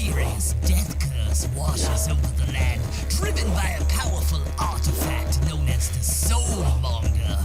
mysterious death curse washes over the land, driven by a powerful artifact known as the Soulmonger.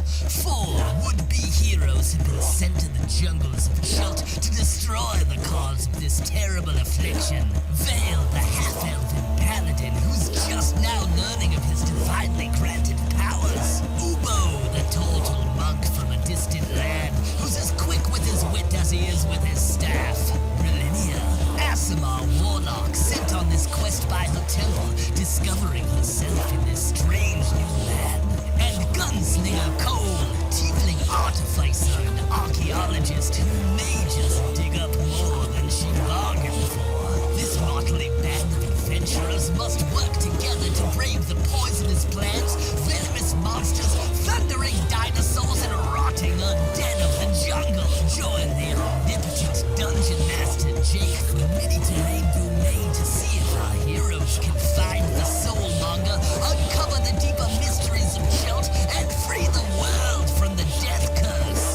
4 would-be heroes have been sent to the jungles of Chult to destroy the cause of this terrible affliction. Vale, the half-elven paladin who's just now learning of his divinely granted powers. Ubo, the total monk from a distant land who's as quick with his wit as he is with his staff. Brilinya, Aasimar warlock sent on this quest by her temple, discovering herself in this strange new land. And Gunslinger Cole, tiefling artificer and archaeologist who may just dig up more than she bargained for. This motley band of adventurers must work together to brave the poisonous plants, venomous monsters, thundering dinosaurs, and rotting undead of the jungle. Join the omnipotent dungeon master Jake from Mini-Terrain Domain to see if our heroes can find the Soulmonger, uncover the deeper mysteries of Chult, and free the world from the death curse.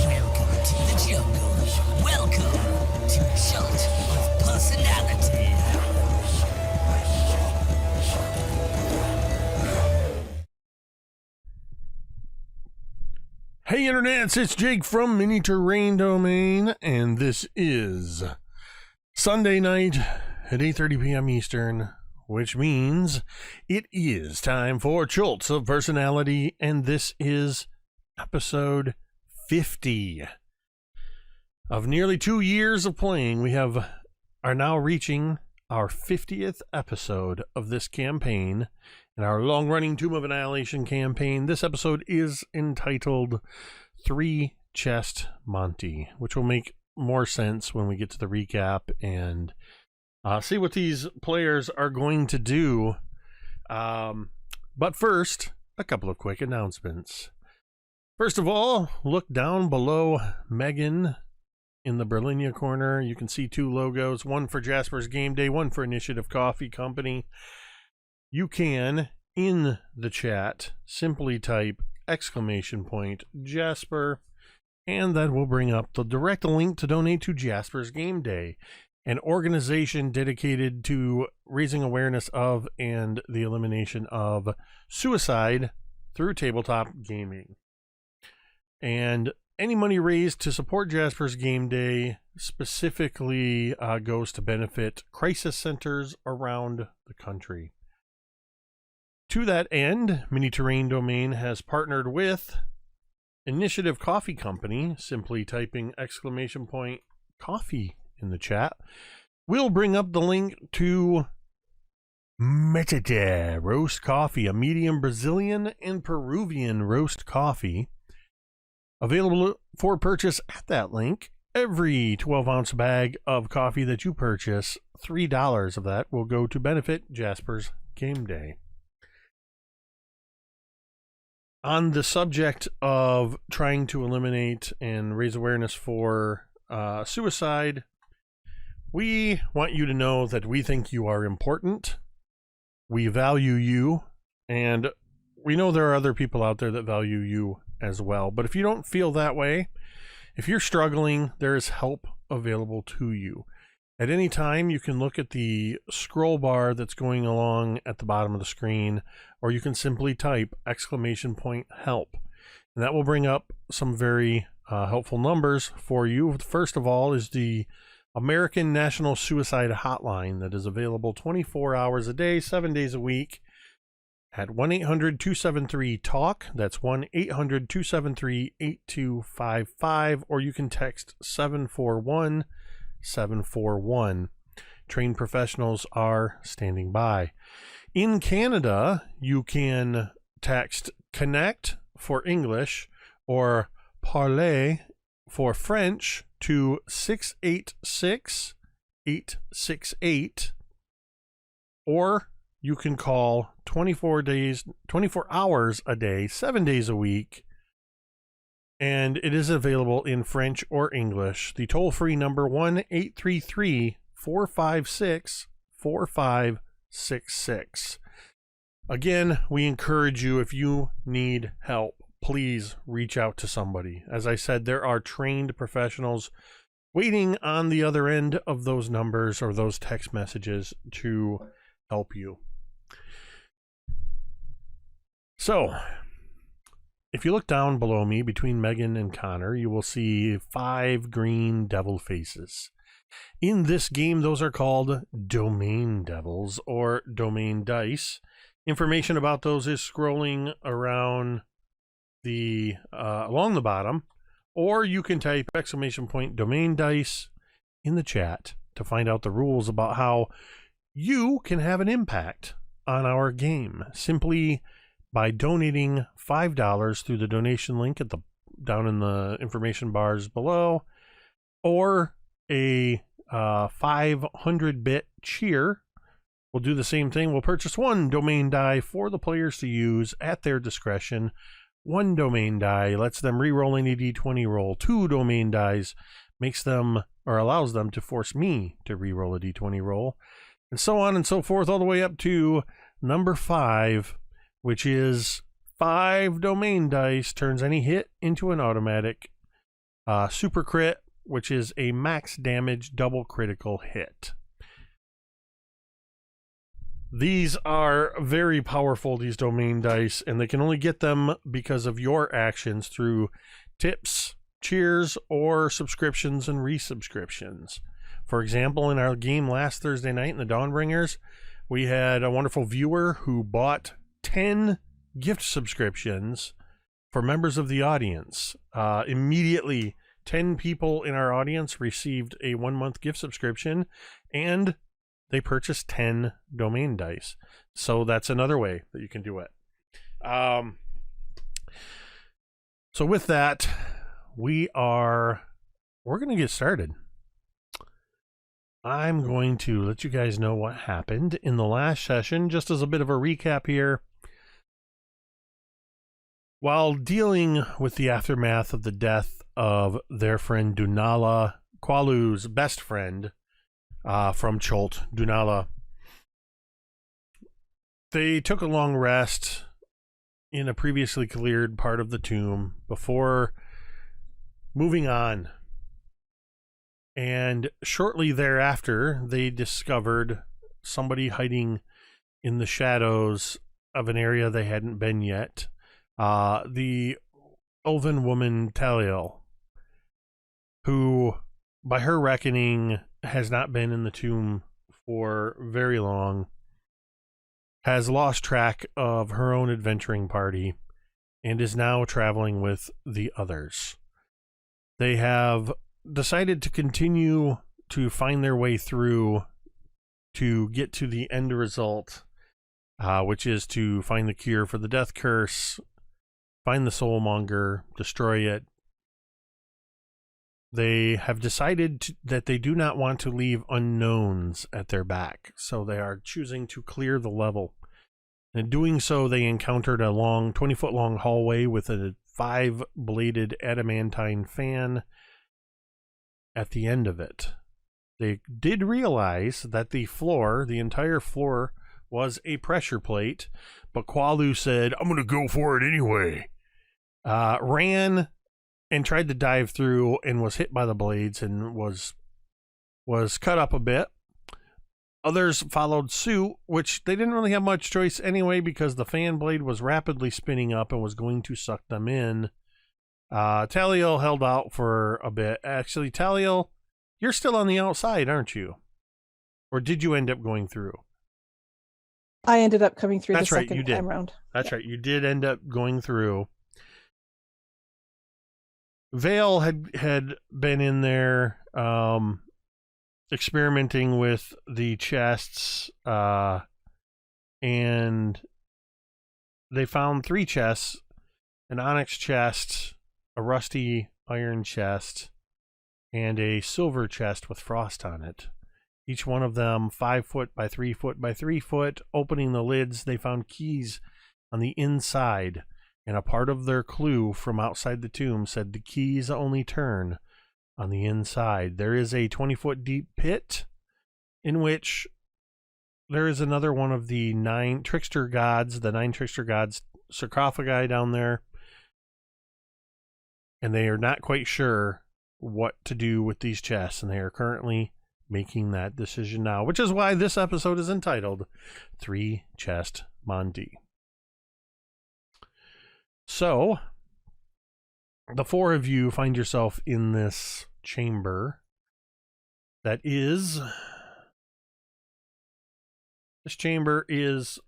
Welcome to the jungle. Welcome to Chult of Personality. Hey internets, it's Jake from Mini-Terrain Domain, and this is Sunday night at 8:30 p.m. Eastern, which means it is time for Chult of Personality, and this is episode 50. Of nearly 2 years of playing, we are now reaching our 50th episode of this campaign. In our long-running Tomb of Annihilation campaign, this episode is entitled 3 Chest Monte, which will make more sense when we get to the recap and see what these players are going to do. But first, a couple of quick announcements. First of all, look down below Megan in the Brilinya corner. You can see 2 logos, one for Jasper's Game Day, one for Initiative Coffee Company. You can, in the chat, simply type !Jasper, and that will bring up the direct link to donate to Jasper's Game Day, an organization dedicated to raising awareness of and the elimination of suicide through tabletop gaming. And any money raised to support Jasper's Game Day specifically goes to benefit crisis centers around the country. To that end, Mini-Terrain Domain has partnered with Initiative Coffee Company. Simply typing !Coffee in the chat will bring up the link to Monte roast coffee, a medium Brazilian and Peruvian roast coffee. Available for purchase at that link. Every 12-ounce bag of coffee that you purchase, $3 of that will go to benefit Jasper's Game Day. On the subject of trying to eliminate and raise awareness for suicide, we want you to know that we think you are important. We value you, and we know there are other people out there that value you as well. But if you don't feel that way, if you're struggling, there is help available to you. At any time, you can look at the scroll bar that's going along at the bottom of the screen, or you can simply type !Help. And that will bring up some very helpful numbers for you. First of all is the American National Suicide Hotline that is available 24 hours a day, 7 days a week at 1-800-273-TALK. That's 1-800-273-8255, or you can text 741-741. Trained professionals are standing by. In Canada, you can text CONNECT for English or PARLER for French to 686-868, or you can call 24 hours a day, 7 days a week, and it is available in French or English. The toll-free number 1-833-456-4566. Again, we encourage you, if you need help, please reach out to somebody. As I said, there are trained professionals waiting on the other end of those numbers or those text messages to help you. So, if you look down below me between Megan and Connor, you will see 5 green devil faces. In this game, those are called domain devils or domain dice. Information about those is scrolling around the along the bottom, or you can type !domain dice in the chat to find out the rules about how you can have an impact on our game simply by donating $5 through the donation link at the down in the information bars below, or a 500-bit cheer. We'll do the same thing. We'll purchase 1 domain die for the players to use at their discretion. 1 domain die lets them re-roll any d20 roll. 2 domain dies makes them or allows them to force me to re-roll a d20 roll, and so on and so forth, all the way up to number 5, which is 5 domain dice turns any hit into an automatic super crit, which is a max damage double critical hit. These are very powerful, these domain dice, and they can only get them because of your actions through tips, cheers, or subscriptions and resubscriptions. For example, in our game last Thursday night in the Dawnbringers, we had a wonderful viewer who bought 10 gift subscriptions for members of the audience. Immediately, 10 people in our audience received a 1-month gift subscription, and they purchased 10 domain dice. So that's another way that you can do it. So with that, we're going to get started. I'm going to let you guys know what happened in the last session, just as a bit of a recap here. While dealing with the aftermath of the death of their friend Dunala, Qualu's best friend from Chult, Dunala, they took a long rest in a previously cleared part of the tomb before moving on. And shortly thereafter, they discovered somebody hiding in the shadows of an area they hadn't been yet. The elven woman Taliel, who, by her reckoning, has not been in the tomb for very long, has lost track of her own adventuring party and is now traveling with the others. They have decided to continue to find their way through to get to the end result, which is to find the cure for the death curse, find the soulmonger, destroy it. They have decided that they do not want to leave unknowns at their back, so they are choosing to clear the level. In doing so, they encountered a long 20-foot long hallway with a 5-bladed adamantine fan at the end of it. They did realize that the entire floor, was a pressure plate, but Qualu said, "I'm going to go for it anyway." Ran and tried to dive through and was hit by the blades and was cut up a bit. Others followed suit, which they didn't really have much choice anyway because the fan blade was rapidly spinning up and was going to suck them in. Taliel held out for a bit. Actually, Taliel, you're still on the outside, aren't you? Or did you end up going through? I ended up coming through. That's the right, second you did. time round. That's right, you did end up going through. Vale had been in there experimenting with the chests, and they found 3 chests: an onyx chest, a rusty iron chest, and a silver chest with frost on it. Each one of them 5 foot by 3 foot by 3 foot. Opening the lids, they found keys on the inside, and a part of their clue from outside the tomb said the keys only turn on the inside. There is a 20-foot deep pit in which there is another one of the 9 trickster gods sarcophagi down there, and they are not quite sure what to do with these chests, and they are currently making that decision now, which is why this episode is entitled 3 Chest Monte. So, the 4 of you find yourself in this chamber that is... This chamber is...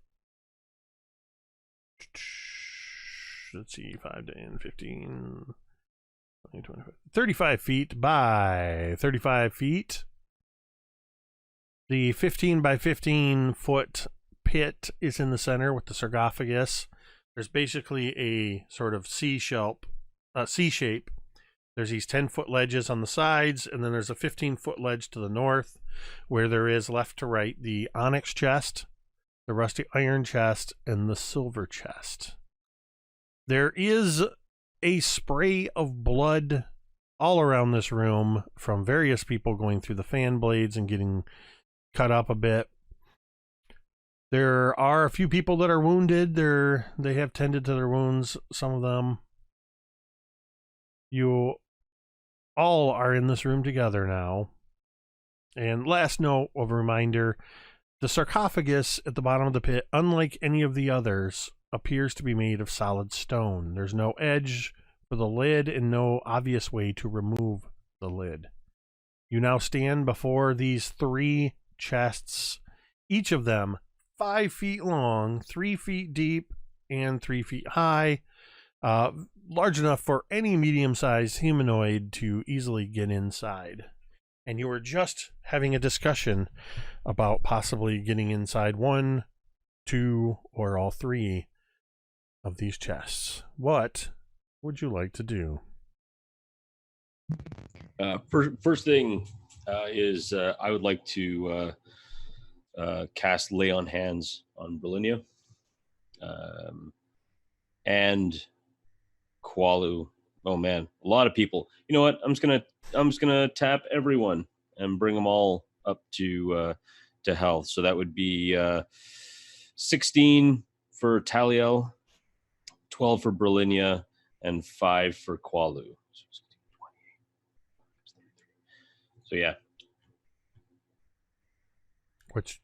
Let's see, 5, 10, 15... 20, 25, 35 feet by 35 feet. The 15 by 15 foot pit is in the center with the sarcophagus. There's basically a sort of C shape. There's these 10-foot ledges on the sides, and then there's a 15-foot ledge to the north, where there is left to right the onyx chest, the rusty iron chest, and the silver chest. There is a spray of blood all around this room from various people going through the fan blades and getting cut up a bit. There are a few people that are wounded. They have tended to their wounds, some of them. You all are in this room together now. And last note of a reminder, the sarcophagus at the bottom of the pit, unlike any of the others, appears to be made of solid stone. There's no edge for the lid and no obvious way to remove the lid. You now stand before these 3 chests, each of them 5 feet long, 3 feet deep, and 3 feet high, large enough for any medium-sized humanoid to easily get inside. And you were just having a discussion about possibly getting inside 1, 2, or all 3 of these chests. What would you like to do? First thing is I would like to cast Lay on Hands on Brilinya and Qualu. Oh man, a lot of people. You know what? I'm just gonna tap everyone and bring them all up to health. So that would be 16 for Taliel, 12 for Brilinya, and 5 for Qualu. So yeah. Which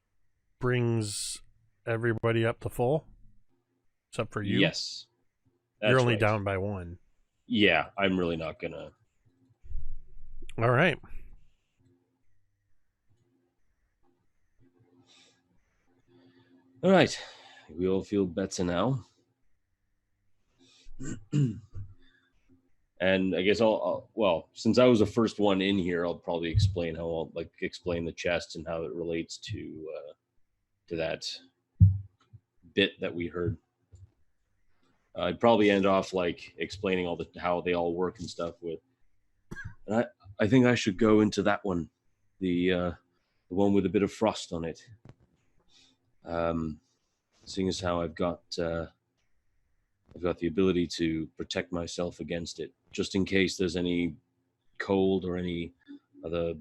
brings everybody up to full? Except for you? Yes. You're only right. down by 1. Yeah, I'm really not gonna. All right. All right. We all feel better now. And I guess well, since I was the first one in here, I'll probably explain explain the chest and how it relates to that bit that we heard. I'd probably end off explaining how they all work and stuff with. And I think I should go into that one, the one with a bit of frost on it. Seeing as how I've got the ability to protect myself against it, just in case there's any cold or any other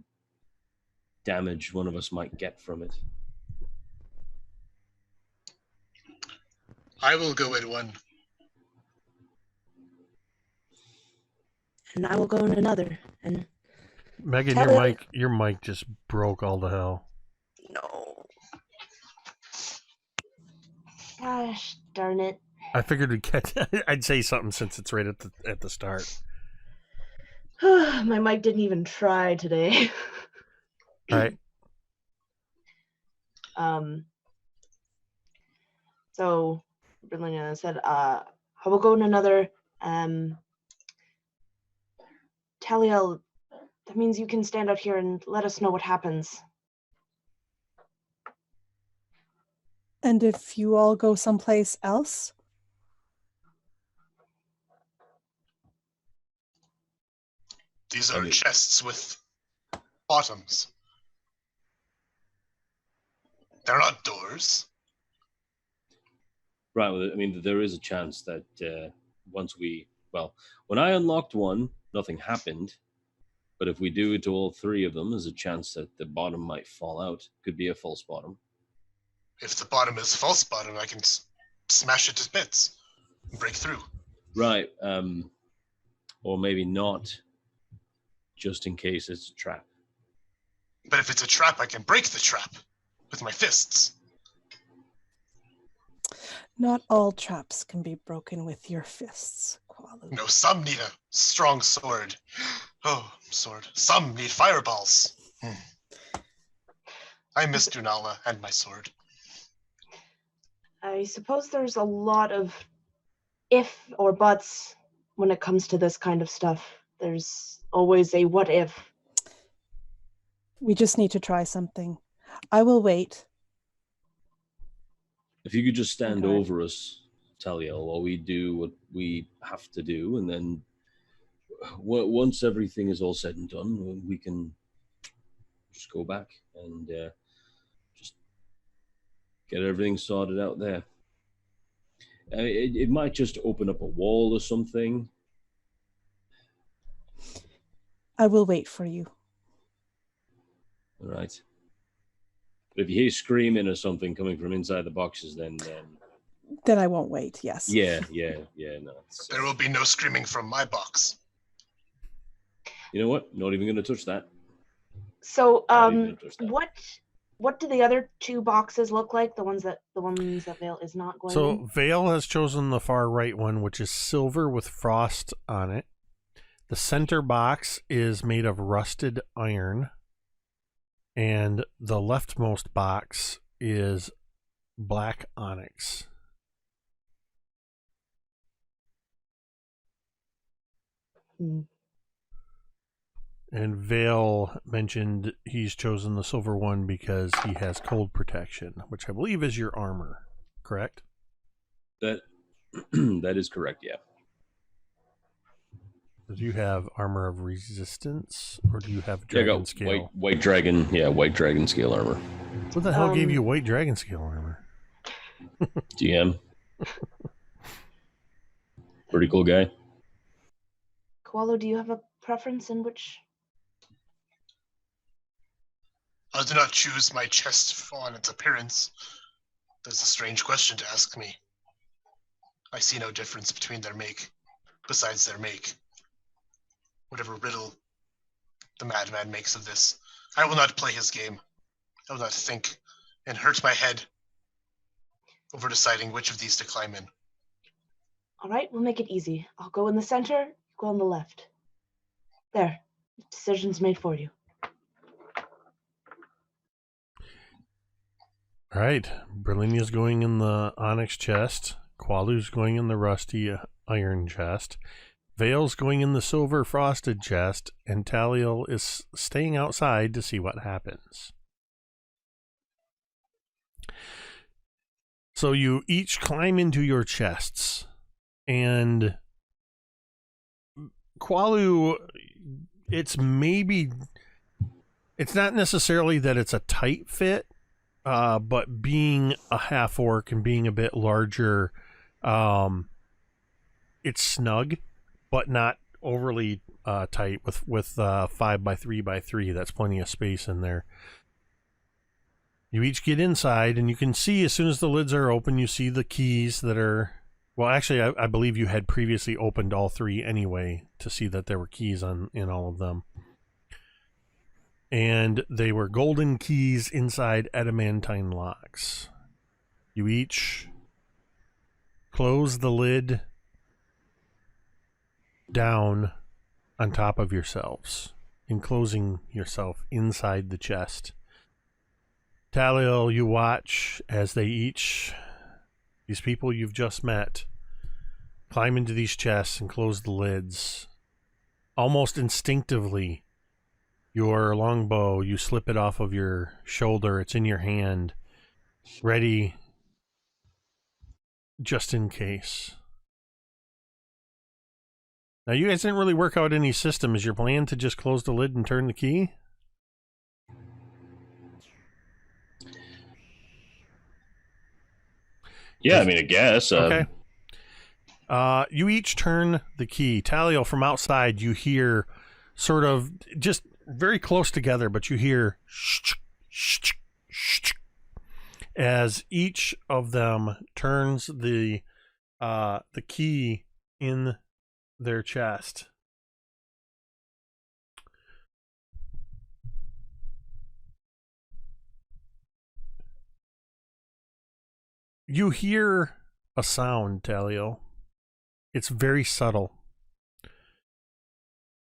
damage one of us might get from it. I will go in one. And I will go in another. And Megan, your mic just broke all to hell. no. Gosh darn it. I figured I'd say something since it's right at the start. My mic didn't even try today. All right. So Brilinya said, I will go in another. Taliel, that means you can stand out here and let us know what happens. And if you all go someplace else? These are chests with bottoms. They're not doors. Right. Well, I mean, there is a chance that when I unlocked one, nothing happened. But if we do it to all 3 of them, there's a chance that the bottom might fall out. Could be a false bottom. If the bottom is false bottom, I can smash it to bits and break through. Right. Or maybe not just in case it's a trap. But if it's a trap, I can break the trap with my fists. Not all traps can be broken with your fists, Qualu. No, some need a strong sword. Oh, sword. Some need fireballs. I miss Dunala and my sword. I suppose there's a lot of if or buts when it comes to this kind of stuff. There's always a what if. We just need to try something. I will wait. If you could just stand Okay. over us, Taliel, while we do what we have to do, and then once everything is all said and done, we can just go back and just get everything sorted out there. It might just open up a wall or something. I will wait for you. All right. But if you hear screaming or something coming from inside the boxes, then Then I won't wait, yes. yeah. No, There will be no screaming from my box. you know what? Not even going to touch that. So, Not even gonna touch that. what do the other two boxes look like? The ones that Vale is not going So in? Vale has chosen the far right one, which is silver with frost on it. The center box is made of rusted iron. And the leftmost box is black onyx. Hmm. And Vale mentioned he's chosen the silver one because he has cold protection, which I believe is your armor, correct? That is correct, yeah. Do you have armor of resistance, or do you have Yeah, I dragon got scale? white dragon scale armor. What the hell gave you white dragon scale armor? DM. Pretty cool guy. Koalo, do you have a preference in which? I do not choose my chest on its appearance. That's a strange question to ask me. I see no difference between their make, besides their make. Whatever riddle the madman makes of this, I will not play his game. I will not think and hurt my head over deciding which of these to climb in. All right, we'll make it easy. I'll go in the center, you go on the left. There, decision's made for you. All right, Brilinya's going in the onyx chest. Qualu's going in the rusty iron chest. Vale's going in the silver frosted chest, and Taliel is staying outside to see what happens. So you each climb into your chests, and Qualu, it's not necessarily that it's a tight fit, but being a half orc and being a bit larger, it's snug, but not overly tight with 5 by 3 by 3. That's plenty of space in there. You each get inside, and you can see as soon as the lids are open, you see the keys that are... Well, actually, I believe you had previously opened all 3 anyway to see that there were keys in all of them. And they were golden keys inside adamantine locks. You each close the lid down on top of yourselves, enclosing yourself inside the chest. Taliel, you watch as these people you've just met, climb into these chests and close the lids. Almost instinctively, your longbow, you slip it off of your shoulder, it's in your hand, ready just in case. Now, you guys didn't really work out any system. Is your plan to just close the lid and turn the key? Yeah, I mean, I guess. Okay. You each turn the key. Taliel, from outside, you hear sort of just very close together, but you hear as each of them turns the key in their chest. You hear a sound, Taliel. It's very subtle,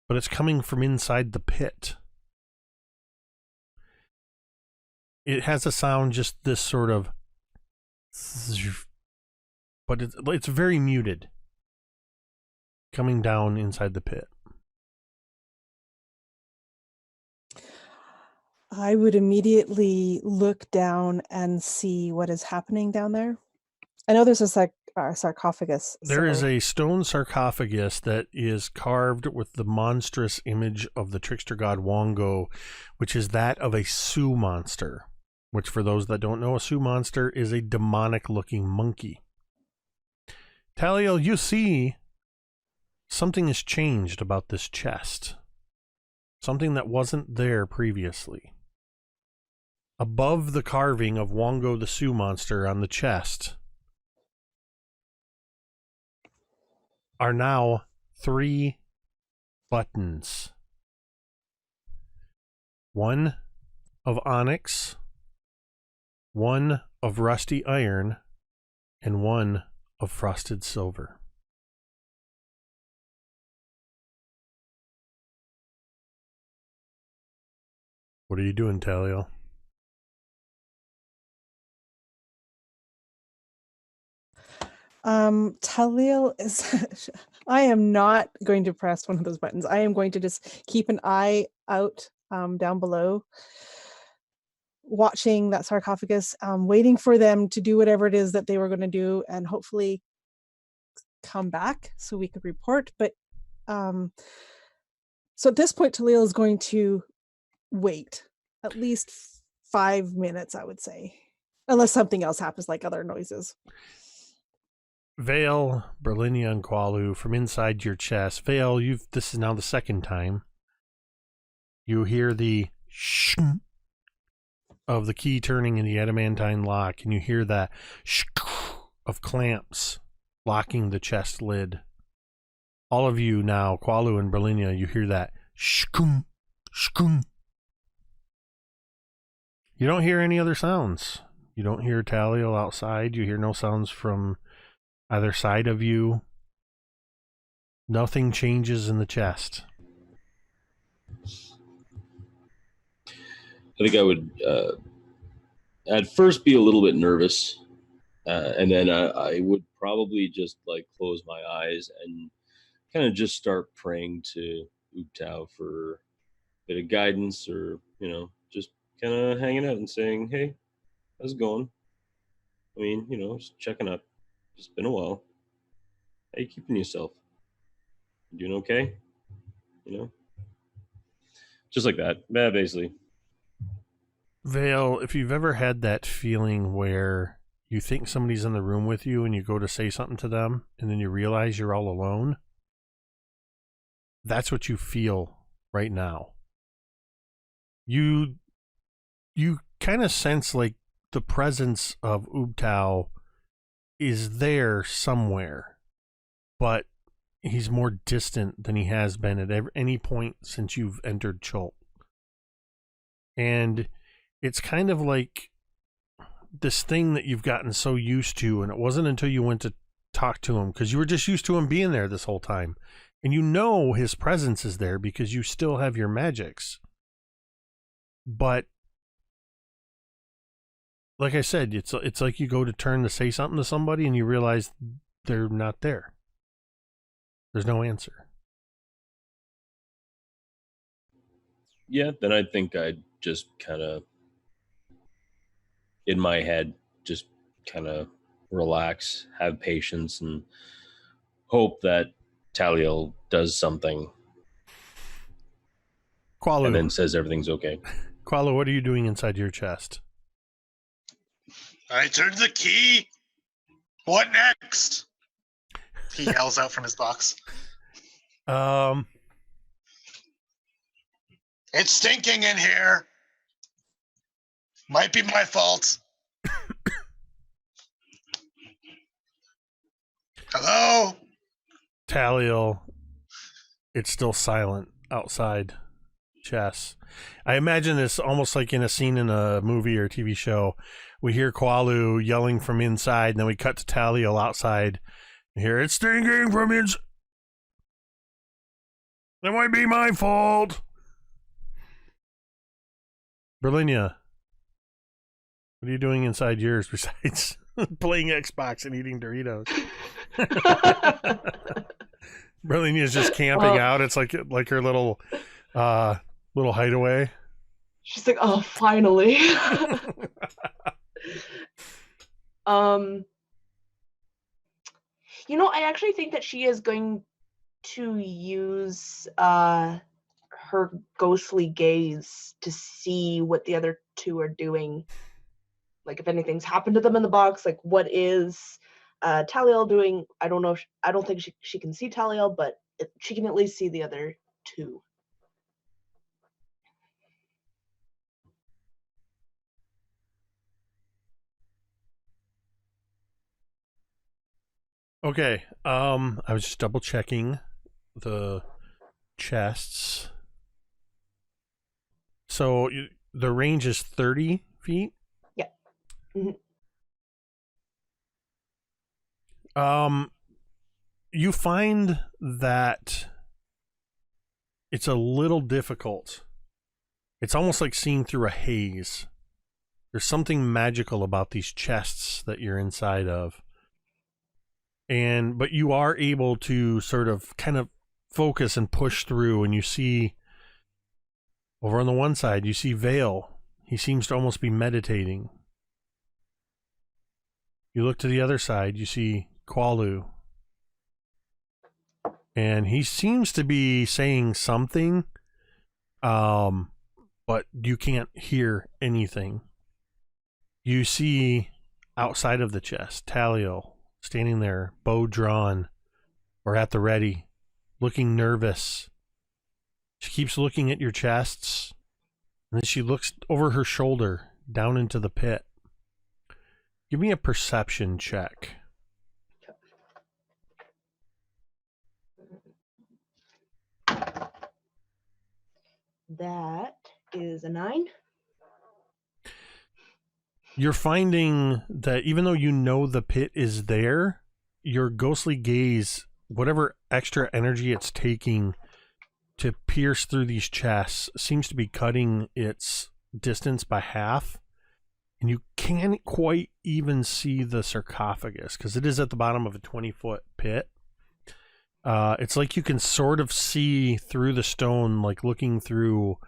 but it's coming from inside the pit. It has a sound, just this sort of, but it's very muted, coming down inside the pit. I would immediately look down and see what is happening down there. I know there's a sarcophagus. There is a stone sarcophagus that is carved with the monstrous image of the trickster god Wongo, which is that of a Sioux monster, which, for those that don't know, a Sioux monster is a demonic-looking monkey. Taliel, you see something has changed about this chest. Something that wasn't there previously. Above the carving of Wongo the Sioux monster on the chest are now 3 buttons. One of onyx, one of rusty iron, and one of frosted silver. What are you doing, Taliel? Taliel is... I am not going to press one of those buttons. I am going to just keep an eye out down below, watching that sarcophagus, waiting for them to do whatever it is that they were going to do, and hopefully come back so we could report. But so at this point, Taliel is going to wait at least 5 minutes, I would say, unless something else happens, like other noises. Vale, Brilinya, and Qualu, from inside your chest. Vale, this is now the second time. You hear the shh of the key turning in the adamantine lock, and you hear that shh of clamps locking the chest lid. All of you now, Qualu and Brilinya, you hear that shkum, shkum. You don't hear any other sounds. You don't hear Taliel outside. You hear no sounds from either side of you. Nothing changes in the chest. I think I would at first be a little bit nervous, and then I would probably just like close my eyes and kind of just start praying to Ubtao for a bit of guidance, or just kind of hanging out and saying, "Hey, how's it going? I mean, just checking up. It's been a while. How you keeping yourself? You doing okay? Just like that. Yeah, basically." Vale, if you've ever had that feeling where you think somebody's in the room with you and you go to say something to them and then you realize you're all alone, that's what you feel right now. You kind of sense like the presence of Ubtao is there somewhere, but he's more distant than he has been at any point since you've entered Chult. And it's kind of like this thing that you've gotten so used to, and it wasn't until you went to talk to him, because you were just used to him being there this whole time, and his presence is there because you still have your magics. But like I said, it's like you go to turn to say something to somebody and you realize they're not there. There's no answer. Yeah, then I think I'd just kind of, in my head, just kind of relax, have patience, and hope that Taliel does something. Qualu. And then says everything's okay. Qualu, what are you doing inside your chest? I turned the key. What next? He yells out from his box. It's stinking in here. Might be my fault. Hello? Taliel, it's still silent outside. chests. I imagine this almost like in a scene in a movie or TV show. We hear Qualu yelling from inside, and then we cut to Taliel outside. We hear, it's stinking from inside. That might be my fault. Brilinya, what are you doing inside yours besides playing Xbox and eating Doritos? Brilinia's just camping out. It's like her little hideaway. She's like, oh, finally. I actually think that she is going to use her ghostly gaze to see what the other two are doing. Like, if anything's happened to them in the box, like, what is Taliel doing? I don't know. I don't think she can see Taliel, but she can at least see the other two. Okay. I was just double checking the chests. So the range is 30 feet? Yeah. Mm-hmm. You find that it's a little difficult. It's almost like seeing through a haze. There's something magical about these chests that you're inside of. But you are able to sort of kind of focus and push through, and you see over on the one side, you see Vale. He seems to almost be meditating. You look to the other side, you see Qualu. And he seems to be saying something, but you can't hear anything. You see outside of the chest, Taliel standing there, bow drawn, or at the ready, looking nervous. She keeps looking at your chests, and then she looks over her shoulder down into the pit. Give me a perception check. That is a 9. You're finding that even though you know the pit is there, your ghostly gaze, whatever extra energy it's taking to pierce through these chests, seems to be cutting its distance by half. And you can't quite even see the sarcophagus because it is at the bottom of a 20-foot pit. It's like you can sort of see through the stone, like looking through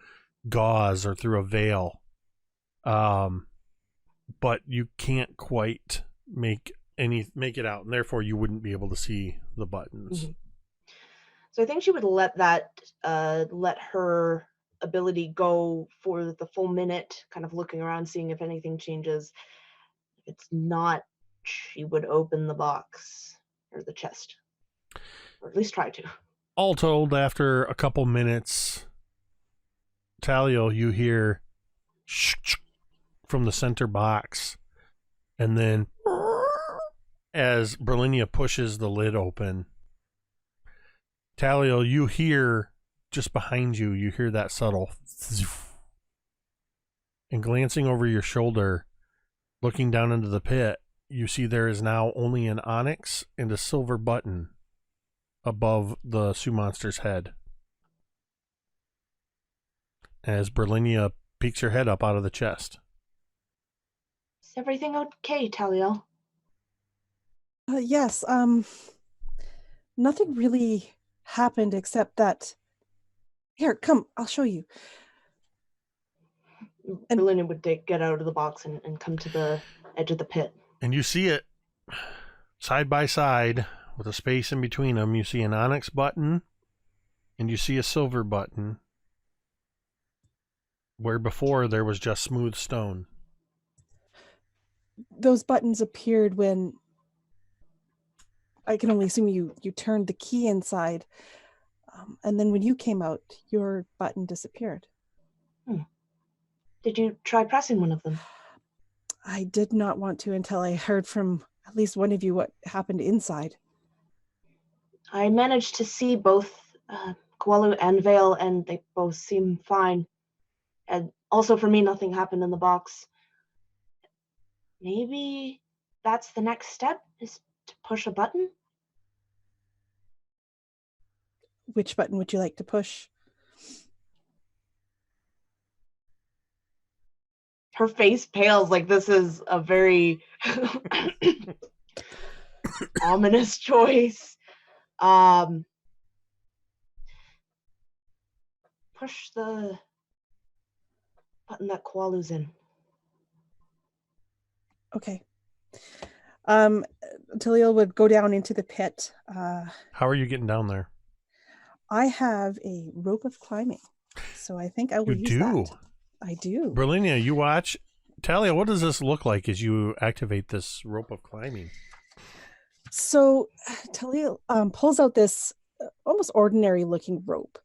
gauze or through a veil. But you can't quite make it out, and therefore you wouldn't be able to see the buttons. Mm-hmm. So I think she would let her ability go for the full minute, kind of looking around, seeing if anything changes. If it's not, she would open the box or the chest, or at least try to. All told, after a couple minutes, Taliel, you hear from the center box, and then as Brilinya pushes the lid open, Taliel, you hear just behind you, you hear that subtle and glancing over your shoulder, looking down into the pit, you see there is now only an onyx and a silver button above the Sioux monster's head. As Brilinya peeks her head up out of the chest. Is everything okay, Taliel? Yes, nothing really happened except that... Here, come, I'll show you. And Brilinya would get out of the box and come to the edge of the pit. And you see it side by side with a space in between them. You see an onyx button and you see a silver button where before there was just smooth stone. Those buttons appeared when... I can only assume you turned the key inside. And then when you came out, your button disappeared. Did you try pressing one of them? I did not want to until I heard from at least one of you what happened inside. I managed to see both Kualu and Vale, and they both seem fine. And also for me, nothing happened in the box. Maybe that's the next step, is to push a button? Which button would you like to push? Her face pales like this is a very ominous choice. Push the button that Kualu's in. Okay. Taliel would go down into the pit. How are you getting down there? I have a rope of climbing, so I think I will use that. I do. Brilinya, you watch. Taliel, what does this look like as you activate this rope of climbing? So Taliel pulls out this almost ordinary looking rope,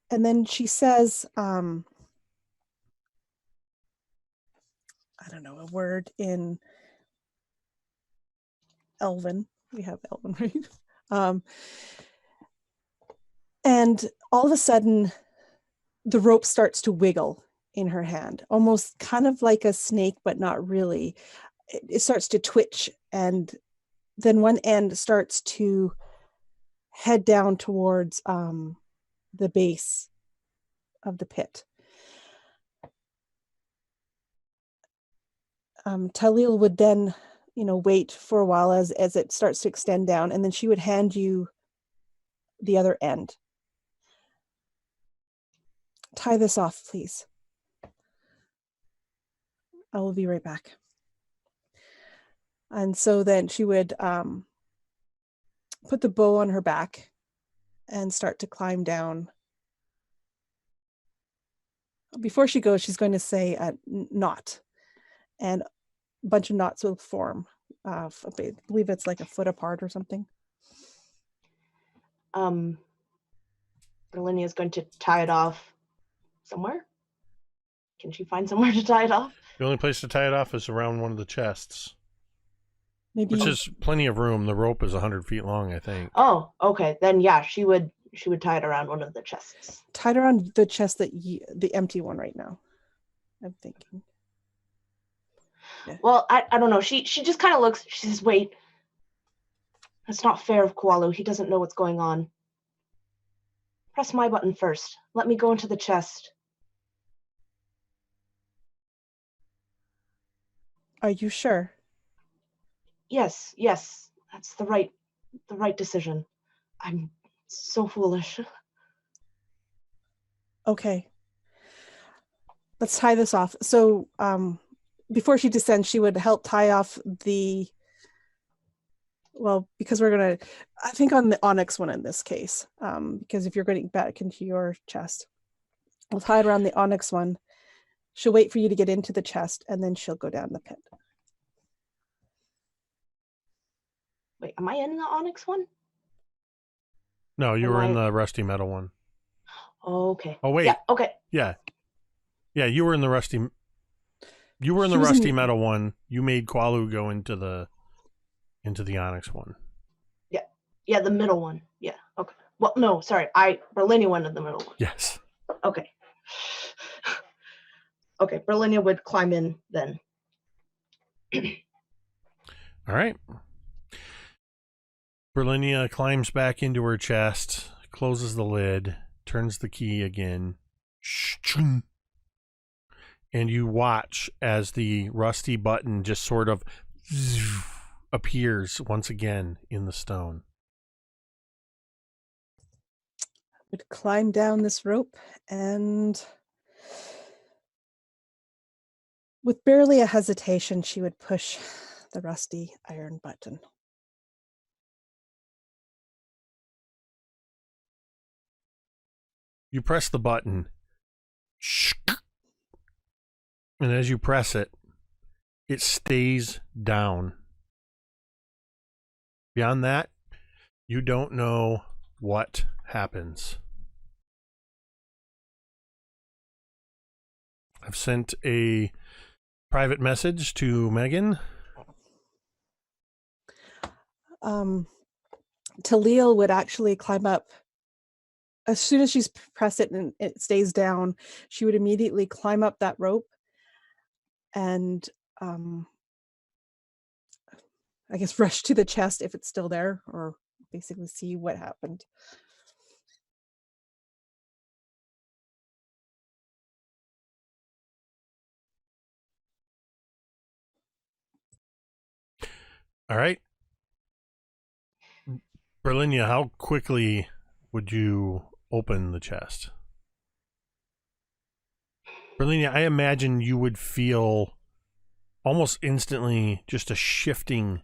and then she says, I don't know, a word in Elven. We have Elven, right? And all of a sudden, the rope starts to wiggle in her hand, almost kind of like a snake, but not really. It starts to twitch, and then one end starts to head down towards the base of the pit. Taliel would then, wait for a while as it starts to extend down, and then she would hand you the other end. Tie this off, please. I will be right back. And so then she would put the bow on her back and start to climb down. Before she goes, she's going to say a knot, and a bunch of knots will form. I believe it's like a foot apart or something. Brilinya is going to tie it off somewhere. Can she find somewhere to tie it off? The only place to tie it off is around one of the chests. Maybe. Which is plenty of room. The rope is 100 feet long, I think. Oh, okay. Then yeah, she would tie it around one of the chests. Tied around the chest the empty one right now, I'm thinking. Yeah. Well, I don't know. She just kind of looks. She says, "Wait, that's not fair of Kualu. He doesn't know what's going on. Press my button first. Let me go into the chest." Are you sure? Yes, that's the right decision. I'm so foolish. Okay. Let's tie this off. So before she descends, she would help tie off because we're going to, I think on the onyx one in this case, because if you're getting back into your chest, we'll tie it around the onyx one. She'll wait for you to get into the chest, and then she'll go down the pit. Wait, am I in the onyx one? No, you were in the rusty metal one. Oh, okay. Oh, wait. Yeah, okay. Yeah, you were in the rusty. You were in the rusty metal one. You made Kualu go into the onyx one. Yeah, the middle one. Yeah. Okay. Well, no, sorry. Brilinya went in the middle one. Yes. Okay. Okay, Brilinya would climb in then. All right. Brilinya climbs back into her chest, closes the lid, turns the key again, and you watch as the rusty button just sort of appears once again in the stone. Would climb down this rope, and with barely a hesitation, she would push the rusty iron button. You press the button, and as you press it, it stays down. Beyond that, you don't know what happens. I've sent a private message to Megan. Taliel would actually climb up as soon as she's pressed it and it stays down, she would immediately climb up that rope and I guess rush to the chest if it's still there, or basically see what happened. All right. Brilinya, how quickly would you open the chest? Brilinya, I imagine you would feel almost instantly just a shifting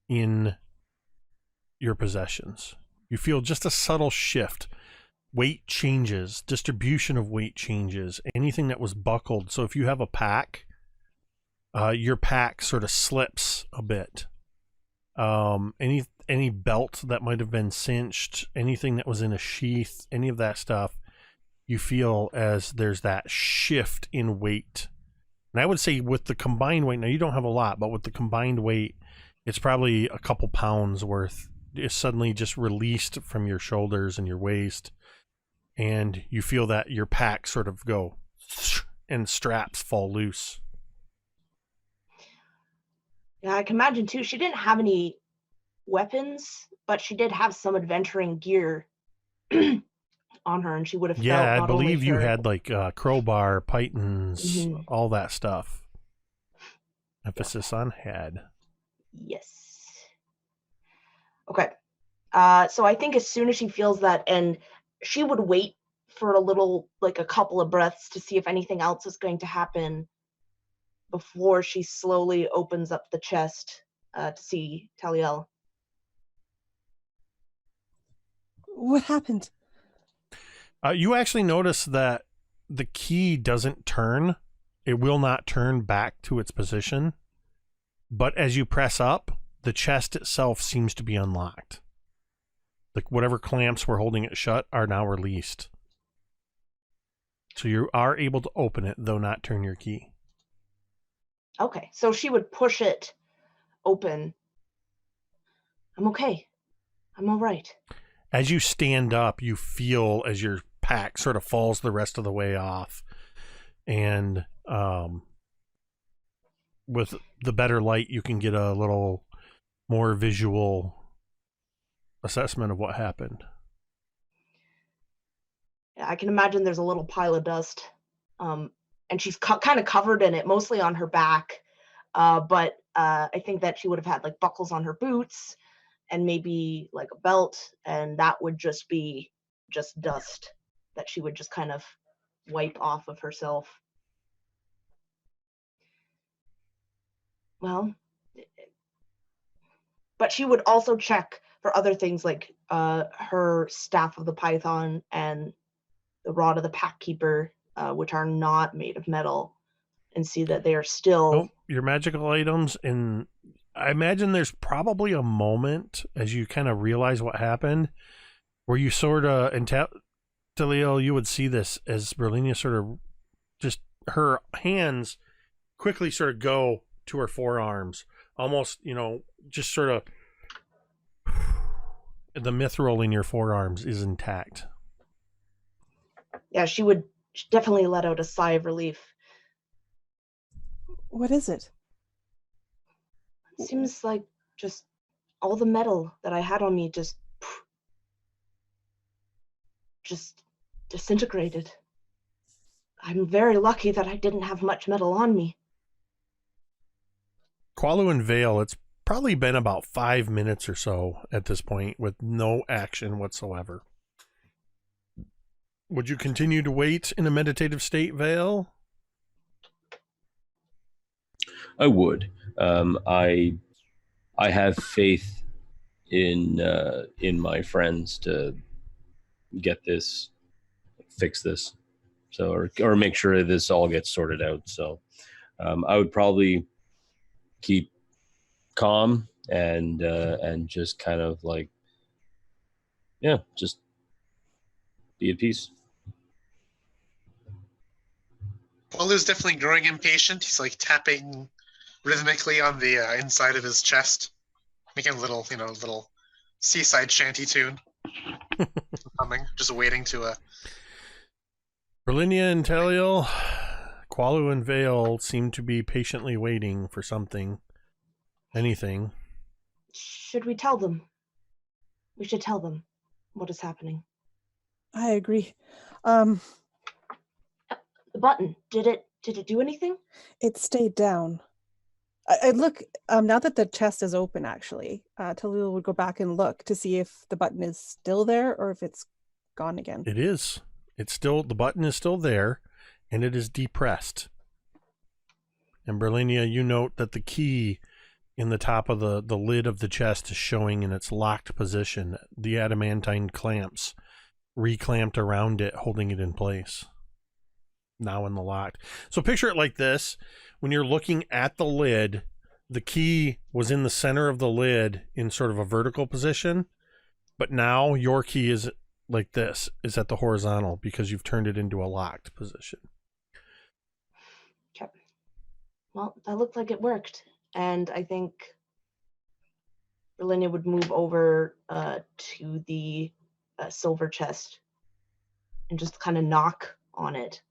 in your possessions. You feel just a subtle shift. Weight changes, distribution of weight changes, anything that was buckled. So if you have a pack, your pack sort of slips a bit. Any belt that might have been cinched, anything that was in a sheath, any of that stuff, you feel as there's that shift in weight. And I would say with the combined weight, now you don't have a lot, but with the combined weight, it's probably a couple pounds worth. It's suddenly just released from your shoulders and your waist, and you feel that your pack sort of go and straps fall loose. Yeah, I can imagine too. She didn't have any weapons, but she did have some adventuring gear on her, and she would have Yeah, felt I not only believe you her- had like crowbar, pythons, Mhm. all that stuff. Emphasis on had. Yes. Okay. So I think as soon as she feels that, and she would wait for a little, like a couple of breaths to see if anything else is going to happen before she slowly opens up the chest to see Taliel. What happened? You actually notice that the key doesn't turn. It will not turn back to its position. But as you press up, the chest itself seems to be unlocked. Like whatever clamps were holding it shut are now released. So you are able to open it, though not turn your key. Okay, so she would push it open. I'm okay. I'm all right. As you stand up, you feel as your pack sort of falls the rest of the way off. And with the better light, you can get a little more visual assessment of what happened. Yeah, I can imagine there's a little pile of dust. And she's kind of covered in it, mostly on her back. But I think that she would have had like buckles on her boots and maybe like a belt, and that would just be just dust that she would just kind of wipe off of herself. Well, but she would also check for other things like her staff of the python and the rod of the pack keeper, which are not made of metal, and see that they are still your magical items. And I imagine there's probably a moment as you kind of realize what happened where you sort of, and Taliel, you would see this as Brilinya sort of just her hands quickly sort of go to her forearms, almost, just sort of the mithril in your forearms is intact. Yeah, she would definitely let out a sigh of relief. What is it? It seems like just all the metal that I had on me just disintegrated. I'm very lucky that I didn't have much metal on me. Qualu and Vale, it's probably been about 5 minutes or so at this point with no action whatsoever. Would you continue to wait in a meditative state, Vale? I would. I have faith in my friends to get this, fix this, so or make sure this all gets sorted out. So I would probably keep calm and just kind of like, yeah, just be at peace. Olu's definitely growing impatient. He's like tapping rhythmically on the inside of his chest, making a little seaside shanty tune. Coming, just waiting to. Brilinya and Taliel, Qualu and Vale seem to be patiently waiting for something. Anything. Should we tell them? We should tell them what is happening. I agree. The button, did it do anything? It stayed down. I'd look, now that the chest is open, actually, Taliel would go back and look to see if the button is still there or if it's gone again. It is. It's still, the button is still there, and it is depressed. And Brilinya, you note that the key in the top of the lid of the chest is showing in its locked position. The adamantine clamps reclamped around it, holding it in place. Now in the lock. So picture it like this. When you're looking at the lid, the key was in the center of the lid in sort of a vertical position, but now your key is like this, is at the horizontal because you've turned it into a locked position. Okay. Well, that looked like it worked. And I think Brilinya would move over to the silver chest and just kind of knock on it.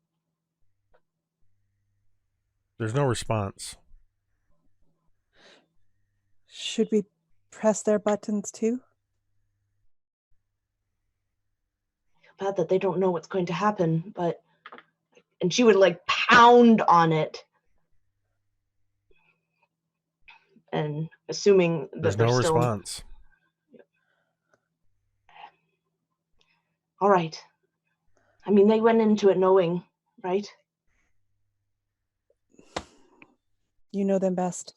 There's no response. Should we press their buttons too? Bad that they don't know what's going to happen, but... And she would, like, pound on it. And assuming that There's they're no still... response. All right. I mean, they went into it knowing, right? You know them best.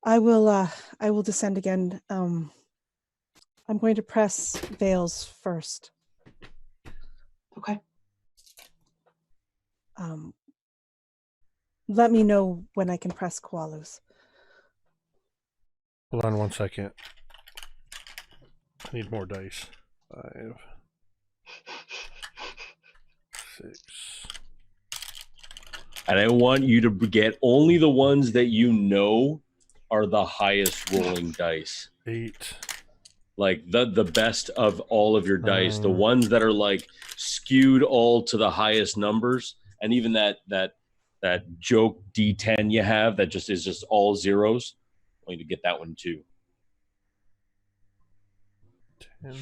I will descend again. I'm going to press Vale's first. Okay. Let me know when I can press Qualu's. Hold on one second. I need more dice. 5, 6. And I want you to get only the ones that you know are the highest rolling dice. 8. Like the best of all of your dice. The 9. ones that are like skewed all to the highest numbers. And even that joke D10 you have that just is just all zeros. I want you to get that one too. 10. I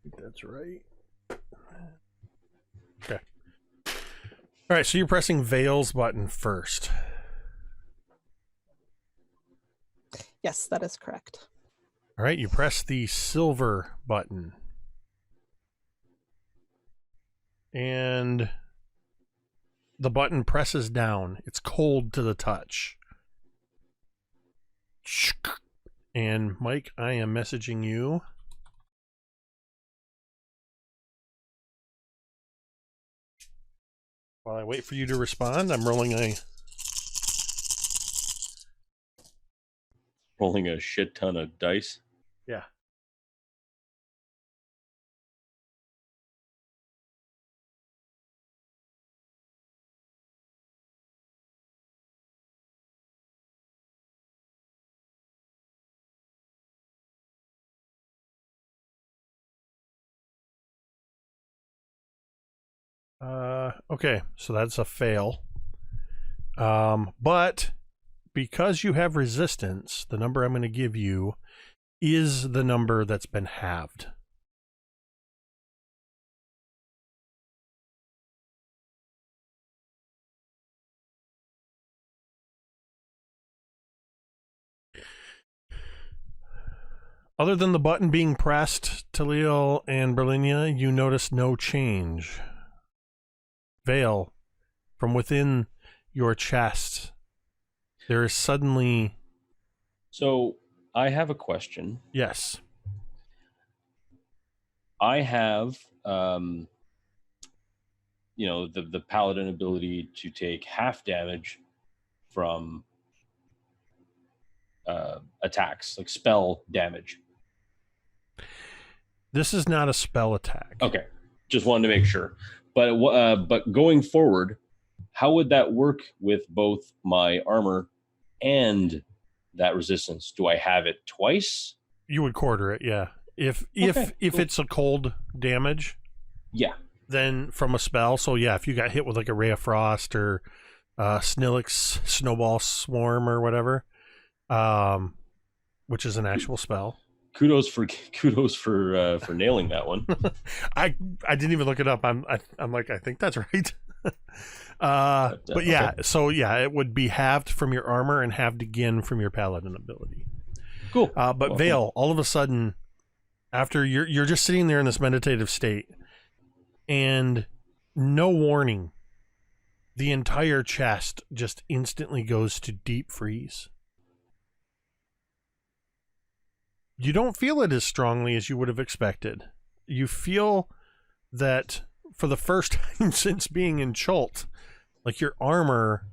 think that's right. Okay. All right, so you're pressing Vale's button first. Yes, that is correct. All right, you press the silver button. And the button presses down. It's cold to the touch. And Mike, I am messaging you. While I wait for you to respond, I'm rolling a shit ton of dice. Yeah. Okay, so that's a fail. But because you have resistance, the number I'm going to give you is the number that's been halved. Other than the button being pressed, Taliel and Brilinya, you notice no change. Vale, from within your chest, there is suddenly... So, I have a question. Yes. I have, the paladin ability to take half damage from attacks, like spell damage. This is not a spell attack. Okay, just wanted to make sure. But going forward, how would that work with both my armor and that resistance? Do I have it twice, You would quarter it, yeah. If Okay, cool. it's a cold damage, Yeah. then from a spell. So yeah, if you got hit with like a Ray of Frost or Snillix Snowball Swarm or whatever, which is an actual spell. Kudos for nailing that one. I didn't even look it up. I'm like, I think that's right. But yeah, okay. so yeah, it would be halved from your armor and halved again from your paladin ability. Cool. But Well, Vale, all of a sudden, after you're just sitting there in this meditative state, and no warning, the entire chest just instantly goes to deep freeze. You don't feel it as strongly as you would have expected. You feel that for the first time since being in Chult, like your armor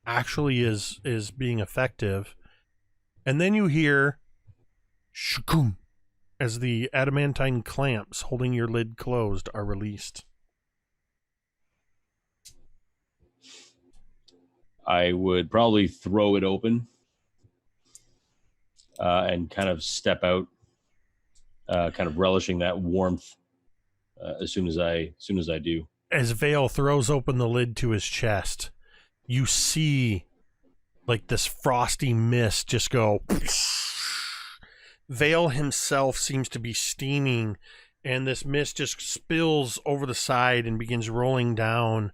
actually is being effective. And then you hear shakum as the adamantine clamps holding your lid closed are released. I would probably throw it open and kind of step out, kind of relishing that warmth as soon as I do. As Vale throws open the lid to his chest, you see like this frosty mist just go. Vale himself seems to be steaming, and this mist just spills over the side and begins rolling down.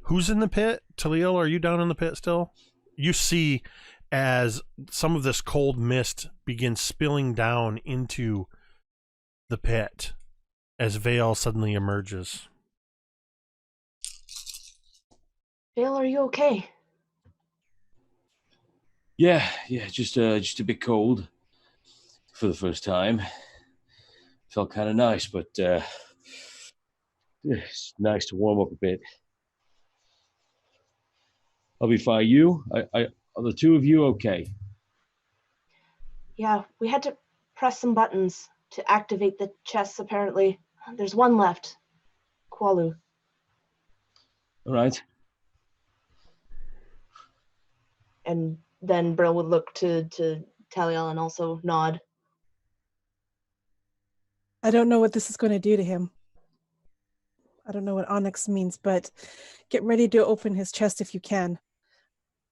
Who's in the pit? Taliel, are you down in the pit still? You see as some of this cold mist begins spilling down into the pit as Vale suddenly emerges. Vale, are you okay? Yeah, just a bit cold for the first time. Felt kind of nice, but it's nice to warm up a bit. I'll be fine. You? Are the two of you okay? Yeah, we had to press some buttons to activate the chests, apparently. There's one left. Qualu. All right. And then Brill would look to Taliel and also nod. I don't know what this is going to do to him. I don't know what onyx means, but get ready to open his chest if you can.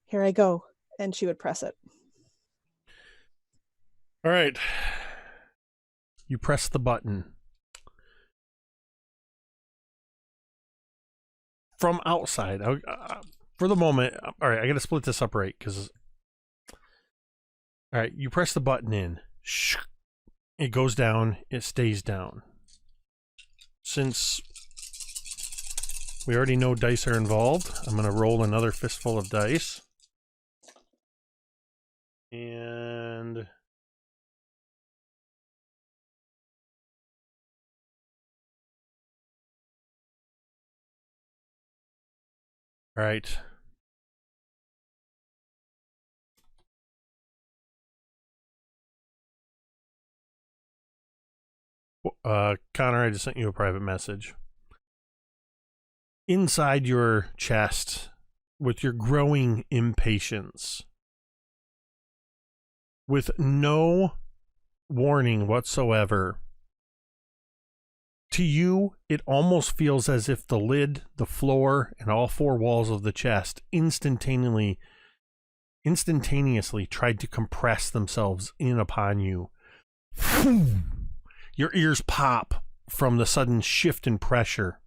Here I go. And she would press it. All right. You press the button. From outside, for the moment, all right, I got to split this up right because, all right, you press the button in. It goes down. It stays down. Since we already know dice are involved, I'm going to roll another fistful of dice. And all right. Connor, I just sent you a private message. Inside your chest, with your growing impatience, with no warning whatsoever, to you, it almost feels as if the lid, the floor, and all four walls of the chest instantaneously tried to compress themselves in upon you. Your ears pop from the sudden shift in pressure,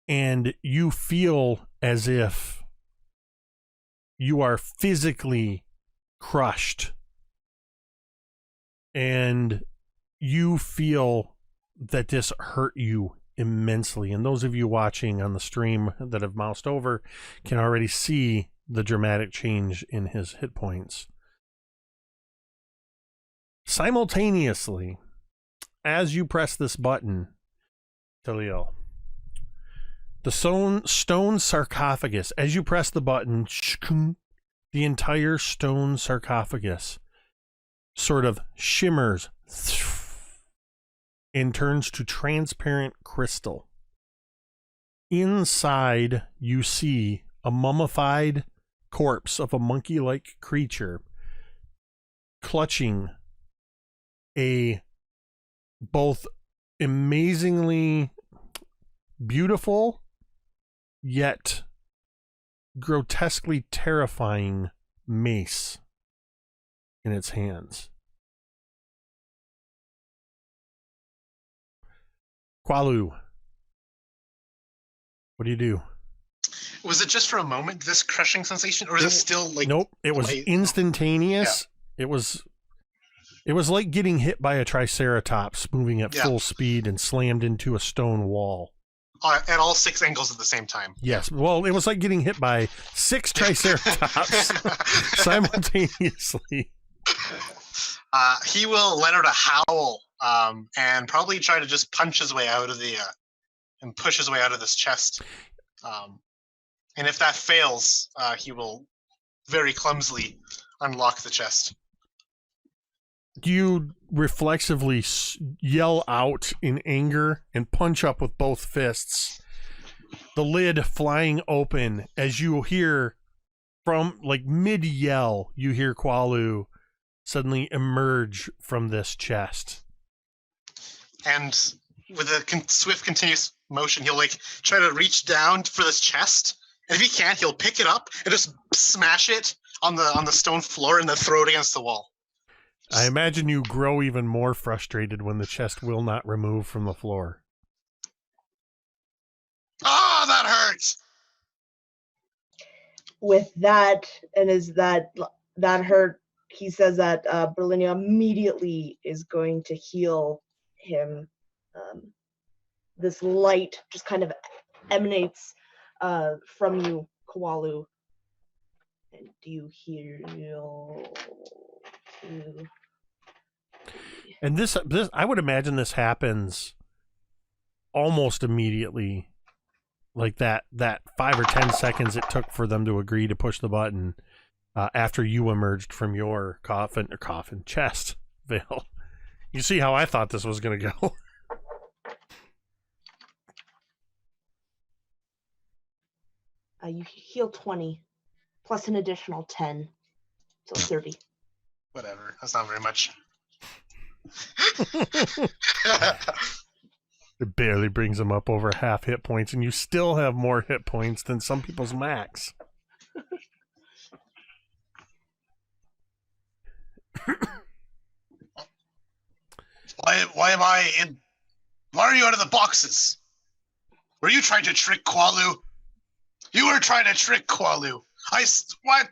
and you feel as if you are physically crushed, and you feel that this hurt you immensely. And those of you watching on the stream that have moused over can already see the dramatic change in his hit points. Simultaneously, as you press this button, Taliel, the stone sarcophagus, as you press the button, the entire stone sarcophagus sort of shimmers and turns to transparent crystal. Inside, you see a mummified corpse of a monkey-like creature clutching a both amazingly beautiful yet grotesquely terrifying mace in its hands. Qualu, what do you do? Was it just for a moment, this crushing sensation, or is it still like? Nope, it was light? instantaneous. Yeah. It was like getting hit by a triceratops moving at full speed and slammed into a stone wall. At all 6 angles at the same time. Yes, well, it was like getting hit by 6 triceratops simultaneously. He will let out a howl and probably try to just punch his way out of the and push his way out of this chest. And if that fails, he will very clumsily unlock the chest. You reflexively yell out in anger and punch up with both fists. The lid flying open as you hear from like mid-yell, you hear Qualu suddenly emerge from this chest. And with a swift, continuous motion, he'll like try to reach down for this chest. And if he can't, he'll pick it up and just smash it on the stone floor and then throw it against the wall. I imagine you grow even more frustrated when the chest will not remove from the floor. Oh, that hurts! With that, and as that hurt, he says that Brilinya immediately is going to heal him. This light just kind of emanates from you, Qualu. And do you heal? And this, I would imagine this happens almost immediately. Like that 5 or 10 seconds it took for them to agree to push the button after you emerged from your chest, Vale. You see how I thought this was going to go. You heal 20, plus an additional 10, so 30. Whatever, that's not very much. It barely brings them up over half hit points, and you still have more hit points than some people's max. Why am I in? Why are you out of the boxes? Were you trying to trick Qualu? You were trying to trick Qualu. What?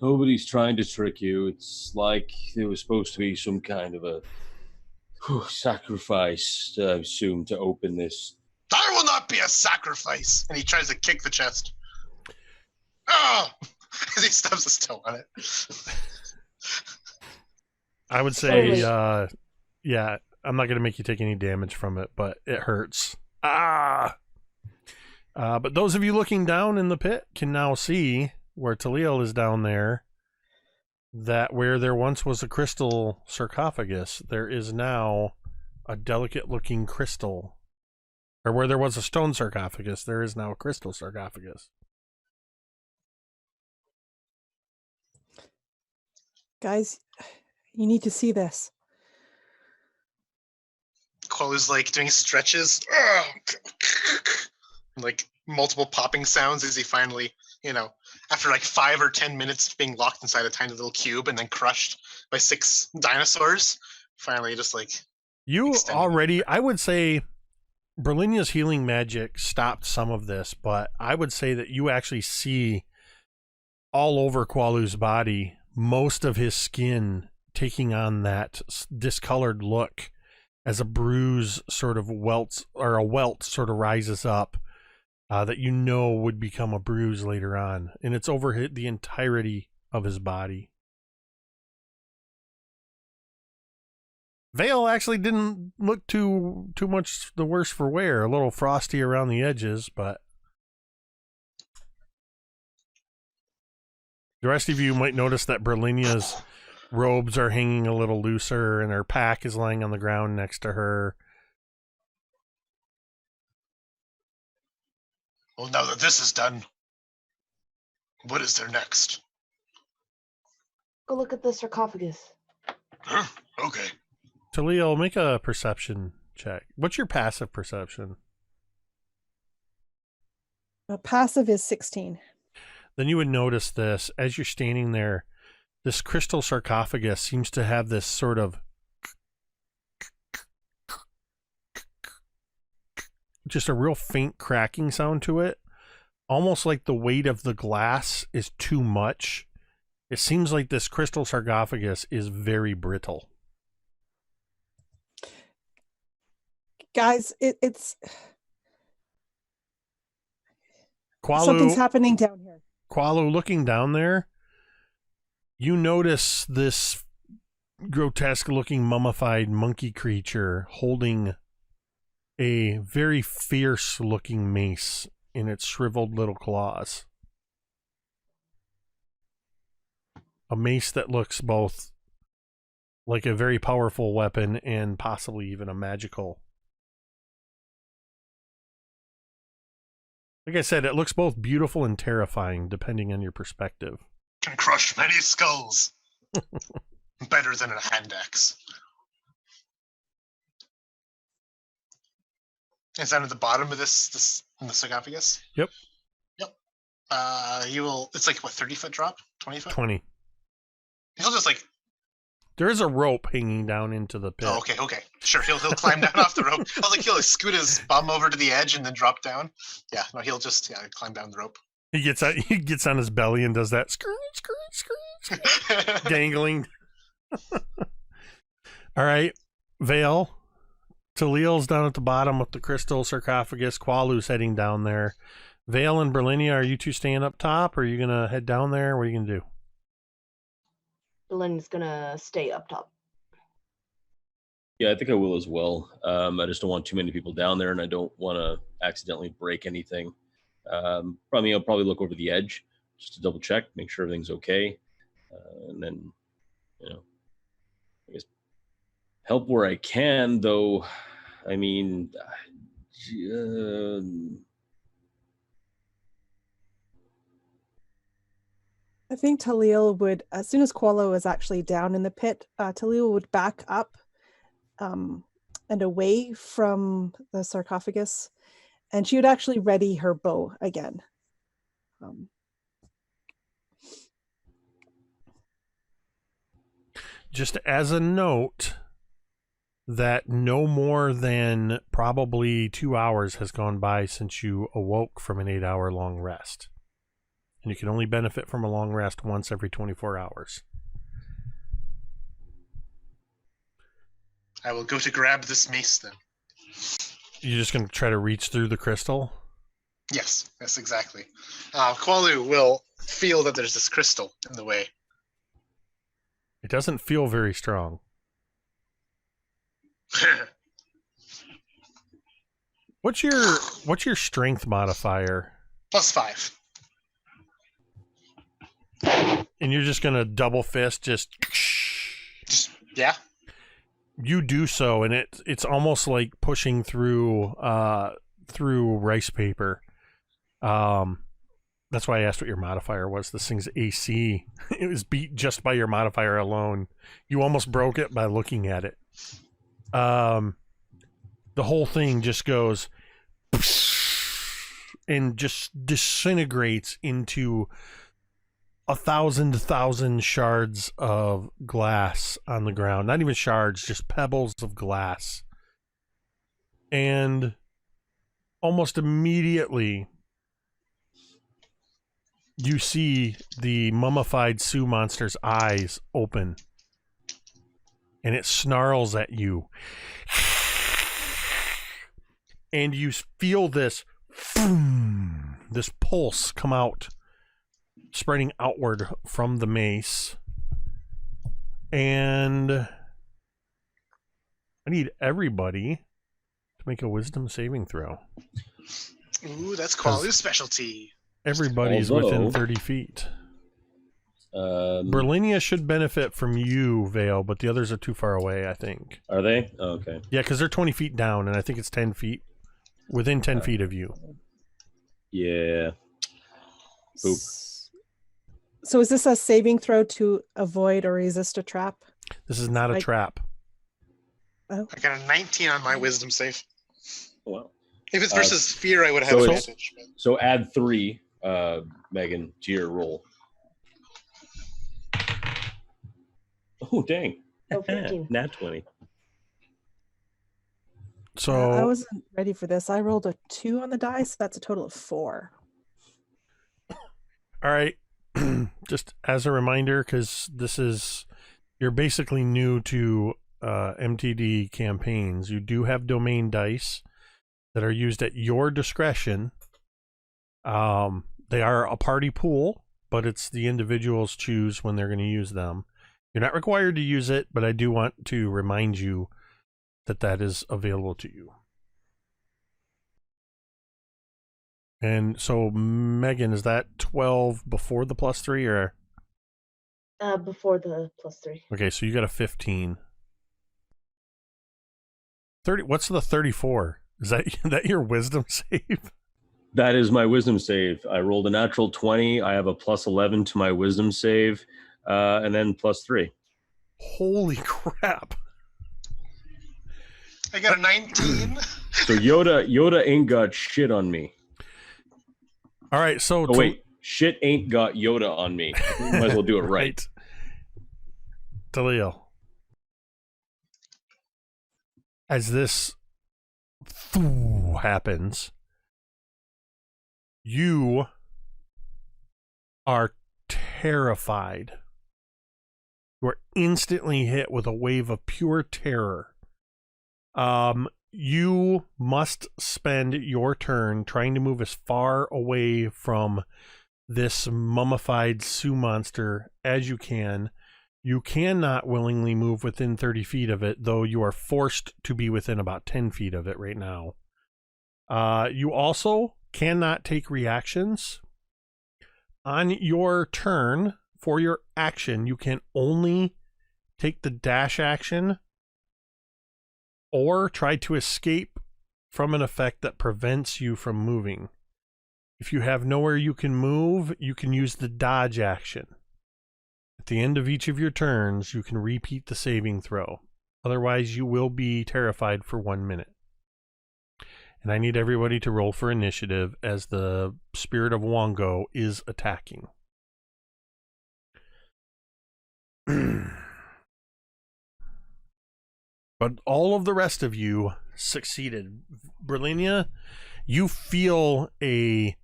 Nobody's trying to trick you. It's like there was supposed to be some kind of a sacrifice, I assume, to open this. There will not be a sacrifice. And he tries to kick the chest. Oh! As he stubs his toe on it. I would say, yeah, I'm not going to make you take any damage from it, but it hurts. But those of you looking down in the pit can now see where Taliel is down there, that where there once was a crystal sarcophagus, there is now a delicate-looking crystal. Or where there was a stone sarcophagus, there is now a crystal sarcophagus. Guys, you need to see this. Qualu's like doing stretches. Like multiple popping sounds as he finally, after like 5 or 10 minutes of being locked inside a tiny little cube and then crushed by 6 dinosaurs, finally just like... You already, I would say Brilinya's healing magic stopped some of this, but I would say that you actually see all over Qualu's body most of his skin taking on that discolored look as a bruise sort of welts, or a welt sort of rises up that would become a bruise later on. And it's over the entirety of his body. Vale actually didn't look too much the worse for wear. A little frosty around the edges, but the rest of you might notice that Brilinya's robes are hanging a little looser and her pack is lying on the ground next to her. Well, now that this is done, what is there next? Go look at the sarcophagus. Okay. Taliel, make a perception check. What's your passive perception? Passive is 16. Then you would notice this as you're standing there. This crystal sarcophagus seems to have this sort of just a real faint cracking sound to it, almost like the weight of the glass is too much. It seems like this crystal sarcophagus is very brittle. Guys, it's something's Qualu, happening down here. Qualu, looking down there, you notice this grotesque-looking mummified monkey creature holding a very fierce-looking mace in its shriveled little claws. A mace that looks both like a very powerful weapon and possibly even a magical. Like I said, it looks both beautiful and terrifying, depending on your perspective. Can crush many skulls. Better than a hand axe. Is that at the bottom of this in the sarcophagus? Yep. You will. It's like what, 30-foot drop, 20 foot. 20. He'll just like. There is a rope hanging down into the pit. Oh, okay. Sure, he'll climb down off the rope. I was like, he'll scoot his bum over to the edge and then drop down. Yeah, no, he'll just climb down the rope. He gets on his belly and does that screw, dangling. All right, Vale. Taliel's down at the bottom with the crystal sarcophagus. Qualu's heading down there. Vale and Brilinya, are you two staying up top, or are you gonna head down there? What are you gonna do? Belinda's gonna stay up top. Yeah, I think I will as well. I just don't want too many people down there, and I don't want to accidentally break anything. I'll probably look over the edge just to double check, make sure everything's okay, and then, I guess help where I can. Though, I mean, I think Taliel would, as soon as Qualo was actually down in the pit, Taliel would back up and away from the sarcophagus, and she would actually ready her bow again. Just as a note, that no more than probably 2 hours has gone by since you awoke from an 8-hour long rest. And you can only benefit from a long rest once every 24 hours. I will go to grab this mace then. You're just going to try to reach through the crystal? Yes, exactly. Qualu will feel that there's this crystal in the way. It doesn't feel very strong. What's your strength modifier? +5. And you're just gonna double fist just Yeah. You do so, and it's almost like pushing through rice paper. That's why I asked what your modifier was. This thing's AC. It was beat just by your modifier alone. You almost broke it by looking at it. The whole thing just goes and just disintegrates into 1,000 shards of glass on the ground. Not even shards, just pebbles of glass. And almost immediately, you see the mummified Sioux monster's eyes open. And it snarls at you. And you feel this pulse come out, spreading outward from the mace. And I need everybody to make a wisdom saving throw. Ooh, that's Qualu's specialty. Everybody's within 30 feet. Brilinya should benefit from you, Vale, but the others are too far away, I think. Are they? Oh, okay. Yeah, because they're 20 feet down, and I think it's 10 feet. Within 10 feet of you. Yeah. Boop. So is this a saving throw to avoid or resist a trap? This is not a Like- trap. Oh, I got a 19 on my wisdom save. Well, If it's versus fear, I would have so it's- advantage. But... so add 3, Megan, to your roll. Oh, dang. Oh, 15. Nat 20. So I wasn't ready for this. I rolled a 2 on the dice. That's a total of 4. all right. Just as a reminder, because you're basically new to MTD campaigns. You do have domain dice that are used at your discretion. They are a party pool, but it's the individuals choose when they're going to use them. You're not required to use it, but I do want to remind you that is available to you. And so, Megan, is that 12 before the +3 or? Before the +3. Okay, so you got a 15. 30. What's the 34? Is that your wisdom save? That is my wisdom save. I rolled a natural 20. I have a +11 to my wisdom save, and then +3. Holy crap! I got a 19. So Yoda ain't got shit on me. All right, so Oh wait, shit ain't got Yoda on me. Might as well do it right. Taliel. As this happens, you are terrified. You are instantly hit with a wave of pure terror. You must spend your turn trying to move as far away from this mummified Sioux monster as you can. You cannot willingly move within 30 feet of it, though you are forced to be within about 10 feet of it right now. You also cannot take reactions. On your turn, for your action, you can only take the dash action or try to escape from an effect that prevents you from moving. If you have nowhere you can move, you can use the dodge action. At the end of each of your turns, you can repeat the saving throw. Otherwise, you will be terrified for 1 minute. And I need everybody to roll for initiative as the spirit of Wongo is attacking. But all of the rest of you succeeded. Brilinya, you feel a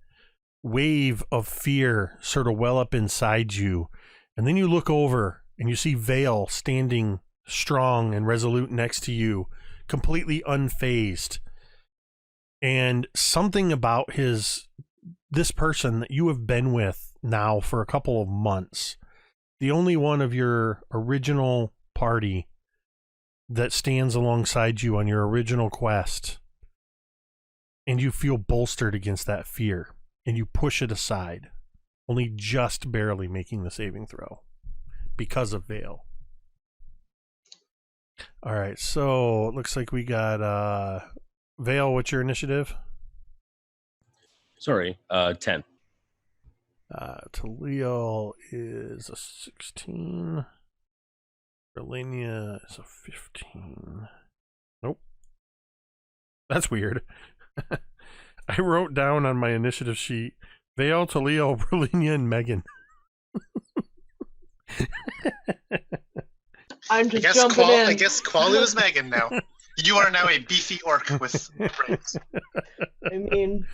wave of fear sort of well up inside you. And then you look over and you see Vale standing strong and resolute next to you, completely unfazed. And something about this person that you have been with now for a couple of months, the only one of your original party that stands alongside you on your original quest, and you feel bolstered against that fear, and you push it aside, only just barely making the saving throw because of Vale. All right, so it looks like we got Vale. What's your initiative? Sorry, 10. Taliel is a 16. Brilinya is a 15. Nope. That's weird. I wrote down on my initiative sheet Vale, Taliel, Brilinya, and Megan. I'm just jumping in. I guess Qualu is Megan now. You are now a beefy orc with brains. I mean,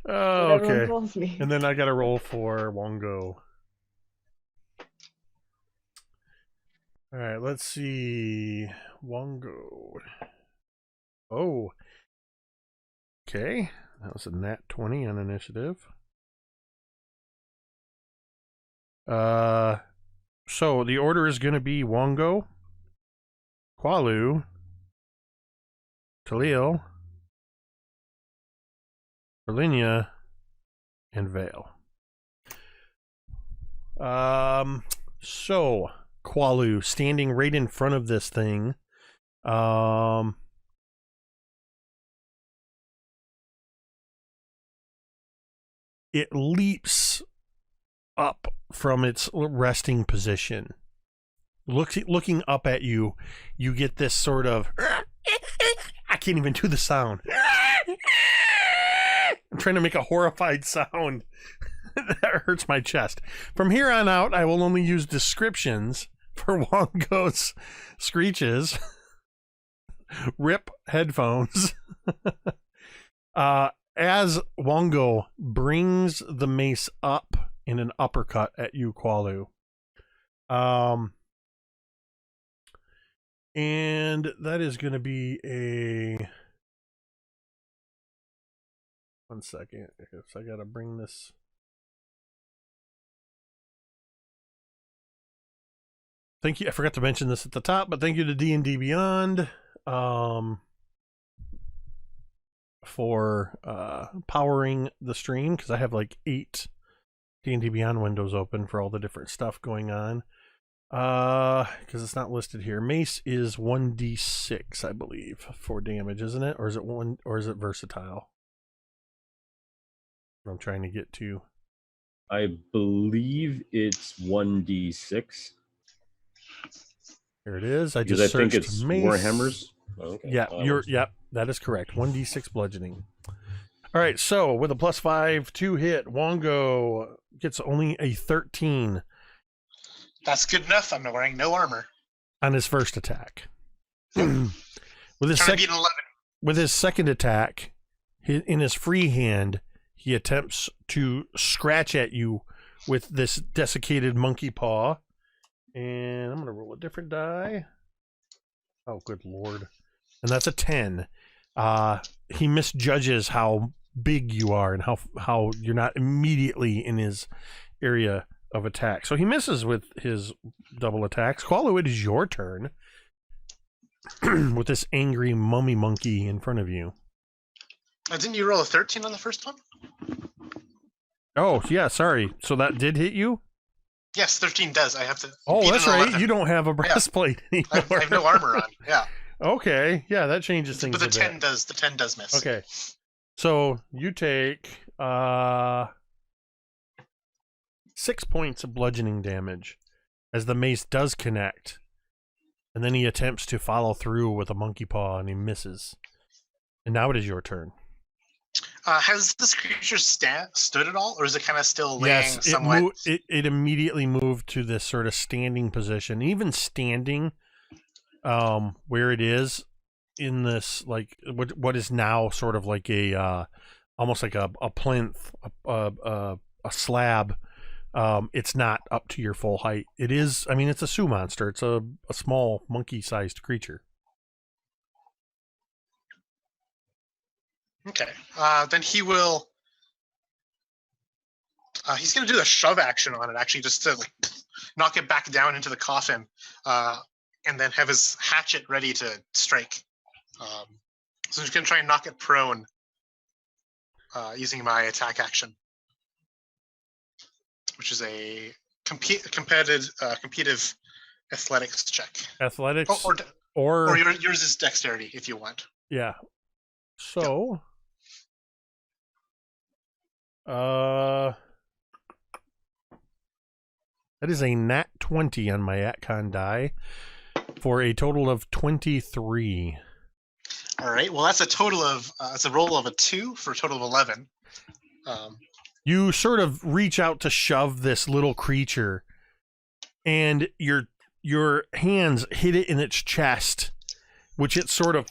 Oh, whatever okay. involves me. And then I got to roll for Wongo. All right, let's see. Wongo. Oh. Okay. That was a nat 20 on initiative. So the order is going to be Wongo, Qualu, Taliel, Brilinya, and Vale. So Qualu standing right in front of this thing. It leaps up from its resting position. Looking up at you, you get this sort of... I can't even do the sound. I'm trying to make a horrified sound. That hurts my chest. From here on out, I will only use descriptions for Wongo's screeches. Rip headphones. As Wongo brings the mace up in an uppercut at you, Qualu. And that is going to be a... One second, because I got to bring this... Thank you. I forgot to mention this at the top, but thank you to D&D Beyond for powering the stream, because I have like 8 D&D Beyond windows open for all the different stuff going on. Because it's not listed here. Mace is 1d6, I believe, for damage, isn't it? Or is it one? Or is it versatile? I'm trying to get to. I believe it's 1d6. Here it is. I Because just I think searched it's mace. Warhammers. Oh, okay. Yeah, yep, that is correct. 1d6 bludgeoning. All right, so with a +5 to hit, Wongo gets only a 13 That's good enough. I'm wearing no armor. on his first attack. with his Trying to beat an 11. with his second attack, in his free hand, he attempts to scratch at you with this desiccated monkey paw. And I'm going to roll a different die. Oh, good lord. And that's a 10. He misjudges how big you are and how you're not immediately in his area of attack. So he misses with his double attacks. Qualu, it is your turn. With this angry mummy monkey in front of you. Didn't you roll a 13 on the first one? Oh, yeah, sorry. So that did hit you? Yes, 13 does. I have to. Oh, beat that's an right. 11. You don't have a breastplate I anymore. have no armor on. Yeah, Okay, yeah, that changes things but the a 10 bit. does. The 10 does miss. Okay. So you take 6 points of bludgeoning damage as the mace does connect. And then he attempts to follow through with a monkey paw and he misses. And now it is your turn. Has this creature stood at all, or is it kind of still laying Yes, somewhat? it immediately moved to this sort of standing position. Even standing where it is in this, like, what is now sort of like a almost like a plinth, a slab. It's not up to your full height. It is, I mean, it's a Sioux monster. It's a small monkey-sized creature. Okay. Then he will. He's going to do a shove action on it, actually, just to like knock it back down into the coffin, and then have his hatchet ready to strike. So he's going to try and knock it prone using my attack action, which is a competitive athletics check. Athletics Or yours is dexterity if you want. Yeah. So, that is a nat 20 on my Atcon die for a total of 23. All right. Well, that's a total of it's a roll of a 2 for a total of 11. You sort of reach out to shove this little creature, and your hands hit it in its chest, which it sort of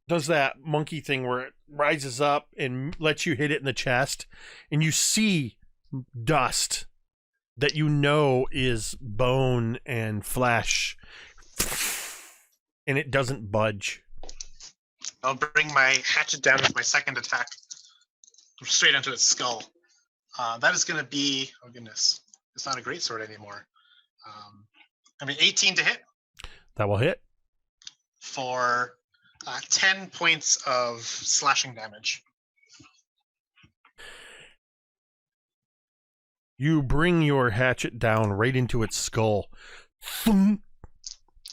does that monkey thing where it rises up and lets you hit it in the chest, and you see dust that you know is bone and flesh, and it doesn't budge. I'll bring my hatchet down with my second attack straight into its skull. That is going to be, oh goodness, it's not a great sword anymore. 18 to hit. That will hit. For 10 points of slashing damage. You bring your hatchet down right into its skull, and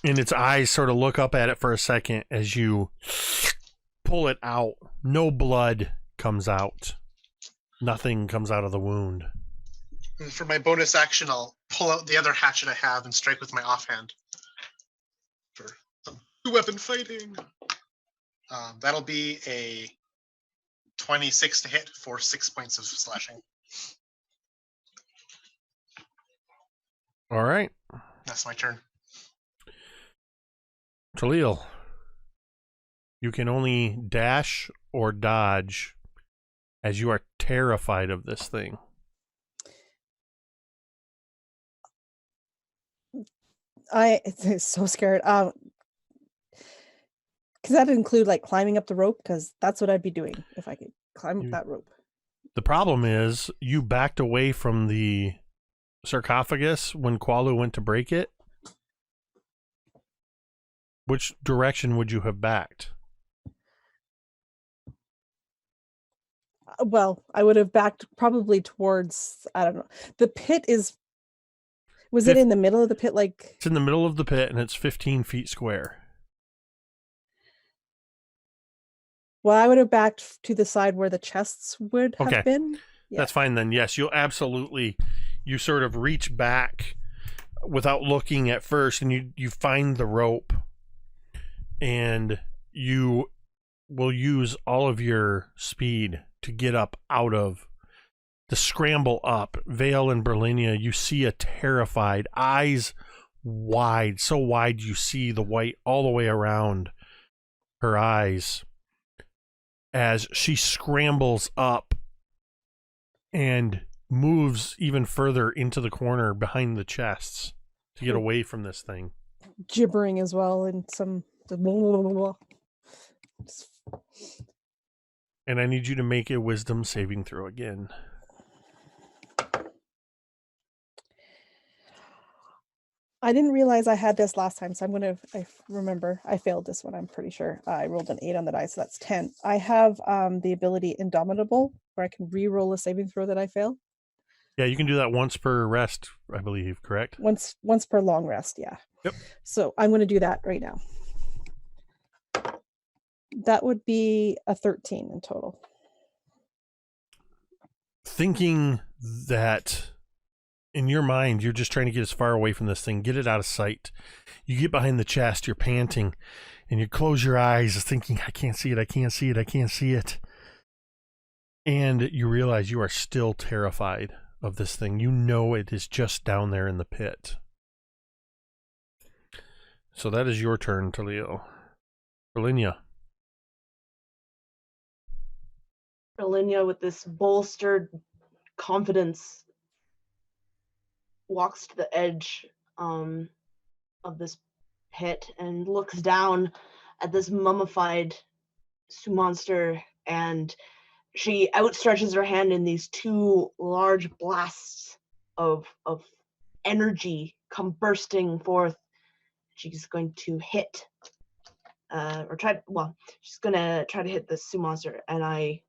its eyes sort of look up at it for a second as you pull it out. No blood comes out. Nothing comes out of the wound. And for my bonus action, I'll pull out the other hatchet I have and strike with my offhand for some two-weapon fighting. That'll be a 26 to hit for 6 points of slashing. All right. That's my turn. Taliel, you can only dash or dodge as you are terrified of this thing. It's so scared. Does that include like climbing up the rope? Because that's what I'd be doing if I could climb up that rope. The problem is you backed away from the sarcophagus when Qualu went to break it. Which direction would you have backed? Well, I would have backed probably towards, I don't know. The pit is, was it in the middle of the pit? Like, it's in the middle of the pit and it's 15 feet square. Well, I would have backed to the side where the chests would have been. Yeah. That's fine then. Yes, you'll absolutely, you sort of reach back without looking at first and you find the rope and you will use all of your speed to get up out of the scramble up. Vale and Brilinya, you see a terrified, eyes wide, so wide you see the white all the way around her eyes as she scrambles up and moves even further into the corner behind the chests to get away from this thing. Gibbering as well and some... And I need you to make a wisdom saving throw again. I didn't realize I had this last time, so I remember I failed this one, I'm pretty sure. I rolled an 8 on the die, so that's 10. I have the ability Indomitable, where I can re-roll a saving throw that I fail. Yeah, you can do that once per rest, I believe, correct? Once per long rest, yeah. Yep. So I'm going to do that right now. That would be a 13 in total. Thinking that in your mind, you're just trying to get as far away from this thing, get it out of sight. You get behind the chest, you're panting, and you close your eyes thinking, I can't see it, I can't see it, I can't see it. And you realize you are still terrified of this thing. You know it is just down there in the pit. So that is your turn, Taliel. Brilinya. Brilinya, with this bolstered confidence, walks to the edge of this pit and looks down at this mummified sea monster, and she outstretches her hand in these two large blasts of energy come bursting forth. She's going to hit she's gonna try to hit the sea monster, and I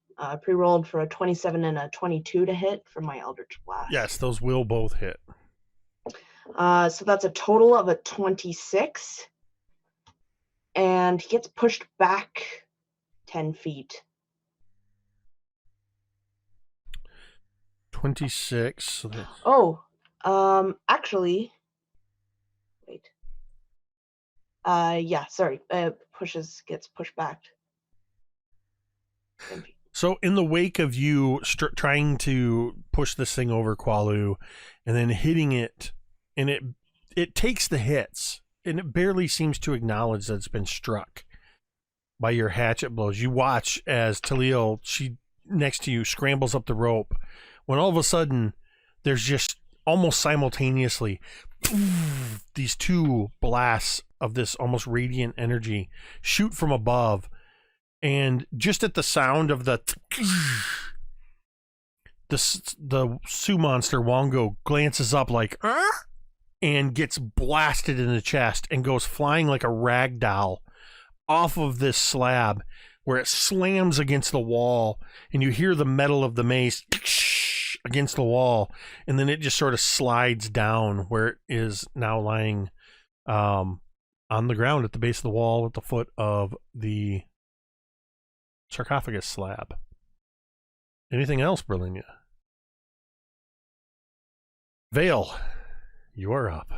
pre-rolled for a 27 and a 22 to hit for my Eldritch Blast. Yes, those will both hit. So that's a total of a 26. And he gets pushed back 10 feet. 26. Actually, wait. Gets pushed back 10 feet. So in the wake of you trying to push this thing over Qualu and then hitting it, and it takes the hits, and it barely seems to acknowledge that it's been struck by your hatchet blows. You watch as Taliel, she next to you, scrambles up the rope, when all of a sudden there's just almost simultaneously these two blasts of this almost radiant energy shoot from above. And just at the sound of the sea monster Wongo glances up like and gets blasted in the chest and goes flying like a rag doll off of this slab, where it slams against the wall, and you hear the metal of the mace against the wall, and then it just sort of slides down where it is now lying on the ground at the base of the wall at the foot of the sarcophagus slab. Anything else, Brilinya? Vale, you are up.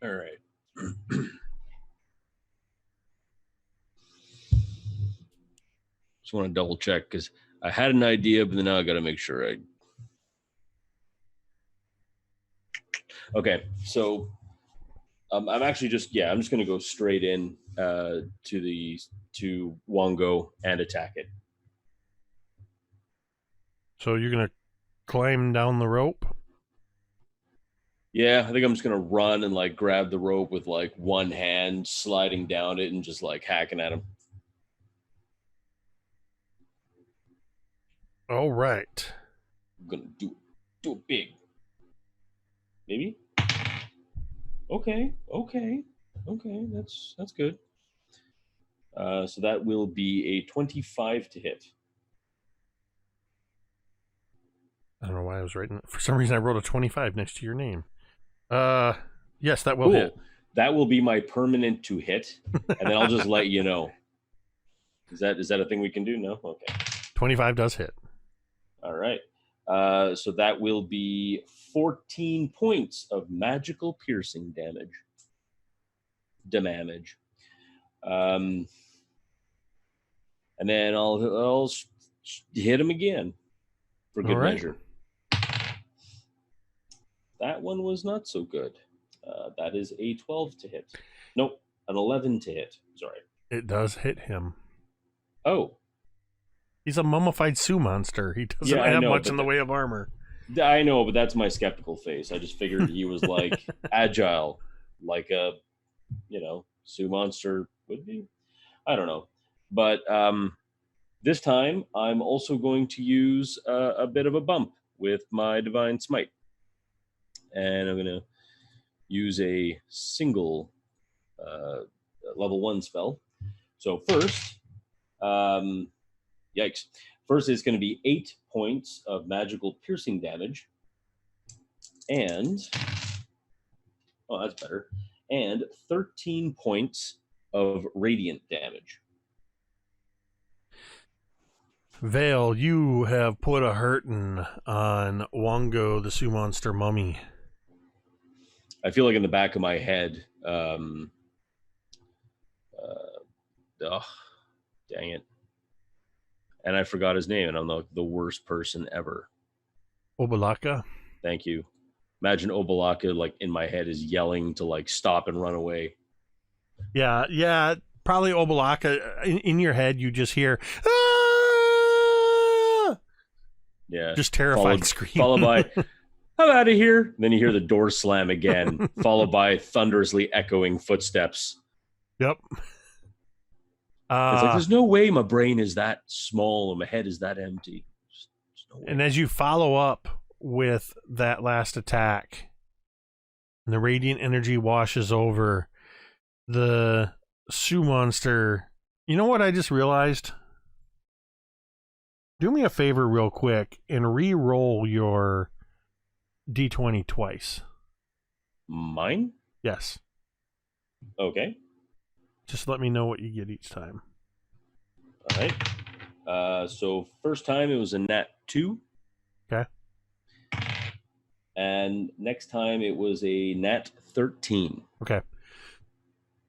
All right. Just want to double check because I had an idea, but then now I got to make sure Okay, so I'm actually I'm just going to go straight in to Wongo and attack it. So you're going to climb down the rope? Yeah, I think I'm just going to run and like grab the rope with like one hand, sliding down it and just like hacking at him. All right. I'm going to do it big. Maybe? Okay, that's good. So that will be a 25 to hit. I don't know why I was writing. For some reason, I wrote a 25 next to your name. Yes, that will hit. That will be my permanent to hit, and then I'll just let you know. Is that a thing we can do? No? Okay. 25 does hit. All right. So that will be 14 points of magical piercing damage. And then I'll hit him again for good measure. That one was not so good. That is a 12 to hit. Nope, an 11 to hit. Sorry. It does hit him. Oh. He's a mummified Sioux monster. He doesn't have much in the way of armor. I know, but that's my skeptical face. I just figured he was like agile, like a, Sioux monster would be. I don't know. But this time, I'm also going to use a bit of a bump with my Divine Smite. And I'm going to use a single level 1 spell. So first, yikes. First, it's going to be 8 points of magical piercing damage. And, that's better. And 13 points of radiant damage. Vale, you have put a hurtin' on Wongo, the Sioux monster mummy. I feel like in the back of my head, dang it. And I forgot his name, and I'm the worst person ever. Obalaka? Thank you. Imagine Obalaka, like, in my head is yelling to, like, stop and run away. Yeah, probably Obalaka. In your head, you just hear, ah! Yeah. Just terrified scream. Followed by, I'm out of here. And then you hear the door slam again, followed by thunderously echoing footsteps. Yep. It's like, there's no way my brain is that small and my head is that empty. There's no way. And as you follow up with that last attack, and the radiant energy washes over the Sioux monster. You know what I just realized? Do me a favor real quick and re-roll your D20 twice. Mine? Yes. Okay. Just let me know what you get each time. All right. So first time it was a nat 2. Okay. And next time it was a nat 13. Okay.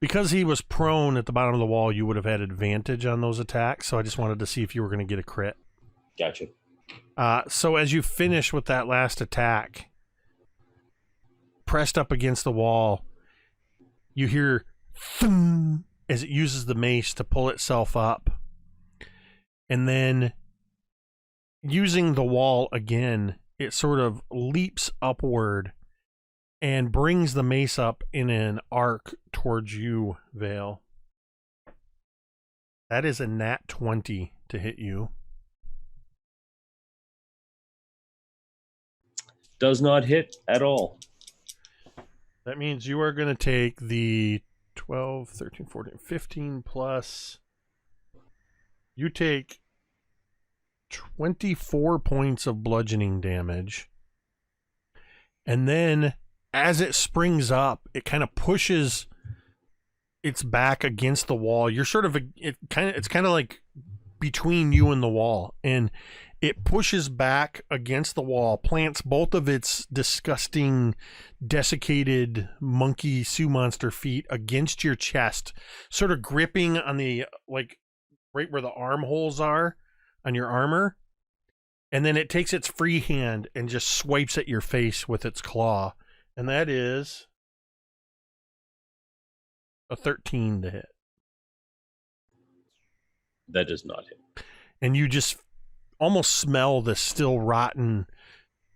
Because he was prone at the bottom of the wall, you would have had advantage on those attacks. So I just wanted to see if you were going to get a crit. Gotcha. So as you finish with that last attack, pressed up against the wall, you hear thum as it uses the mace to pull itself up. And then using the wall again, it sort of leaps upward and brings the mace up in an arc towards you, Vale. That is a nat 20 to hit you. Does not hit at all. That means you are going to take the 12, 13, 14, 15 plus. You take 24 points of bludgeoning damage. And then as it springs up, it kind of pushes its back against the wall. You're sort of it's kind of like between you and the wall. And It pushes back against the wall, plants both of its disgusting, desiccated monkey Sioux monster feet against your chest, sort of gripping on the, like, right where the armholes are on your armor. And then it takes its free hand and just swipes at your face with its claw. And that is a 13 to hit. That does not hit. And you just almost smell the still rotten,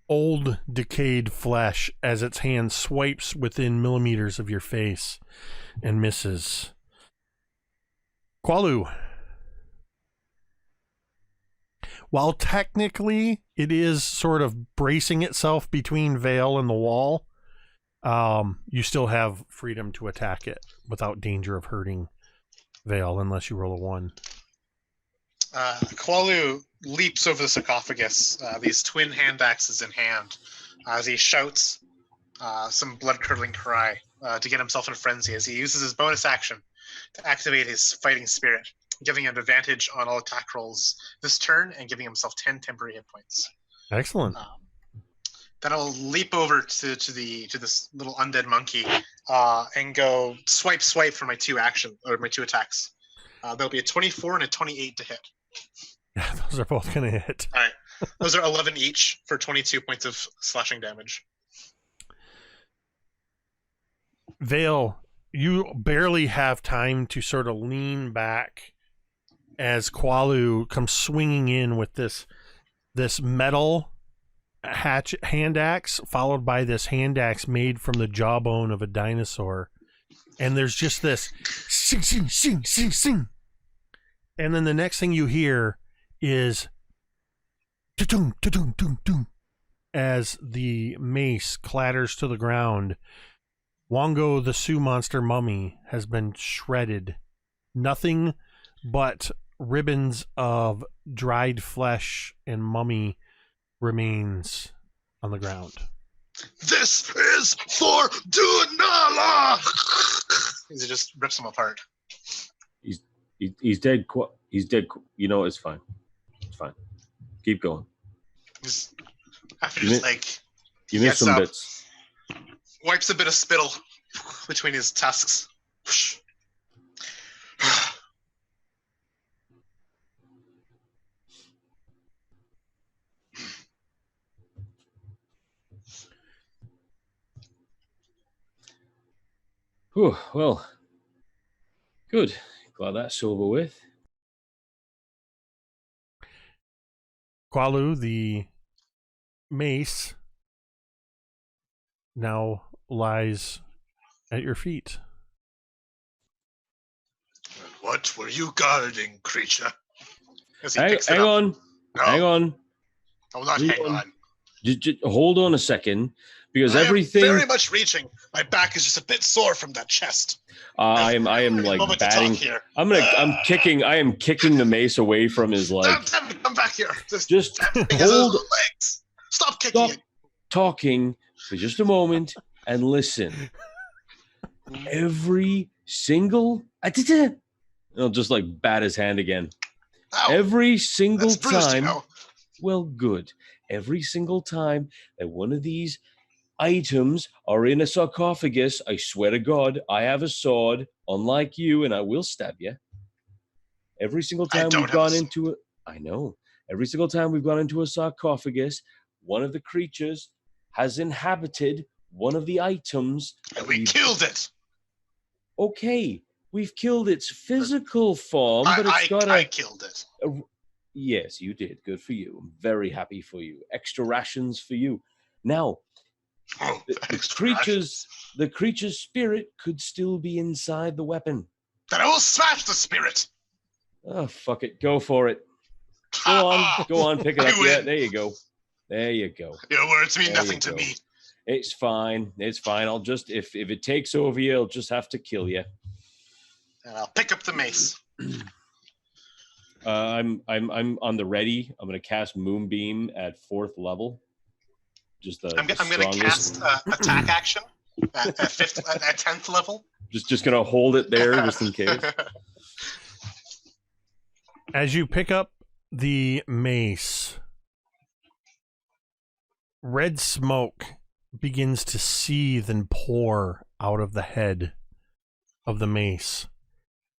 old, decayed flesh as its hand swipes within millimeters of your face and misses. Qualu. While technically it is sort of bracing itself between Vale and the wall, you still have freedom to attack it without danger of hurting Vale unless you roll a 1. Qualu leaps over the sarcophagus, these twin hand axes in hand, as he shouts some blood-curdling cry to get himself in a frenzy as he uses his bonus action to activate his fighting spirit, giving him advantage on all attack rolls this turn and giving himself 10 temporary hit points. Excellent. Then I'll leap over to this little undead monkey and go swipe for my two attacks. There'll be a 24 and a 28 to hit. Yeah, those are both going to hit. All right. Those are 11 each for 22 points of slashing damage. Vale, you barely have time to sort of lean back as Qualu comes swinging in with this metal hand axe, followed by this hand axe made from the jawbone of a dinosaur. And there's just this sing, sing, sing, sing, sing. And then the next thing you hear is ta-tung, ta-tung, tung, tung, as the mace clatters to the ground. Wongo, the Sioux monster mummy, has been shredded. Nothing but ribbons of dried flesh and mummy remains on the ground. This is for Dunala! He just rips them apart. He's dead. He's dead. You know, it's fine. It's fine. Keep going. Just, after You just mi- like You missed some up, bits. wipes a bit of spittle between his tusks. Whew, well, good. Glad that's over with. Qualu, the mace, now lies at your feet. What were you guarding, creature? As he Hang, picks it hang up. on. No, Hang on. I will not Hang hang on. on. Just hold on a second, because I everything. am very much reaching. My back is just a bit sore from that chest. I am Take a like moment to talk batting. here. I am kicking the mace away from his leg. Damn, come back here. Just Because of hold, the legs. Stop kicking stop talking for just a moment and listen. Every single. I'll just like bat his hand again. Ow, Every single that's bruised, time. you know. Well, good. Every single time that one of these items are in a sarcophagus, I swear to God, I have a sword, unlike you, and I will stab you. Every single I time don't we've have a gone sword. into it, I know. Every single time we've gone into a sarcophagus, one of the creatures has inhabited one of the items. And we killed it. Okay, we've killed its physical form, but it's got I a. killed it. Yes, you did. Good for you. I'm very happy for you. Extra rations for you. Now, Oh, the creature's spirit could still be inside the weapon. Then I will smash the spirit. Oh, fuck it. Go for it. Go on, pick it I up. Yeah, win. there you go. There you go. Your words mean There you nothing to go. me. It's fine. It's fine. I'll just if it takes over you, I'll just have to kill you. And I'll pick up the mace. I'm on the ready. I'm gonna cast Moonbeam at 4th level. Just the I'm going to strongest. cast attack action at 10th level. Just gonna hold it there just in case. As you pick up the mace, red smoke begins to seethe and pour out of the head of the mace.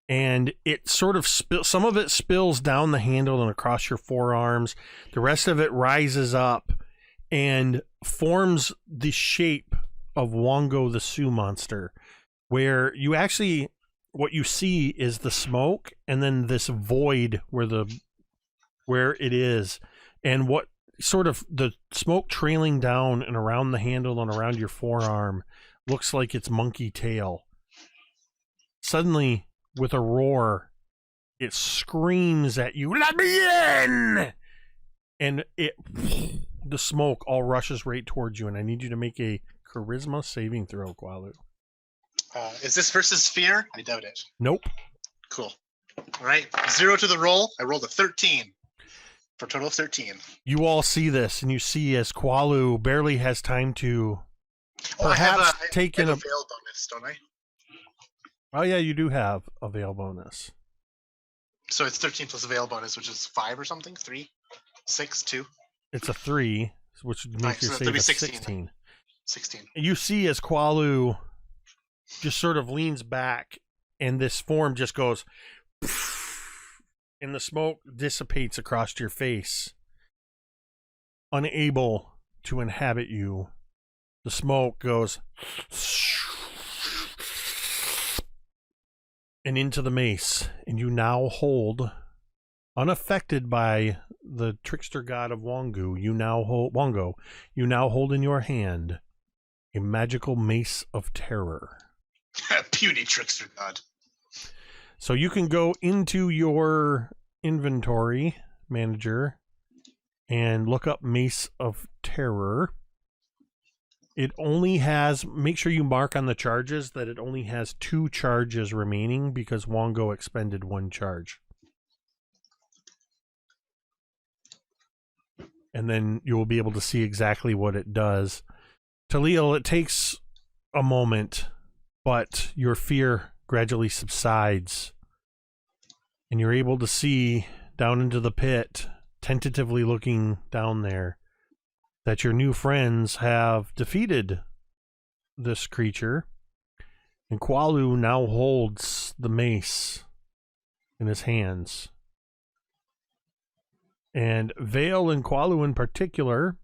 And it sort of some of it spills down the handle and across your forearms. The rest of it rises up and forms the shape of Wongo the Sioux monster, where you actually, what you see is the smoke and then this void where it is, and what sort of the smoke trailing down and around the handle and around your forearm looks like its monkey tail. Suddenly, with a roar, it screams at you, "Let me in!" And the smoke all rushes right towards you, and I need you to make a charisma saving throw, Qualu. Is this versus fear? I doubt it. Nope. Cool. All right. 0 to the roll. I rolled a 13 for a total of 13. You all see this, and you see as Qualu barely has time to I have perhaps a veil bonus, don't I? Oh yeah, you do have a veil bonus. So it's 13 plus a veil bonus, which is 5 or something? 3? 6? 2? It's a 3, which makes your so save that'd be a 16. 16. 16. You see as Qualu just sort of leans back, and this form just goes, and the smoke dissipates across your face. Unable to inhabit you, the smoke goes and into the mace, and you now hold, unaffected by the trickster god of Wongo, you now hold in your hand a magical mace of terror. Puny trickster god. So you can go into your inventory manager and look up Mace of Terror. It only has, make sure you mark on the charges that it only has 2 charges remaining because Wongo expended 1 charge. And then you will be able to see exactly what it does. Taliel, it takes a moment, but your fear gradually subsides. And you're able to see down into the pit, tentatively looking down there, that your new friends have defeated this creature. And Qualu now holds the mace in his hands. And Vale and Qualu in particular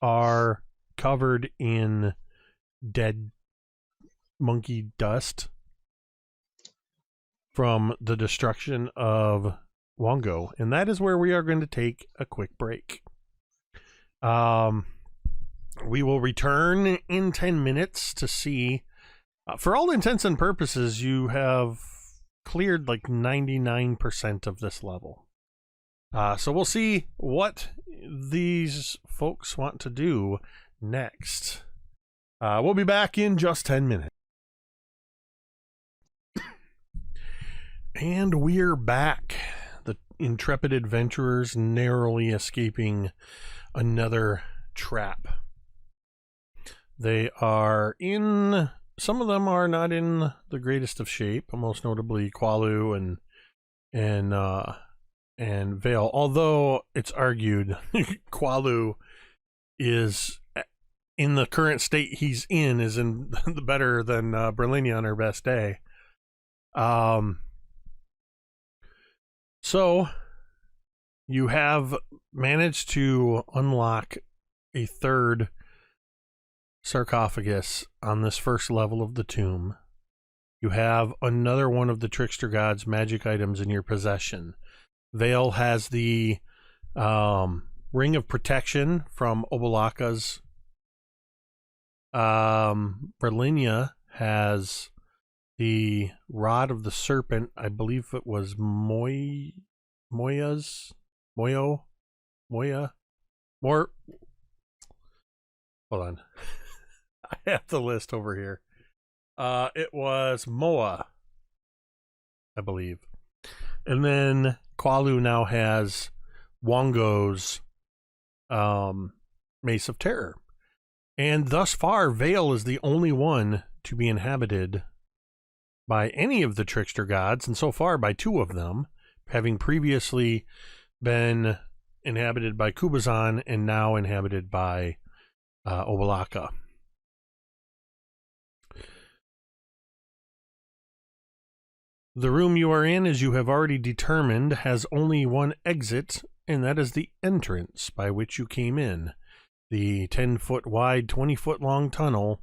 are covered in dead monkey dust from the destruction of Wongo. And that is where we are going to take a quick break. We will return in 10 minutes to see, for all intents and purposes, you have cleared like 99% of this level. So we'll see what these folks want to do next. We'll be back in just 10 minutes. And we're back. The intrepid adventurers narrowly escaping another trap. They are in, some of them are not in the greatest of shape, most notably Qualu and Vale. Although it's argued Qualu is, in the current state he's in, is in the better than Brilinya on her best day. So you have managed to unlock a 3rd sarcophagus on this first level of the tomb. You have another one of the trickster god's magic items in your possession. Vale has the ring of protection from Obalaka's. Brilinya has the rod of the serpent. I believe it was Moya. Hold on. I have the list over here. It was Moa, I believe. And then Qualu now has Wongo's Mace of Terror. And thus far, Vale is the only one to be inhabited by any of the trickster gods, and so far by 2 of them, having previously been inhabited by Kubazan and now inhabited by Obalaka. The room you are in, as you have already determined, has only one exit, and that is the entrance by which you came in. The 10-foot wide, 20-foot long tunnel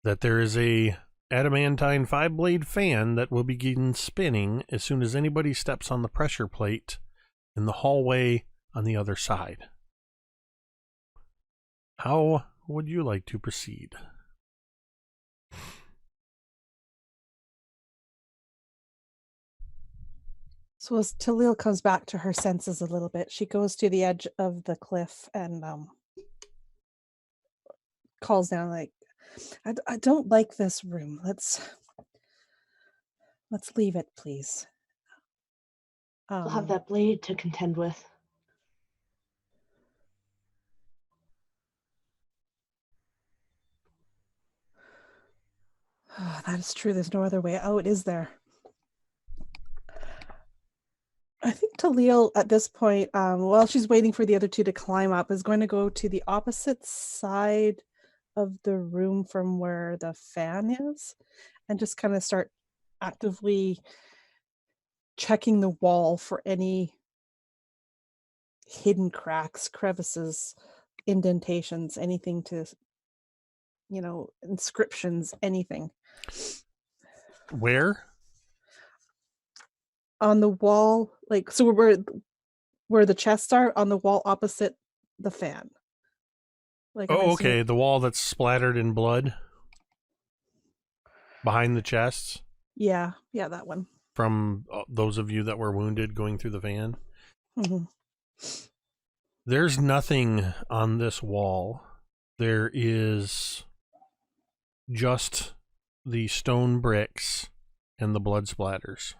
that there is a adamantine 5-blade fan that will begin spinning as soon as anybody steps on the pressure plate in the hallway on the other side. How would you like to proceed? So as Taliel comes back to her senses a little bit, she goes to the edge of the cliff and calls down like, I don't like this room. Let's leave it, please. We'll have that blade to contend with. That is true. There's no other way out, is there? I think Taliel at this point, while she's waiting for the other two to climb up, is going to go to the opposite side of the room from where the fan is and just kind of start actively checking the wall for any hidden cracks, crevices, indentations, anything to, inscriptions, anything. Where? On the wall, so where the chests are, on the wall opposite the fan. Oh, okay. The wall that's splattered in blood behind the chests. Yeah, that one. From those of you that were wounded going through the van. Mm-hmm. There's nothing on this wall. There is just the stone bricks and the blood splatters.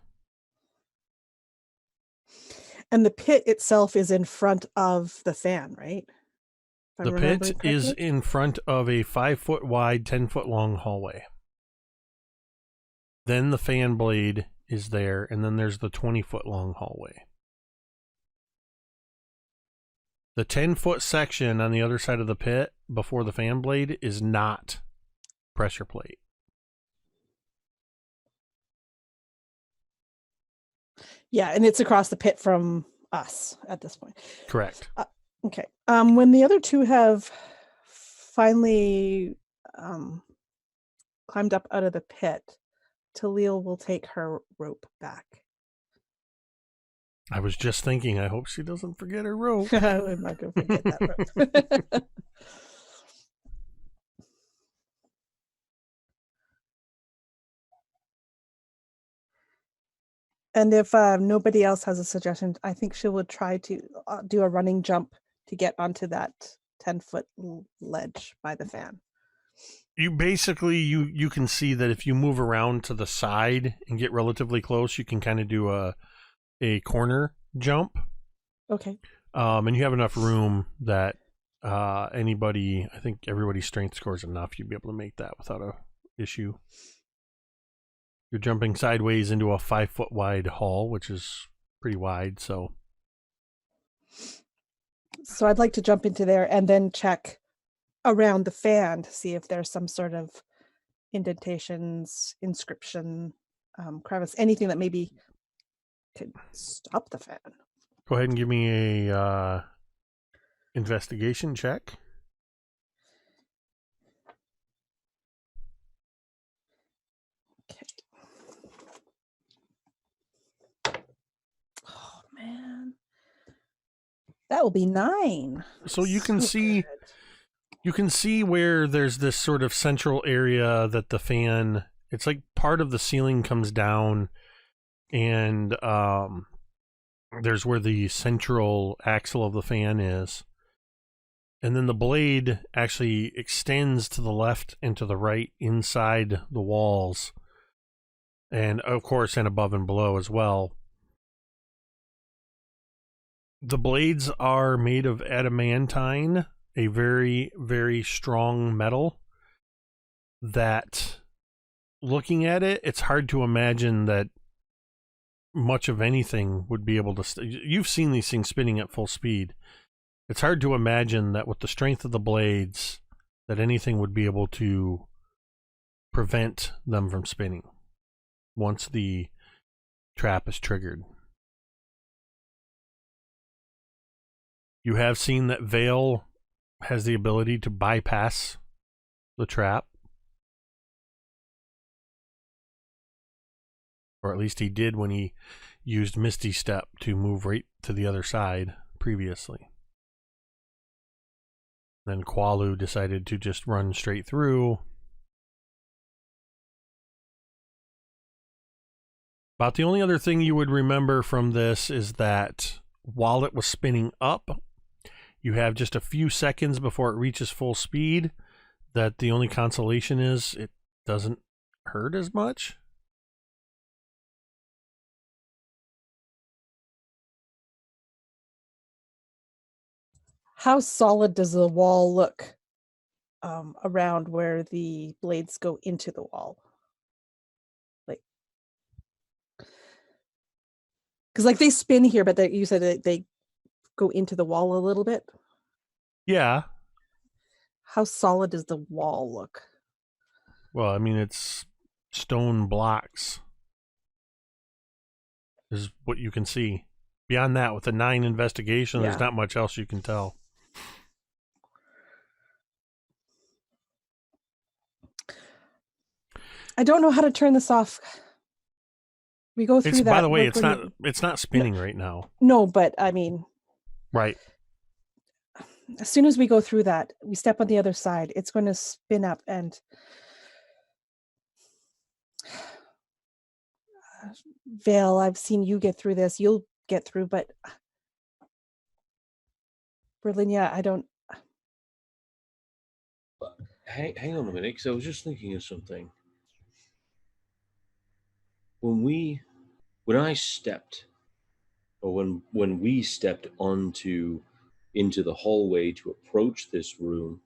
And the pit itself is in front of the fan, right? The pit is in front of a 5-foot wide, 10-foot long hallway. Then the fan blade is there, and then there's the 20-foot long hallway. The 10-foot section on the other side of the pit before the fan blade is not pressure plate. Yeah, and it's across the pit from us at this point. Correct. Okay. When the other two have finally climbed up out of the pit, Taliel will take her rope back. I was just thinking, I hope she doesn't forget her rope. I'm not going to forget that rope. And if nobody else has a suggestion, I think she will try to do a running jump to get onto that 10-foot ledge by the fan. You basically, you can see that if you move around to the side and get relatively close, you can kind of do a corner jump. Okay. And you have enough room that anybody, I think everybody's strength scores enough, you'd be able to make that without a issue. You're jumping sideways into a 5-foot wide hall, which is pretty wide, so I'd like to jump into there and then check around the fan to see if there's some sort of indentations, inscription, crevice, anything that maybe could stop the fan. Go ahead and give me a investigation check. Okay. Oh man, that will be 9. So you can see. Good. You can see where there's this sort of central area that the fan, it's like part of the ceiling comes down, and there's where the central axle of the fan is. And then the blade actually extends to the left and to the right inside the walls. And of course, and above and below as well. The blades are made of adamantine, a very, very strong metal that, looking at it, it's hard to imagine that much of anything would be able to... You've seen these things spinning at full speed. It's hard to imagine that with the strength of the blades, that anything would be able to prevent them from spinning once the trap is triggered. You have seen that Vale has the ability to bypass the trap. Or at least he did when he used Misty Step to move right to the other side previously. Then Qualu decided to just run straight through. About the only other thing you would remember from this is that while it was spinning up, you have just a few seconds before it reaches full speed, that the only consolation is it doesn't hurt as much. How solid does the wall look around where the blades go into the wall? Like, because like they spin here, but you said that they go into the wall a little bit. Yeah. How solid does the wall look? Well, I mean, it's stone blocks is what you can see. Beyond that, with a 9 investigation, there's not much else you can tell. I don't know how to turn this off. We go through that. By the way, it's not spinning right now. No, but I mean, right. As soon as we go through that, we step on the other side. It's going to spin up, and Vale, I've seen you get through this. You'll get through, but Brilinya, I don't. Hang on a minute, because I was just thinking of something. When I stepped, or when we stepped into the hallway to approach this room,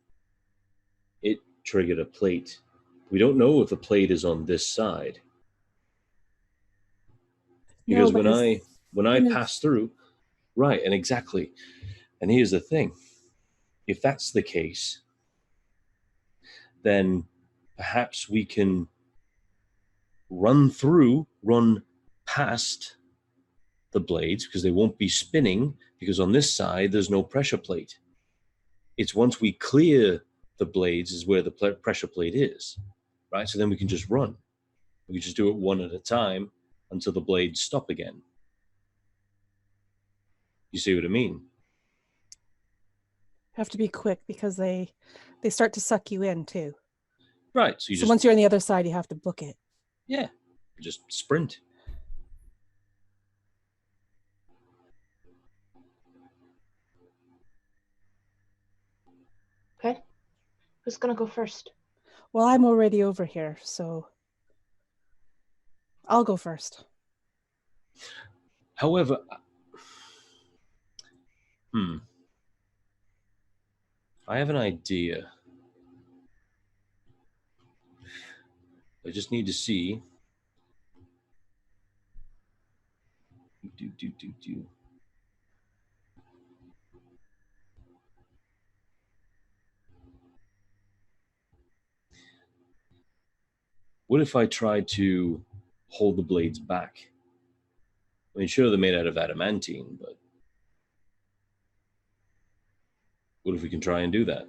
it triggered a plate. We don't know if the plate is on this side. Because when I pass through, right, and exactly. And here's the thing. If that's the case, then perhaps we can run past the blades, because they won't be spinning, because on this side there's no pressure plate. It's once we clear the blades is where the pressure plate is, right? So then we can just run. We can just do it one at a time until the blades stop again. You see what I mean? Have to be quick, because they start to suck you in too. Right. So once you're on the other side, you have to book it. Yeah. Just sprint. Okay. Who's gonna go first? Well, I'm already over here, so I'll go first. However, I have an idea. I just need to see. What if I tried to hold the blades back? I mean, sure, they're made out of adamantine, but what if we can try and do that?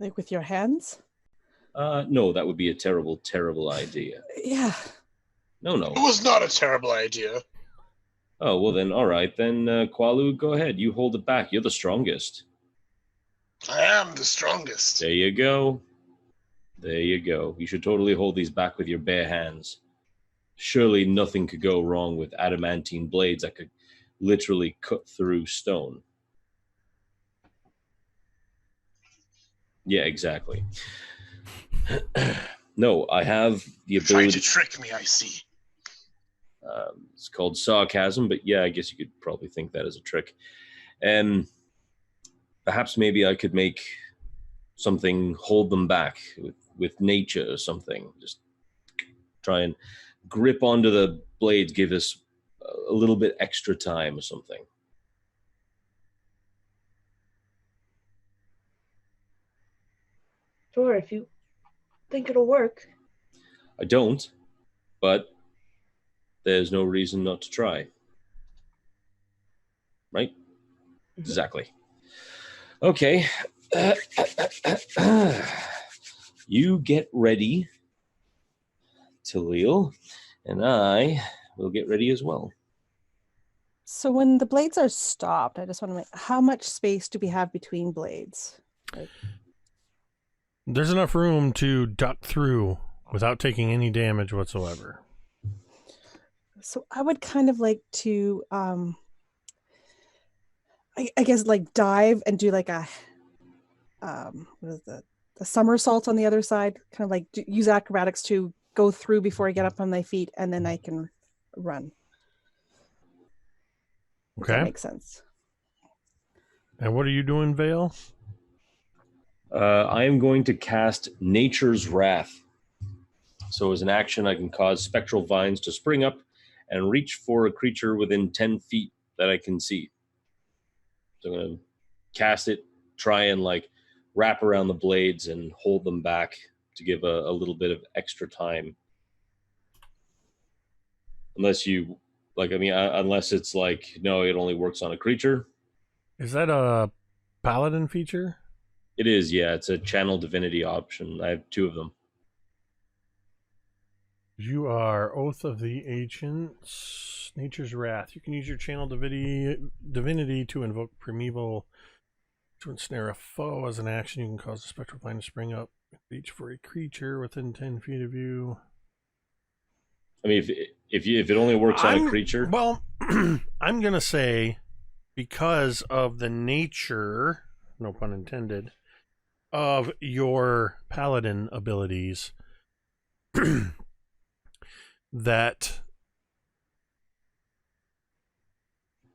Like with your hands? No, that would be a terrible, terrible idea. Yeah. No. It was not a terrible idea. Oh, well then, all right. Then, Qualu, go ahead. You hold it back. You're the strongest. I am the strongest. There you go. There you go. You should totally hold these back with your bare hands. Surely nothing could go wrong with adamantine blades that could literally cut through stone. Yeah, exactly. No, I have the ability... Trying to trick me, I see. It's called sarcasm, but yeah, I guess you could probably think that as a trick. Perhaps maybe I could make something hold them back with nature or something. Just try and grip onto the blades, give us a little bit extra time or something. Sure, if you think it'll work. I don't, but there's no reason not to try. Right? Mm-hmm. Exactly. Okay. You get ready, Taliel, and I will get ready as well. So when the blades are stopped, I just want to make, how much space do we have between blades? Like, There's enough room to duck through without taking any damage whatsoever. so I would kind of like to, I guess, like dive and do like a, what is that? A somersault on the other side, kind of like use acrobatics to go through before I get up on my feet, and then I can run. If that Okay. makes sense. And what are you doing, Vale? I am going to cast Nature's Wrath. So as an action, I can cause spectral vines to spring up and reach for a creature within 10 feet that I can see. So I'm going to cast it, try and like wrap around the blades and hold them back to give a little bit of extra time. Unless you, like, I mean, unless it's like, no, it only works on a creature. Is that a paladin feature? It is, yeah. It's a channel divinity option. I have 2 of them. You are Oath of the Ancients, Nature's Wrath. You can use your channel divinity to invoke primeval, to ensnare a foe. As an action, you can cause a spectral vine to spring up, reach for a creature within 10 feet of you. I mean, if it only works on a creature. Well, I'm gonna say, because of the nature, no pun intended, of your paladin abilities, that,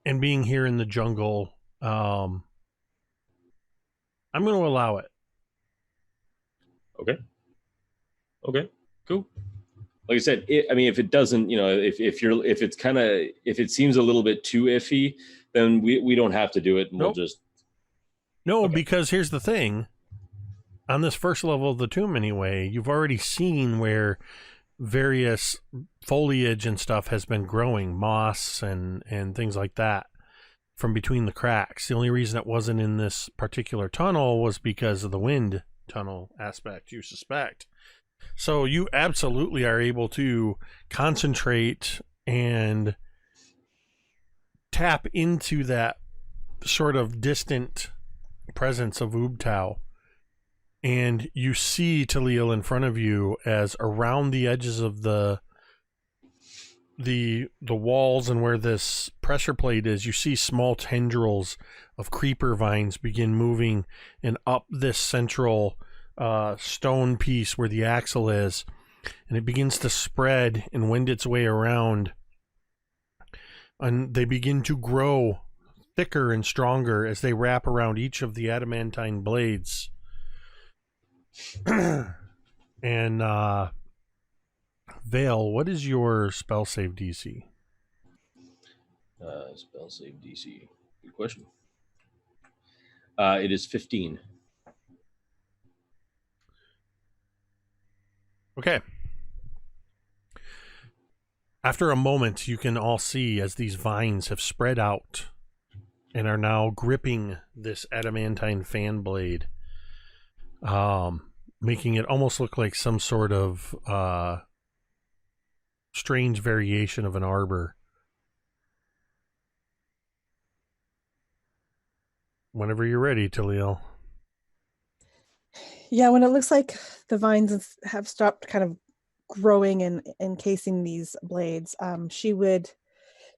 and being here in the jungle, I'm going to allow it. Okay, cool. Like I said, I mean, if it doesn't, you know, if it seems a little bit too iffy, then we don't have to do it, and Nope. we'll just. No, Okay. Because here's the thing. On this first level of the tomb anyway, you've already seen where various foliage and stuff has been growing, moss and things like that, from between the cracks. The only reason it wasn't in this particular tunnel was because of the wind tunnel aspect, you suspect. So you absolutely are able to concentrate and tap into that sort of distant presence of Ubtao. And you see Taliel in front of you as around the edges of the walls and where this pressure plate is, you see small tendrils of creeper vines begin moving and up this central stone piece where the axle is, and it begins to spread and wend its way around, and they begin to grow thicker and stronger as they wrap around each of the adamantine blades. And Vale, what is your spell save DC? Spell save DC. Good question. It is 15. Okay. After a moment, you can all see as these vines have spread out and are now gripping this adamantine fan blade, making it almost look like some sort of strange variation of an arbor. Whenever you're ready, Taliel. Yeah, when it looks like the vines have stopped kind of growing and encasing these blades, she would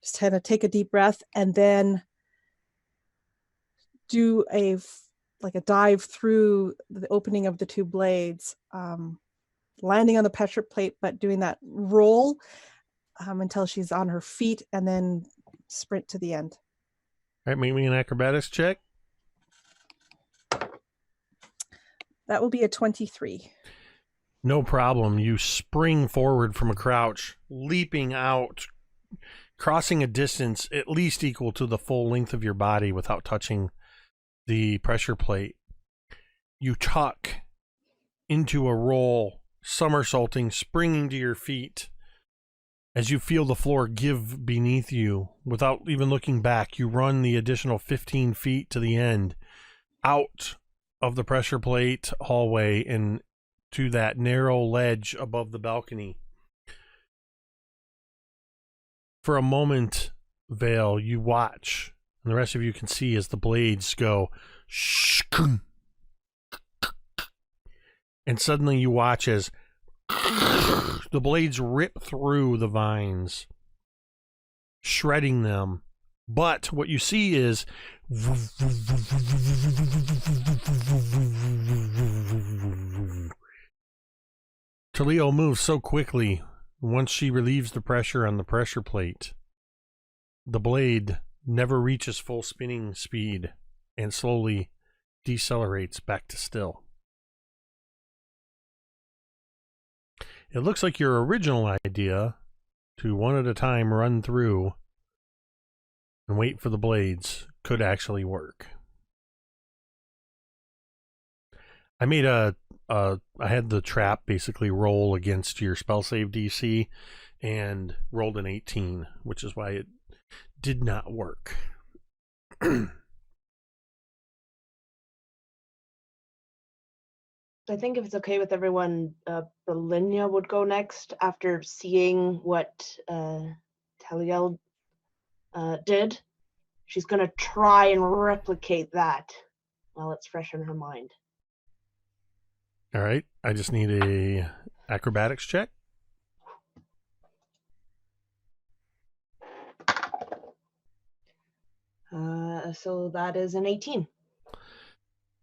just kind of take a deep breath and then do a dive through the opening of the 2 blades, landing on the pressure plate, but doing that roll until she's on her feet, and then sprint to the end. All right, make me an acrobatics check. That will be a 23. No problem. You spring forward from a crouch, leaping out, crossing a distance at least equal to the full length of your body without touching the pressure plate. You tuck into a roll, somersaulting, springing to your feet. As you feel the floor give beneath you, without even looking back, you run the additional 15 feet to the end, out of the pressure plate hallway and to that narrow ledge above the balcony. For a moment, Vale, you watch, and the rest of you can see as the blades go, and suddenly you watch as the blades rip through the vines, shredding them. But what you see is Taliel moves so quickly. Once she relieves the pressure on the pressure plate, the blade never reaches full spinning speed and slowly decelerates back to still. It looks like your original idea to one at a time run through and wait for the blades could actually work. I made I had the trap basically roll against your spell save DC and rolled an 18, which is why it did not work. I think if it's okay with everyone, Brilinya would go next after seeing what Taliel did. She's going to try and replicate that while it's fresh in her mind. All right, I just need a acrobatics check. So that is an 18.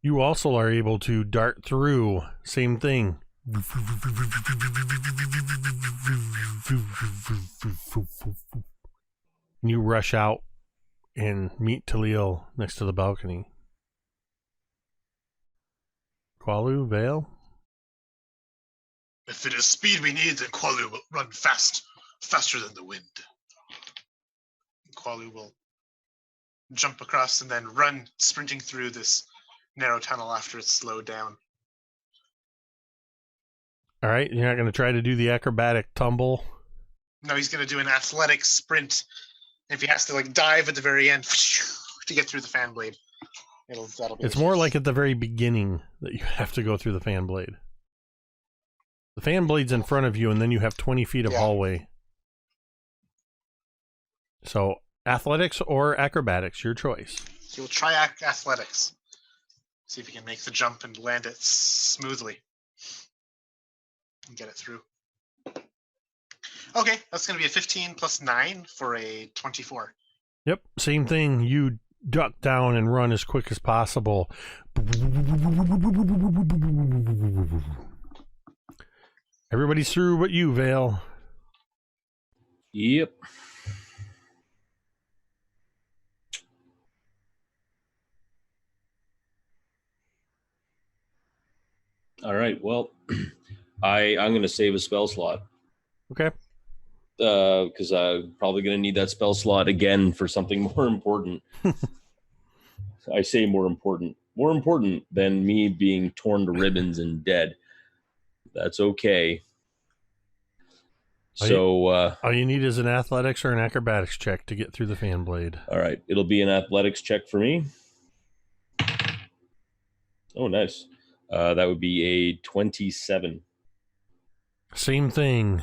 You also are able to dart through. Same thing. You rush out and meet Taliel next to the balcony. Qualu, Vale? If it is speed we need, then Qualu will run faster than the wind. Qualu will jump across and then run, sprinting through this narrow tunnel after it's slowed down. All right, you're not going to try to do the acrobatic tumble? No, he's going to do an athletic sprint. If he has to like dive at the very end to get through the fan blade, that'll be. It's more like at the very beginning that you have to go through the fan blade. The fan blade's in front of you, and then you have 20 feet of hallway. So, athletics or acrobatics, your choice. He'll try athletics. See if he can make the jump and land it smoothly. And get it through. Okay, that's going to be a 15 plus 9 for a 24. Yep, same thing. You duck down and run as quick as possible. Everybody's through but you, Vale. Yep. All right. Well, I'm going to save a spell slot. Okay. Because I'm probably going to need that spell slot again for something more important. I say more important than me being torn to ribbons and dead. That's okay. All you need is an athletics or an acrobatics check to get through the fan blade. All right. It'll be an athletics check for me. Oh, nice. That would be a 27. Same thing.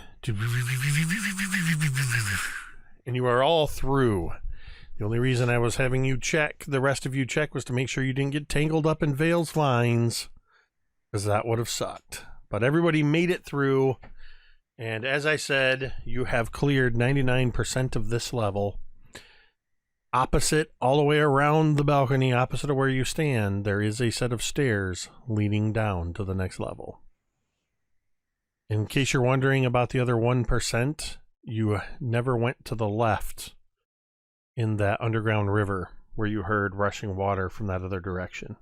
And you are all through. The only reason I was having you check, the rest of you check, was to make sure you didn't get tangled up in Vale's vines, because that would have sucked. But everybody made it through, and as I said, you have cleared 99% of this level. Opposite, all the way around the balcony, opposite of where you stand, there is a set of stairs leading down to the next level. In case you're wondering about the other 1%, you never went to the left in that underground river where you heard rushing water from that other direction.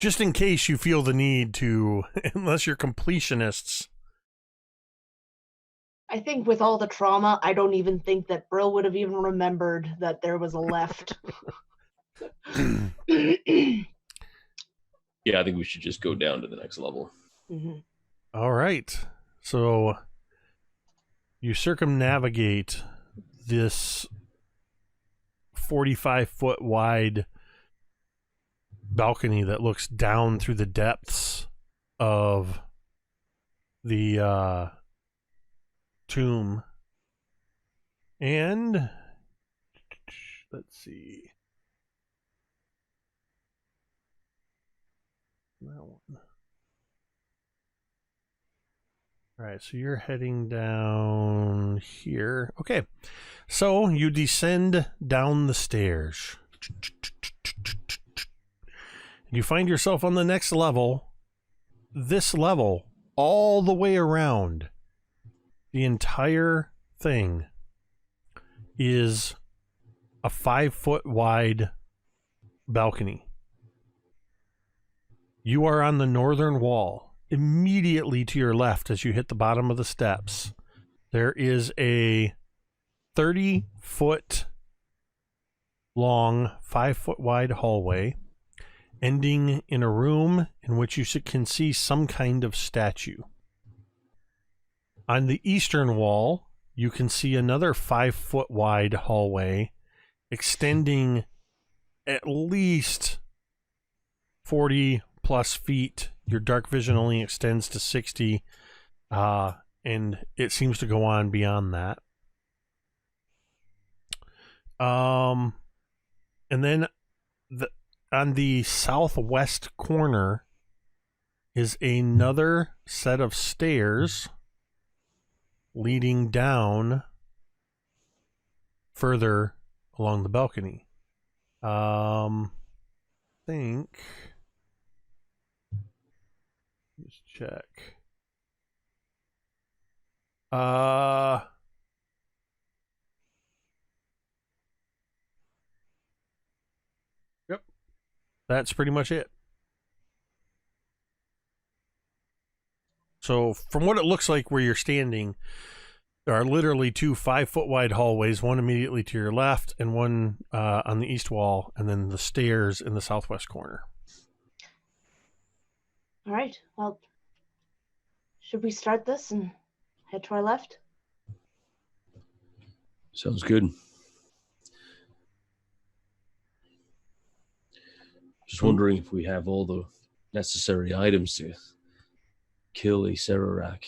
just in case you feel the need to, unless you're completionists. I think with all the trauma, I don't even think that Brill would have even remembered that there was a left. Yeah, I think we should just go down to the next level. Mm-hmm. All right. So you circumnavigate this 45-foot wide balcony that looks down through the depths of the tomb. And let's see. That one. All right, so you're heading down here. Okay, so you descend down the stairs. You find yourself on the next level. This level, all the way around, the entire thing is a 5-foot wide balcony. You are on the northern wall. Immediately to your left, as you hit the bottom of the steps, there is a 30-foot long, 5-foot wide hallway ending in a room in which you can see some kind of statue. On the eastern wall, you can see another 5-foot wide hallway extending at least 40 plus feet. Your dark vision only extends to 60, and it seems to go on beyond that. And then on the southwest corner is another set of stairs leading down further along the balcony. Think. Let's check. Yep. That's pretty much it. So from what it looks like where you're standing, there are literally 2 5-foot wide hallways, one immediately to your left and one on the east wall, and then the stairs in the southwest corner. All right. Well, should we start this and head to our left? Sounds good. Just wondering if we have all the necessary items to kill a Sararak.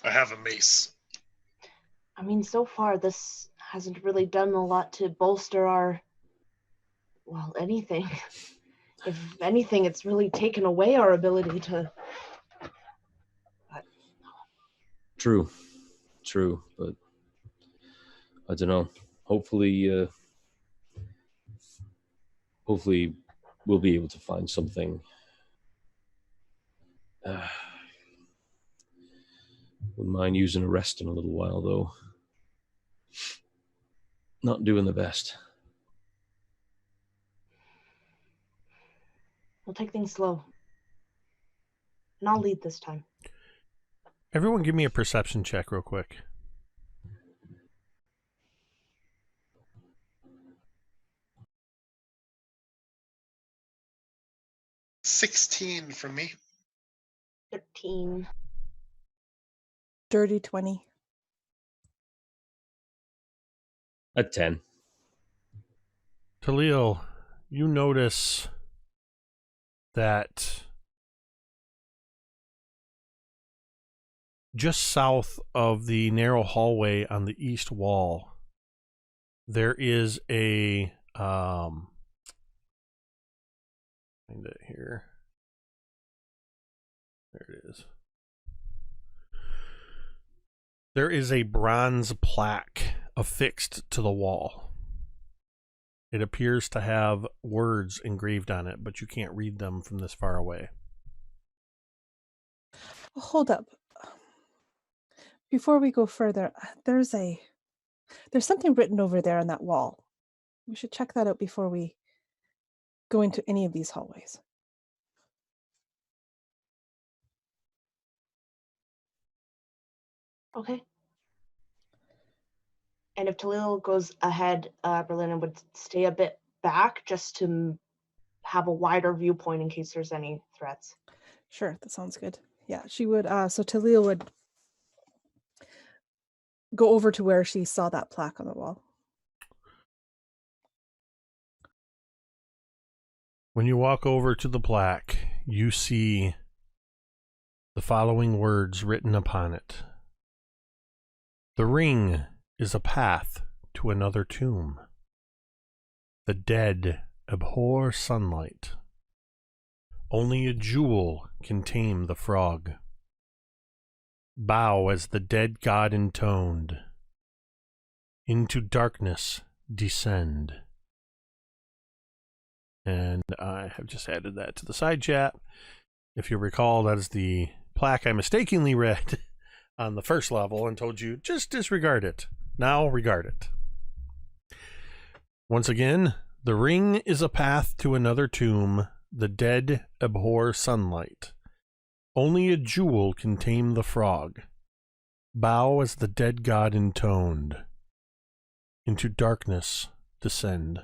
I have a mace. I mean, so far this hasn't really done a lot to bolster our, well, anything. If anything, it's really taken away our ability to... True, but I don't know. Hopefully we'll be able to find something. Wouldn't mind using a rest in a little while, though. Not doing the best. We'll take things slow. And I'll lead this time. Everyone give me a perception check real quick. $16 from me. 13. Dirty 20. A 10. Taliel, you notice that just south of the narrow hallway on the east wall, there is a find it here. There it is. There is a bronze plaque affixed to the wall. It appears to have words engraved on it, but you can't read them from this far away. Hold up. Before we go further, there's something written over there on that wall. We should check that out before we go into any of these hallways. Okay. And if Taliel goes ahead, Brilinya would stay a bit back just to have a wider viewpoint in case there's any threats. Sure, that sounds good. Yeah, she would. So Taliel would go over to where she saw that plaque on the wall. When you walk over to the plaque, you see the following words written upon it. The ring is a path to another tomb. The dead abhor sunlight. Only a jewel can tame the frog. Bow as the dead god intoned. Into darkness descend. And I have just added that to the side chat. If you recall, that is the plaque I mistakenly read on the first level and told you, just disregard it. Now regard it. Once again, the ring is a path to another tomb. The dead abhor sunlight. Only a jewel can tame the frog. Bow as the dead god intoned. Into darkness descend.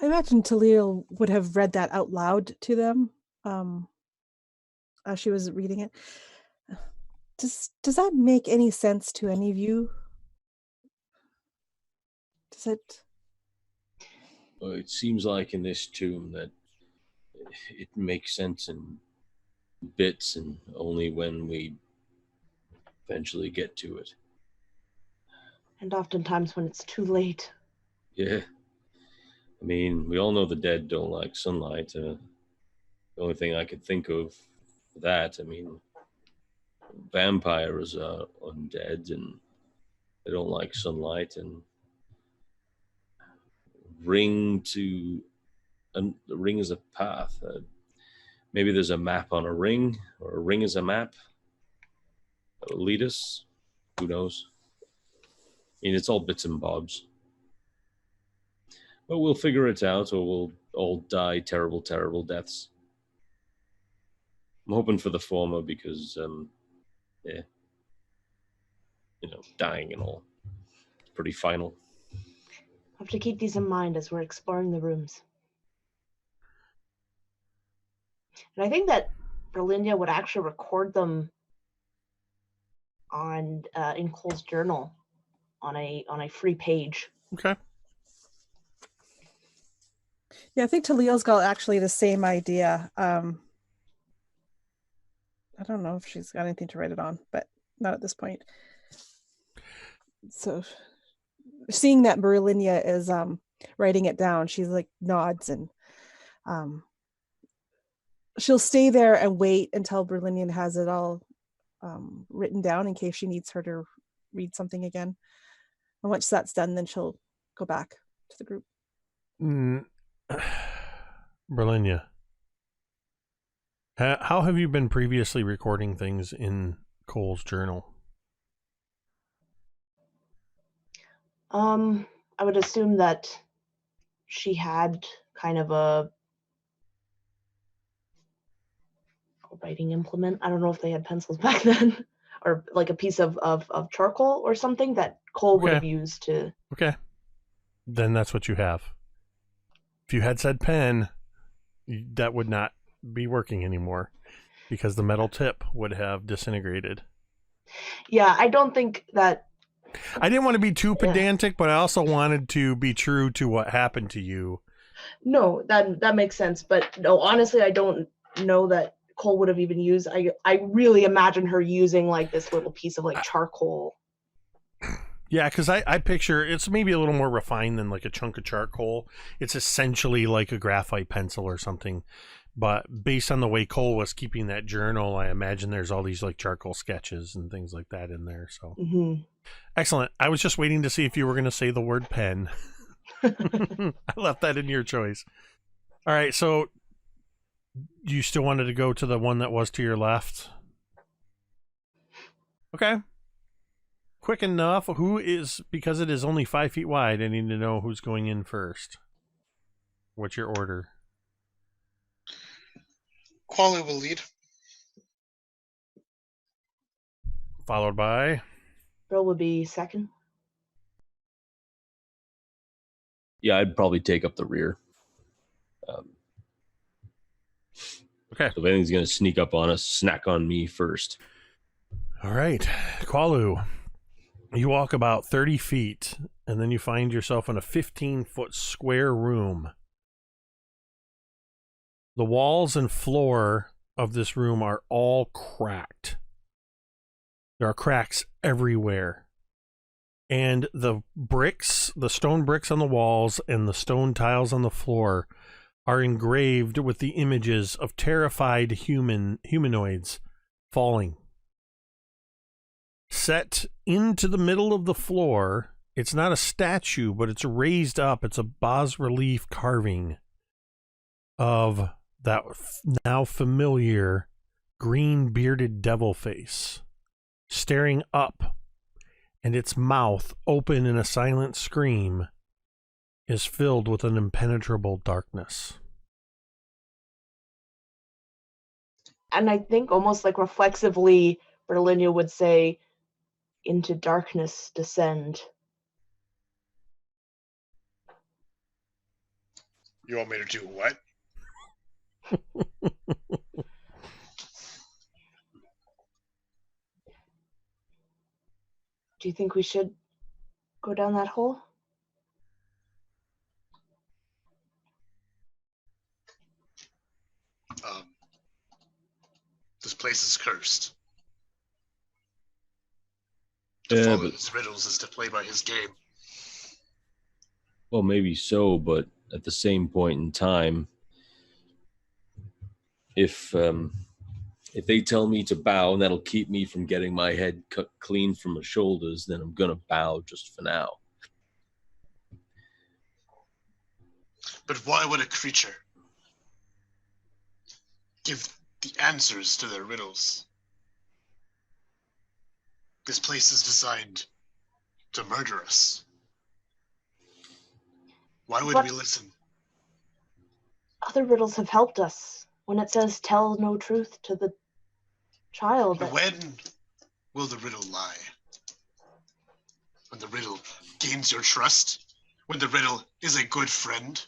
I imagine Taliel would have read that out loud to them as she was reading it. Does that make any sense to any of you? Does it? Well, it seems like in this tomb that it makes sense in bits and only when we eventually get to it. And oftentimes when it's too late. Yeah. I mean, we all know the dead don't like sunlight. The only thing I could think of for that, I mean, vampires are undead and they don't like sunlight, and the ring is a path. Maybe there's a map on a ring, or a ring is a map that will lead us. Who knows? I mean, it's all bits and bobs. But we'll figure it out, or we'll all die terrible, terrible deaths. I'm hoping for the former because, yeah, dying and all. It's pretty final. Have to keep these in mind as we're exploring the rooms. And I think that Brilinya would actually record them on in Cole's journal on a free page. Okay. Yeah, I think Taliel's got actually the same idea. I don't know if she's got anything to write it on, but not at this point. So seeing that Brilinya is writing it down, she's like nods, and she'll stay there and wait until Brilinya has it all written down in case she needs her to read something again. And once that's done, then she'll go back to the group. Brilinya, how have you been previously recording things in Cole's journal? I would assume that she had kind of a writing implement. I don't know if they had pencils back then, or like a piece of charcoal or something that Cole would have used to. Okay. Then that's what you have. If you had said pen, that would not be working anymore because the metal tip would have disintegrated. Yeah, I don't think that. I didn't want to be too pedantic, but I also wanted to be true to what happened to you. No, that makes sense. But no, honestly, I don't know that Cole would have even used. I really imagine her using like this little piece of like charcoal. Yeah, because I picture it's maybe a little more refined than like a chunk of charcoal. It's essentially like a graphite pencil or something. But based on the way Cole was keeping that journal, I imagine there's all these like charcoal sketches and things like that in there. So Excellent. I was just waiting to see if you were going to say the word pen. I left that in your choice. All right, so you still wanted to go to the one that was to your left? Okay. quick enough. Who is, because it is only 5 feet wide, I need to know who's going in first. What's your order? Qualu will lead. Followed by? Brill would be second. Yeah, I'd probably take up the rear. Okay. So if anything's going to sneak up on us, snack on me first. All right. Qualu, you walk about 30 feet, and then you find yourself in a 15-foot square room. The walls and floor of this room are all cracked. There are cracks everywhere. And the bricks, the stone bricks on the walls and the stone tiles on the floor are engraved with the images of terrified humanoids falling. Set into the middle of the floor, it's not a statue, but it's raised up. It's a bas-relief carving of that now familiar green bearded devil face staring up, and its mouth, open in a silent scream, is filled with an impenetrable darkness. And I think almost like reflexively, Brilinya would say, "Into darkness descend." You want me to do what? Do you think we should go down that hole? This place is cursed. Yeah, To follow but- his riddles is to play by his game. Well, maybe so, but at the same point in time, if they tell me to bow and that'll keep me from getting my head cut clean from my shoulders, then I'm gonna bow just for now. But why would a creature give the answers to their riddles? This place is designed to murder us. Why would But- we listen? Other riddles have helped us. When it says tell no truth to the child. But when will the riddle lie? When the riddle gains your trust? When the riddle is a good friend?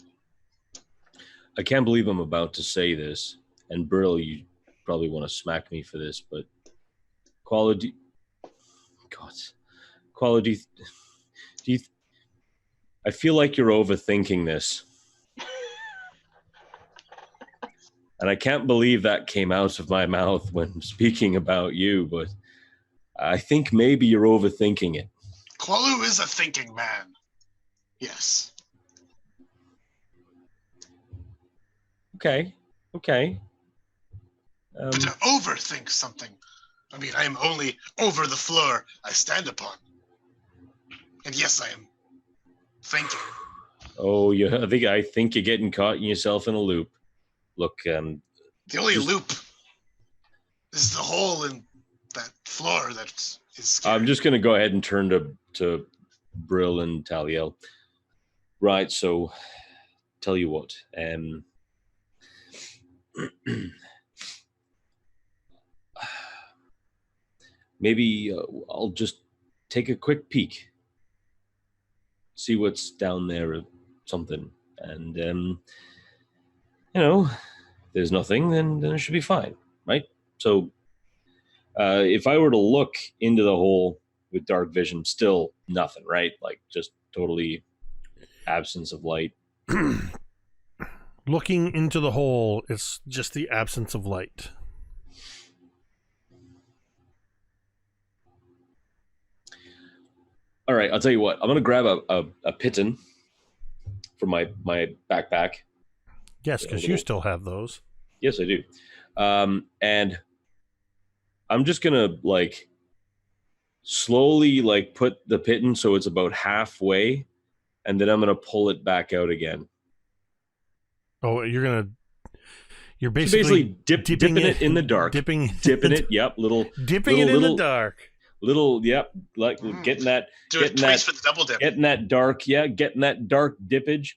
I can't believe I'm about to say this, and Brill, you probably want to smack me for this, but quality, do you? I feel like you're overthinking this, and I can't believe that came out of my mouth when speaking about you, but I think maybe you're overthinking it. Qualu is a thinking man. Yes. Okay. But to overthink something, I mean, I am only over the floor I stand upon. And yes, I am thinking. Oh, yeah. I think you're getting caught in yourself in a loop. Look, The only Just- loop is the hole in that floor that is scary. I'm just gonna go ahead and turn to Brill and Taliel. Right. So, tell you what. Maybe I'll just take a quick peek, see what's down there or something, and if there's nothing, then it should be fine, right? So if I were to look into the hole with dark vision, still nothing, right? Like just totally absence of light. Looking into the hole, it's just the absence of light. All right, I'll tell you what. I'm gonna grab a piton from my backpack. Yes, because you still have those. Yes, I do. And I'm just gonna slowly put the piton so it's about halfway, and then I'm gonna pull it back out again. Oh, you're So basically dipping it in the dark. dipping Dipping it. Yep, dipping it in the dark. Little, yep, like getting that, Do it twice for the double dip. getting that dark, getting that dark dippage,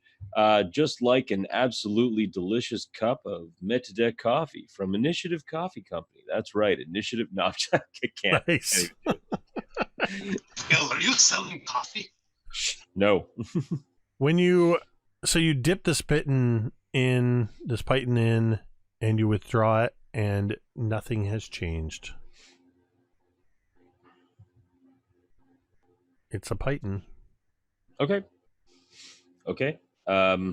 just like an absolutely delicious cup of Metadec coffee from Initiative Coffee Company. That's right, Initiative. No, I can't. Nice. Bill, are you selling coffee? No. When you dip this pitten in, this python in, and you withdraw it, and nothing has changed. It's a python. Okay. All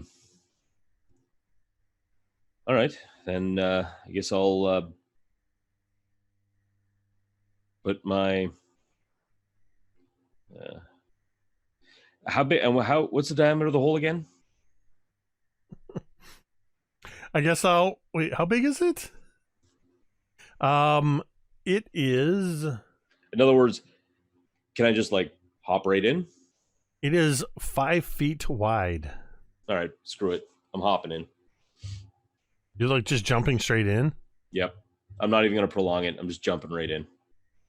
right, then I guess I'll put my how big and what's the diameter of the hole again? I guess wait. How big is it? It is. In other words, can I just like hop right in? It is 5 feet wide. All right, screw it. I'm hopping in. You're like just jumping straight in. Yep. I'm not even going to prolong it. I'm just jumping right in.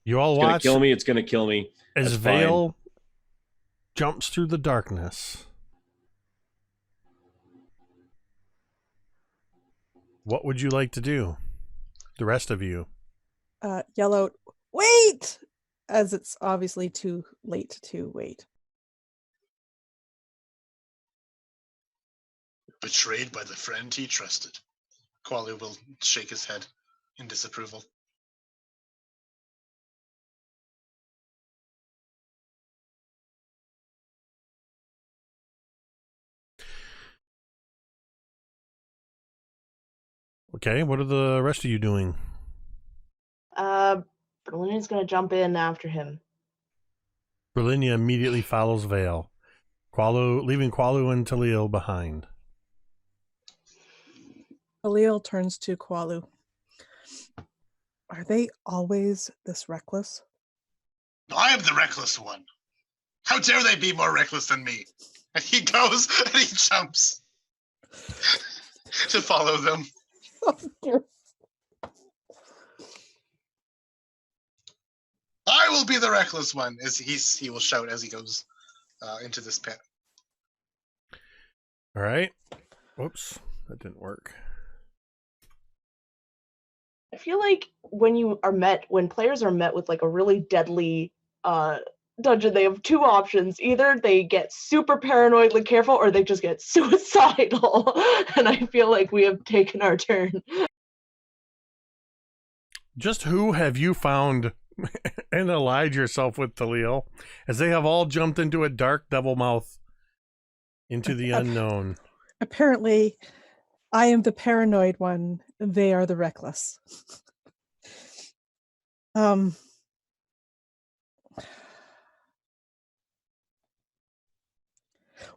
You all It's going to watch kill me. It's going to kill me. as That's Vale fine. jumps through the darkness. What would you like to do? The rest of you. Yell out, wait! As it's obviously too late to wait. Betrayed by the friend he trusted. Qualu will shake his head in disapproval. Okay, what are the rest of you doing? Berlin's gonna jump in after him. Brilinya immediately follows Vale, leaving Qualu and Taliel behind. Taliel turns to Qualu. Are they always this reckless? I am the reckless one. How dare they be more reckless than me? And he goes and he jumps to follow them. I will be the reckless one, as he will shout as he goes into this pit. All right. Whoops, that didn't work. I feel like when players are met with like a really deadly dungeon, they have two options. Either they get super paranoidly careful or they just get suicidal. And I feel like we have taken our turn. Just who have you found and allied yourself with, Taliel, as they have all jumped into a dark devil mouth into the unknown? Apparently, I am the paranoid one. They are the reckless.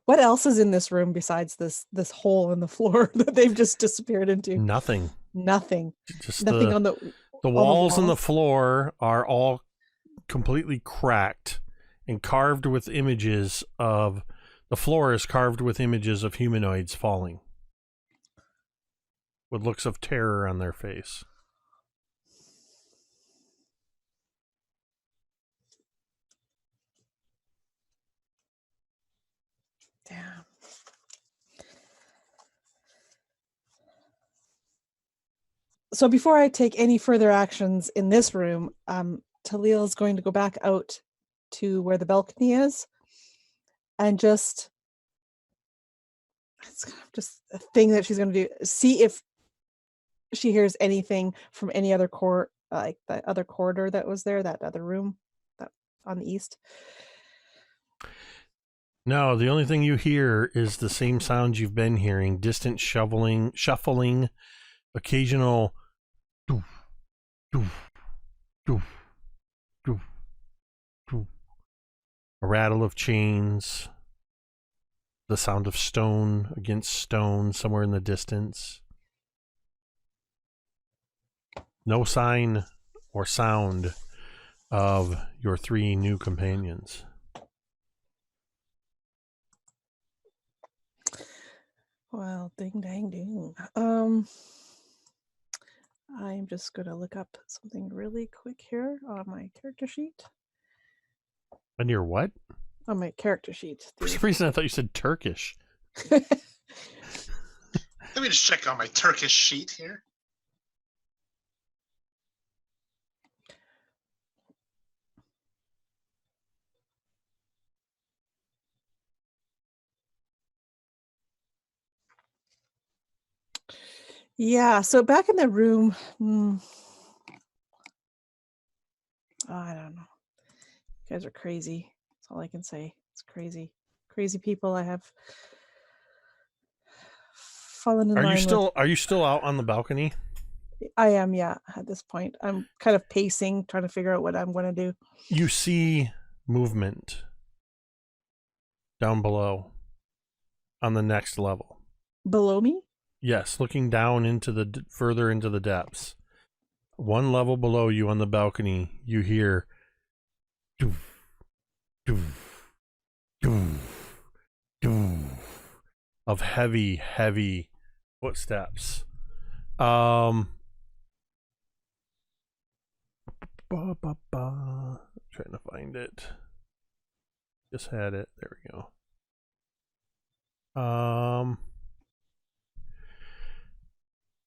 What else is in this room besides this hole in the floor that they've just disappeared into? Nothing. Just Nothing on the walls and the floor are all completely cracked and carved with images of. The floor is carved with images of humanoids falling, with looks of terror on their face. Damn. So before I take any further actions in this room, Taliel is going to go back out to where the balcony is, and it's kind of just a thing that she's going to do. See if she hears anything from any other like that other corridor that was there, that other room that on the east. No, the only thing you hear is the same sounds you've been hearing: distant shuffling, occasional doof, doof, doof, doof, doof. A rattle of chains, the sound of stone against stone somewhere in the distance. No sign or sound of your three new companions. Well, ding dang ding. I'm just gonna look up something really quick here on my character sheet. On your what? On my character sheet. For some reason, I thought you said Turkish. Let me just check on my Turkish sheet here. Yeah, so back in the room, I don't know. You guys are crazy. That's all I can say. It's crazy. Crazy people I have fallen in line with. Are you still out on the balcony? I am, yeah, at this point. I'm kind of pacing, trying to figure out what I'm going to do. You see movement down below on the next level. Below me? Yes, looking down into the further into the depths. One level below you on the balcony, you hear doof, doof, doof, doof of heavy footsteps. Trying to find it. Just had it. There we go.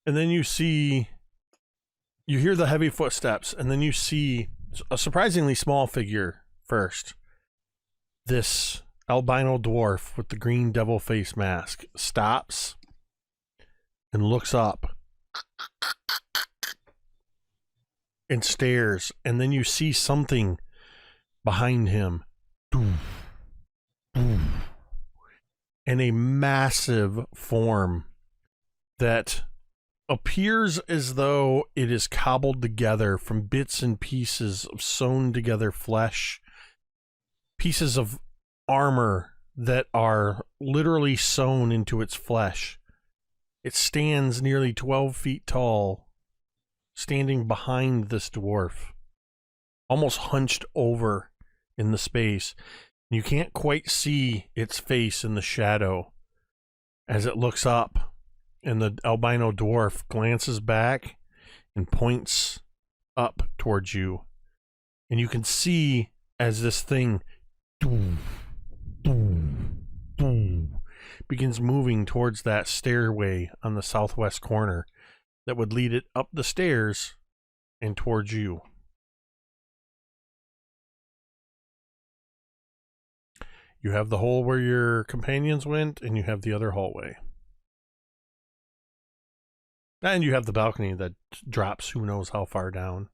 And then you hear the heavy footsteps, and then you see a surprisingly small figure first. This albino dwarf with the green devil face mask stops and looks up and stares, and then you see something behind him. And a massive form that appears as though it is cobbled together from bits and pieces of sewn together flesh, pieces of armor that are literally sewn into its flesh. It stands nearly 12 feet tall, standing behind this dwarf, almost hunched over in the space. You can't quite see its face in the shadow as it looks up. And the albino dwarf glances back and points up towards you. And you can see as this thing begins moving towards that stairway on the southwest corner that would lead it up the stairs and towards you. You have the hole where your companions went, and you have the other hallway. And you have the balcony that drops who knows how far down.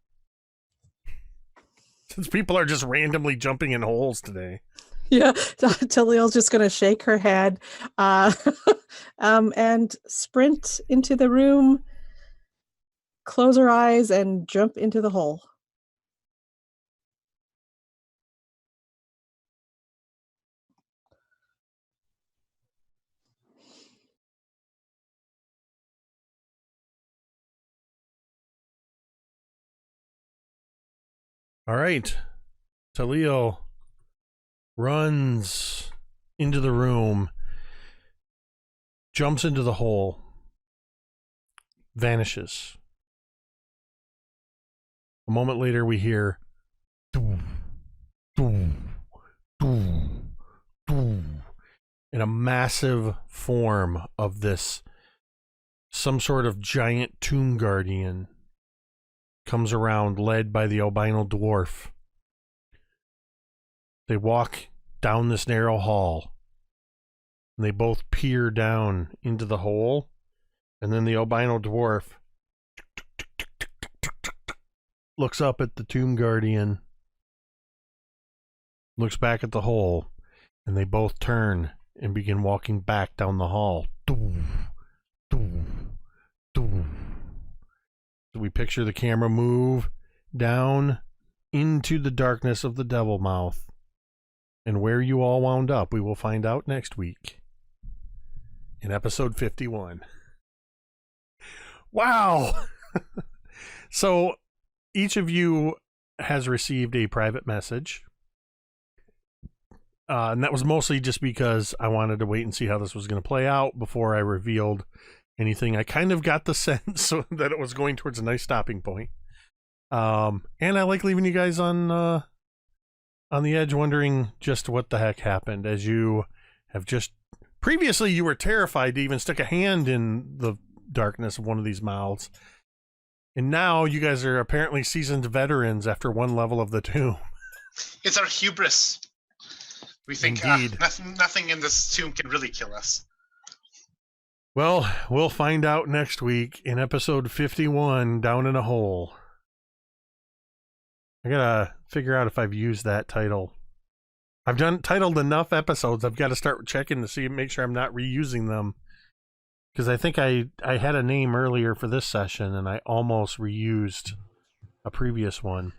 Since people are just randomly jumping in holes today. Yeah, Taliel's just going to shake her head and sprint into the room, close her eyes, and jump into the hole. All right. Taliel runs into the room, jumps into the hole, vanishes. A moment later, we hear and a massive form of this, some sort of giant tomb guardian, comes around, led by the albino dwarf. They walk down this narrow hall, and they both peer down into the hole, and then the albino dwarf looks up at the tomb guardian, looks back at the hole, and they both turn and begin walking back down the hall. So we picture the camera move down into the darkness of the devil mouth. And where you all wound up, we will find out next week in episode 51. Wow! So each of you has received a private message. And that was mostly just because I wanted to wait and see how this was going to play out before I revealed anything. I kind of got the sense that it was going towards a nice stopping point. And I like leaving you guys on on the edge, wondering just what the heck happened, as you have just previously you were terrified to even stick a hand in the darkness of one of these mouths, and now you guys are apparently seasoned veterans after one level of the tomb. It's our hubris. We think Indeed. nothing in this tomb can really kill us. Well, we'll find out next week in episode 51, Down in a Hole. I gotta figure out if I've used that title. I've titled enough episodes. I've got to start checking to see, make sure I'm not reusing them. Because I think I had a name earlier for this session, and I almost reused a previous one.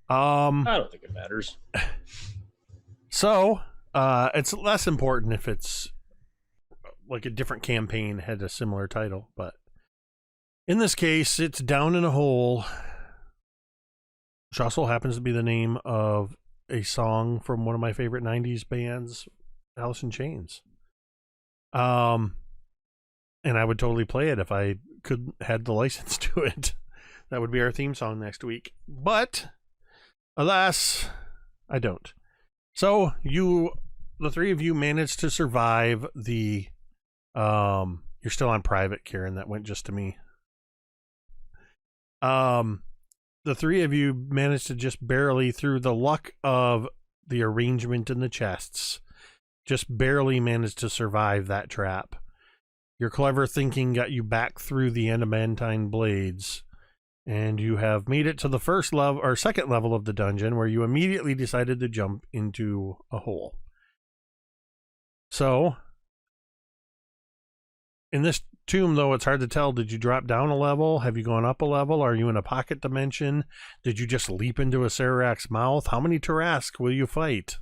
I don't think it matters. So, it's less important if it's like a different campaign had a similar title, but in this case, it's Down in a Hole, which also happens to be the name of a song from one of my favorite 90s bands, Alice in Chains. And I would totally play it if I had the license to it. That would be our theme song next week. But, alas, I don't. So, the three of you managed to survive the... you're still on private, Kaeryn. That went just to me. The three of you managed to just barely, through the luck of the arrangement in the chests, just barely managed to survive that trap. Your clever thinking got you back through the adamantine blades, and you have made it to the first level or second level of the dungeon, where you immediately decided to jump into a hole. So, in this tomb, though, it's hard to tell. Did you drop down a level? Have you gone up a level? Are you in a pocket dimension? Did you just leap into a Sarak's mouth? How many Tarask will you fight?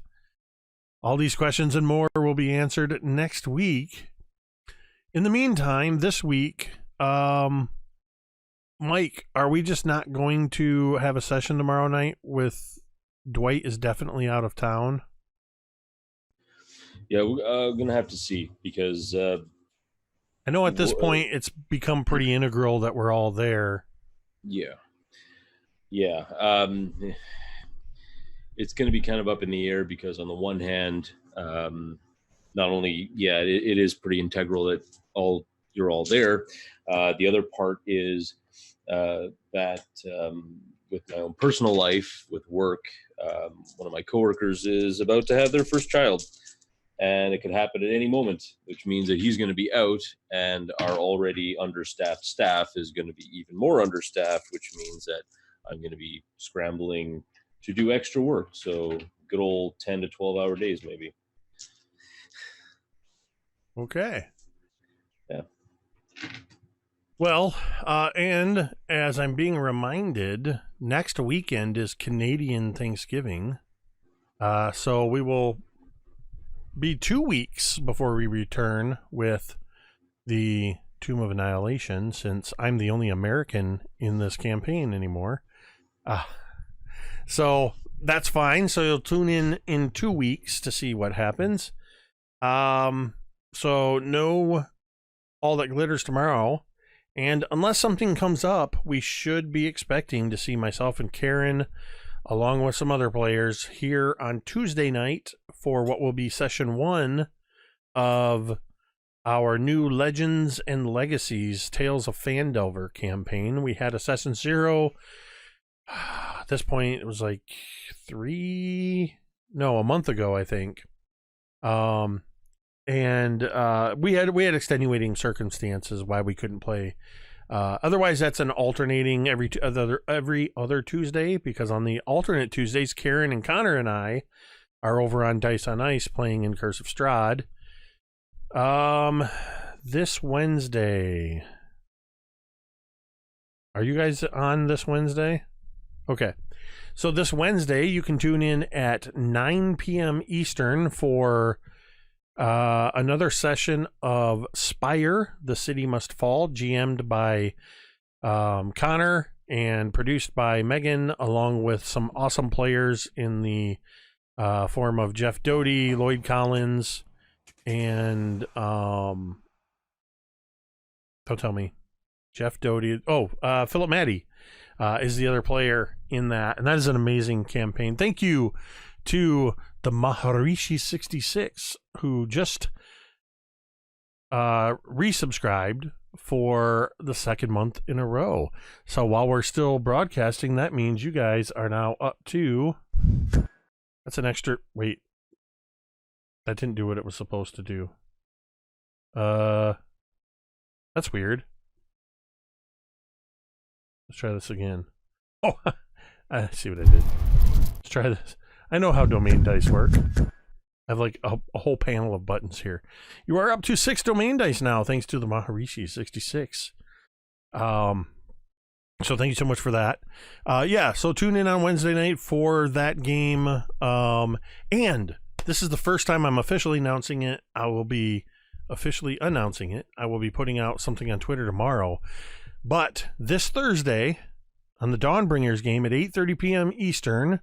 All these questions and more will be answered next week. In the meantime, this week, Mike, are we just not going to have a session tomorrow night with Dwight is definitely out of town? Yeah, we're going to have to see, because... I know at this point it's become pretty integral that we're all there. Yeah. It's going to be kind of up in the air, because on the one hand, not only, it is pretty integral that you're all there. The other part is that with my own personal life, with work, one of my coworkers is about to have their first child. And it could happen at any moment, which means that he's going to be out, and our already understaffed staff is going to be even more understaffed, which means that I'm going to be scrambling to do extra work. So good old 10 to 12-hour days, maybe. Okay. Yeah. Well, and as I'm being reminded, next weekend is Canadian Thanksgiving. So we will be 2 weeks before we return with the Tomb of Annihilation, since I'm the only American in this campaign anymore. So that's fine. So you'll tune in 2 weeks to see what happens. So no All That Glitters tomorrow. And unless something comes up, we should be expecting to see myself and Kaeryn, along with some other players, here on Tuesday night for what will be session 1 of our new Legends and Legacies Tales of Phandelver campaign. We had a session 0. At this point, it was like a month ago, I think. And we had extenuating circumstances why we couldn't play. Otherwise, that's an alternating every other Tuesday, because on the alternate Tuesdays, Kaeryn and Connor and I are over on Dice on Ice playing in Curse of Strahd. This Wednesday. Are you guys on this Wednesday? Okay. So this Wednesday, you can tune in at 9 p.m. Eastern for another session of Spire, The City Must Fall, GM'd by Connor and produced by Megan, along with some awesome players in the form of Jeff Doty, Lloyd Collins, and don't tell me, Jeff Doty. Philip Maddie. is the other player in that. And that is an amazing campaign. Thank you to the Maharishi 66, who just resubscribed for the second month in a row. So while we're still broadcasting, that means you guys are now up to... That's an extra... Wait. That didn't do what it was supposed to do. That's weird. Let's try this again. Oh, I see what I did. Let's try this. I know how domain dice work. I have like a whole panel of buttons here. You are up to 6 domain dice now, thanks to the Maharishi 66. So thank you so much for that. Yeah, so tune in on Wednesday night for that game. And this is the first time I'm officially announcing it. I will be officially announcing it. I will be putting out something on Twitter tomorrow. But this Thursday, on the Dawnbringers game at 8:30 p.m. Eastern,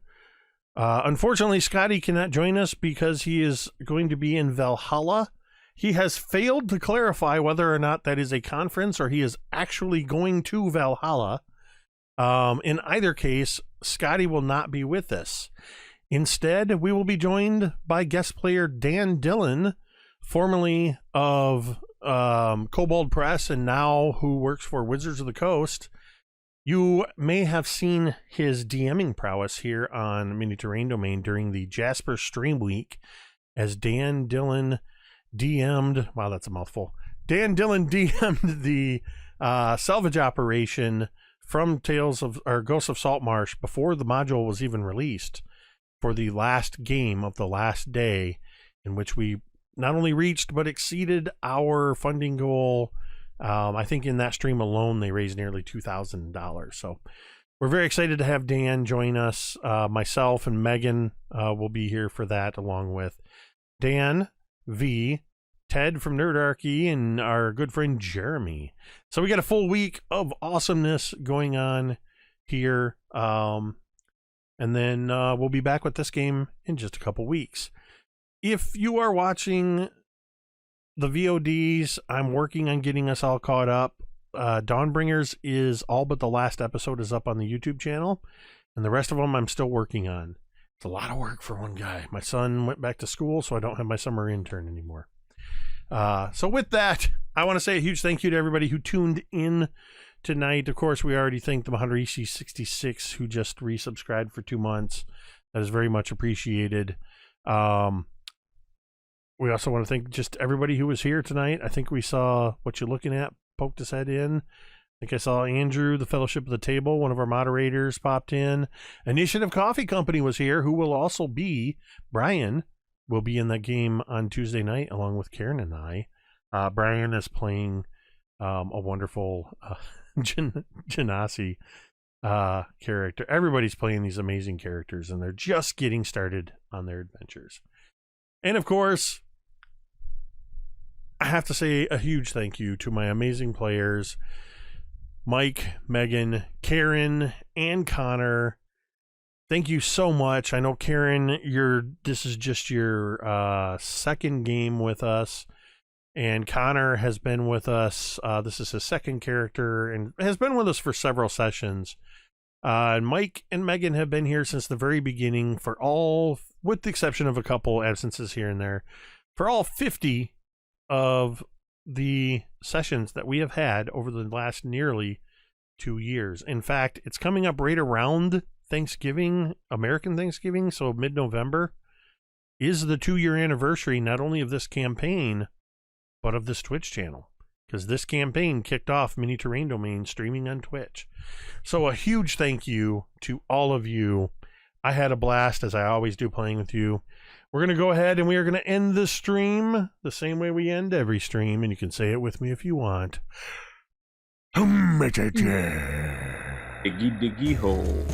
unfortunately, Scotty cannot join us because he is going to be in Valhalla. He has failed to clarify whether or not that is a conference or he is actually going to Valhalla. In either case, Scotty will not be with us. Instead, we will be joined by guest player Dan Dillon, formerly of Kobold Press and now who works for Wizards of the Coast. You may have seen his DMing prowess here on Mini Terrain Domain during the Jasper Stream Week as Dan Dillon DM'd, wow, that's a mouthful. Dan Dillon DM'd the salvage operation from Ghosts of Saltmarsh before the module was even released for the last game of the last day, in which we not only reached but exceeded our funding goal. I think in that stream alone, they raised nearly $2,000. So we're very excited to have Dan join us. Myself and Megan will be here for that, along with Dan, V, Ted from Nerdarchy, and our good friend Jeremy. So we got a full week of awesomeness going on here. And then we'll be back with this game in just a couple weeks. If you are watching the VODs, I'm working on getting us all caught up. Dawnbringers is all but the last episode is up on the YouTube channel, and the rest of them I'm still working on. It's a lot of work for one guy. My son went back to school, so I don't have my summer intern anymore. So with that, I want to say a huge thank you to everybody who tuned in tonight. Of course, we already thanked the Maharishi 66 who just resubscribed for 2 months. That is very much appreciated. We also want to thank just everybody who was here tonight. I think we saw What You Looking At poked his head in. I think I saw Andrew, the Fellowship of the Table, one of our moderators, popped in. Initiative Coffee Company was here, who will also be, Brian will be in that game on Tuesday night along with Kaeryn and I. Brian is playing a wonderful Genasi character. Everybody's playing these amazing characters, and they're just getting started on their adventures. And of course, I have to say a huge thank you to my amazing players, Mike, Megan, Kaeryn, and Connor. Thank you so much. I know, Kaeryn, this is just your second game with us, and Connor has been with us. This is his second character and has been with us for several sessions. Mike and Megan have been here since the very beginning for all, with the exception of a couple absences here and there, for all 50 of the sessions that we have had over the last nearly 2 years. In fact, it's coming up right around Thanksgiving, American Thanksgiving, so mid-November is the 2-year anniversary, not only of this campaign, but of this Twitch channel. Because this campaign kicked off Mini Terrain Domain streaming on Twitch. So a huge thank you to all of you. I had a blast, as I always do, playing with you. We're going to go ahead and we are going to end the stream the same way we end every stream, and you can say it with me if you want. Diggy diggy hole.